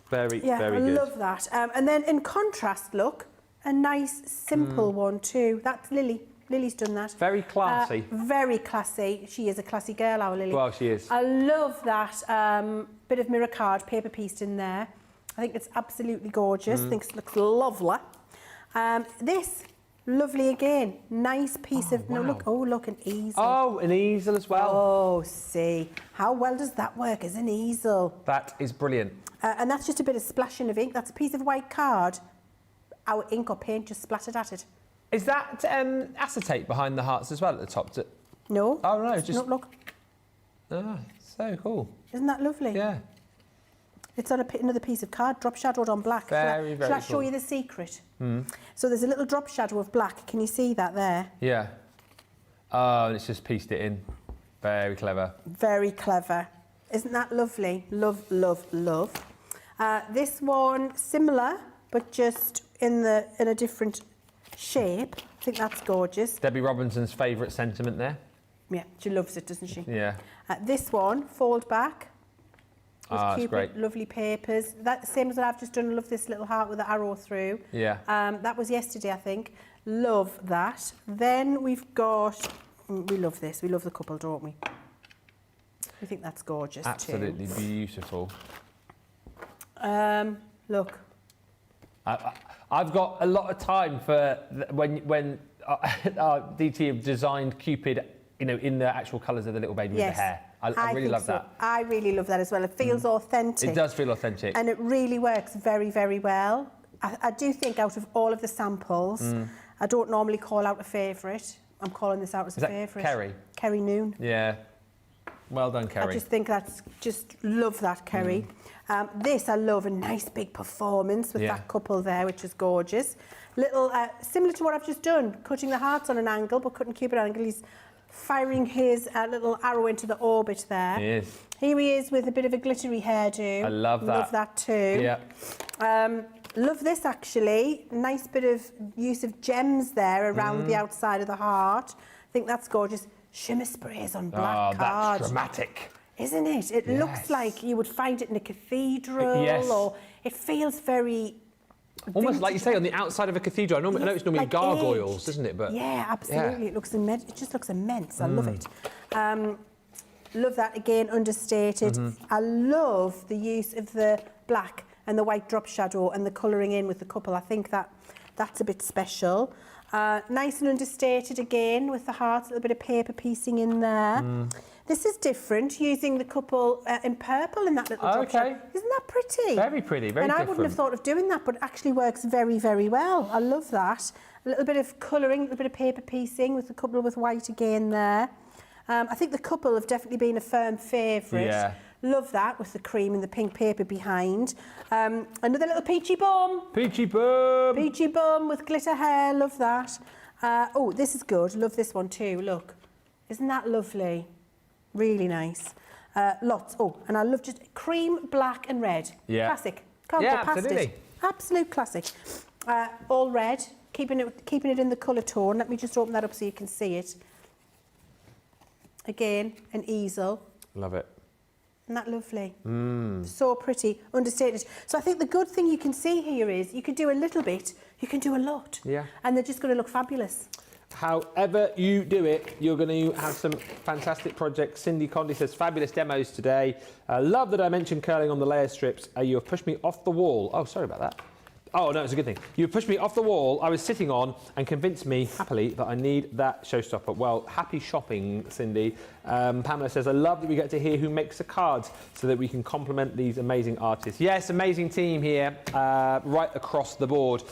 S1: Very good.
S2: I love that. And then in contrast look, a nice simple one too. That's Lily. Lily's done that.
S1: Very classy.
S2: Very classy. She is a classy girl, our Lily.
S1: Well, she is.
S2: I love that bit of mirror card paper pieced in there. I think it's absolutely gorgeous. I think it looks lovely. This, lovely again. Nice piece of...
S1: Wow.
S2: No, look, an easel.
S1: Oh, an easel as well.
S2: Oh, see. How well does that work as an easel?
S1: That is brilliant.
S2: And that's just a bit of splashing of ink. That's a piece of white card. Our ink or paint just splattered at it.
S1: Is that acetate behind the hearts as well at the top?
S2: No.
S1: Oh, no, just...
S2: No, look.
S1: Oh, so cool.
S2: Isn't that lovely?
S1: Yeah.
S2: It's on another piece of card, drop shadowed on black.
S1: Very, very
S2: Shall I show
S1: cool.
S2: you the secret? So there's a little drop shadow of black. Can you see that there?
S1: Yeah. Oh, and it's just pieced it in. Very clever.
S2: Very clever. Isn't that lovely? Love, love, love. This one, similar, but just in a different shape. I think that's gorgeous.
S1: Debbie Robinson's favourite sentiment there.
S2: Yeah, she loves it, doesn't she?
S1: Yeah.
S2: This one, fold back.
S1: Ah, that's great.
S2: Lovely papers. That same as what I've just done. I love this little heart with the arrow through.
S1: Yeah.
S2: That was yesterday, I think. Love that. Then we've got... We love this. We love the couple, don't we? We think that's gorgeous
S1: Absolutely
S2: too.
S1: beautiful.
S2: Look.
S1: I've got a lot of time for when DT have designed Cupid, you know, in the actual colours of the little baby with the hair. I really love that.
S2: I really love that as well. It feels authentic.
S1: It does feel authentic.
S2: And it really works very, very well. I do think out of all of the samples, I don't normally call out a favourite. I'm calling this out as a favourite.
S1: Kerry?
S2: Kerry Noon.
S1: Yeah. Well done, Kerry.
S2: I just think love that, Kerry. This, I love, a nice big performance with that couple there, which is gorgeous. Little, similar to what I've just done, cutting the hearts on an angle, but cutting Cupid on an angle. He's firing his little arrow into the orbit there.
S1: He is.
S2: Here he is with a bit of a glittery hairdo.
S1: I love that.
S2: Love that too.
S1: Yeah.
S2: Love this actually. Nice bit of use of gems there around the outside of the heart. I think that's gorgeous. Shimmer sprays on black card.
S1: That's dramatic.
S2: Isn't it? It looks like you would find it in a cathedral, or it feels very...
S1: Almost like you say, on the outside of a cathedral. I know it's normally
S2: like
S1: gargoyles,
S2: aged.
S1: doesn't it? But
S2: yeah, absolutely. It looks immense. It just looks immense. I love it. Love that again, understated. I love the use of the black and the white drop shadow and the colouring in with the couple. I think that's a bit special. Nice and understated again with the hearts, a little bit of paper piecing in there. This is different, using the couple in purple in that little drop shadow. Isn't that pretty?
S1: Very pretty, very
S2: And
S1: different.
S2: I wouldn't have thought of doing that, but it actually works very, very well. I love that. A little bit of colouring, a little bit of paper piecing with the couple with white again there. I think the couple have definitely been a firm favourite. Yeah. Love that with the cream and the pink paper behind. Another little peachy bum.
S1: Peachy bum.
S2: Peachy bum with glitter hair. Love that. Oh, this is good. Love this one too. Look. Isn't that lovely? Really nice. Lots. Oh, and I love just cream, black and red. Yeah. Classic. Can't go past it. Absolute classic. All red. Keeping it in the colour tone. Let me just open that up so you can see it. Again, an easel.
S1: Love it.
S2: Isn't that lovely? So pretty, understated. So I think the good thing you can see here is you can do a little bit, you can do a lot.
S1: Yeah.
S2: And they're just going to look fabulous.
S1: However you do it, you're going to have some fantastic projects. Cindy Condy says, fabulous demos today. Love the dimension curling on the layer strips. You have pushed me off the wall. Oh, sorry about that. Oh, no, it's a good thing. You pushed me off the wall I was sitting on and convinced me, happily, that I need that Showstopper. Well, happy shopping, Cindy. Pamela says, I love that we get to hear who makes the cards so that we can compliment these amazing artists. Yes, amazing team here, right across the board,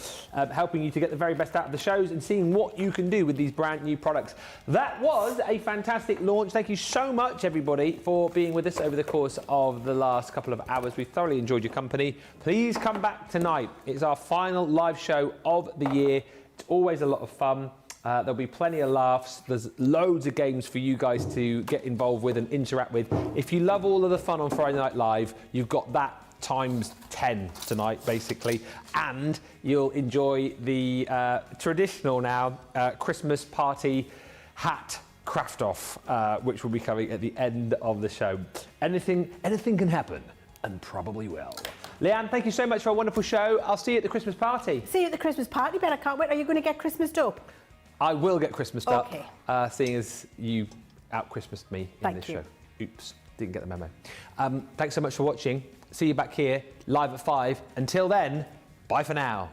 S1: helping you to get the very best out of the shows and seeing what you can do with these brand new products. That was a fantastic launch. Thank you so much, everybody, for being with us over the course of the last couple of hours. We thoroughly enjoyed your company. Please come back tonight. It's our final live show of the year. It's always a lot of fun. There'll be plenty of laughs. There's loads of games for you guys to get involved with and interact with. If you love all of the fun on Friday Night Live, you've got that times 10 tonight, basically. And you'll enjoy the traditional now Christmas party hat craft-off, which will be coming at the end of the show. Anything can happen, and probably will. Leanne, thank you so much for a wonderful show. I'll see you at the Christmas party.
S2: See you at the Christmas party, Ben. I can't wait. Are you going to get Christmased up?
S1: I will get Christmased
S2: Okay.
S1: up, seeing as you out-Christmased me in this show. Oops, didn't get the memo. Thanks so much for watching. See you back here, live at 5. Until then, bye for now.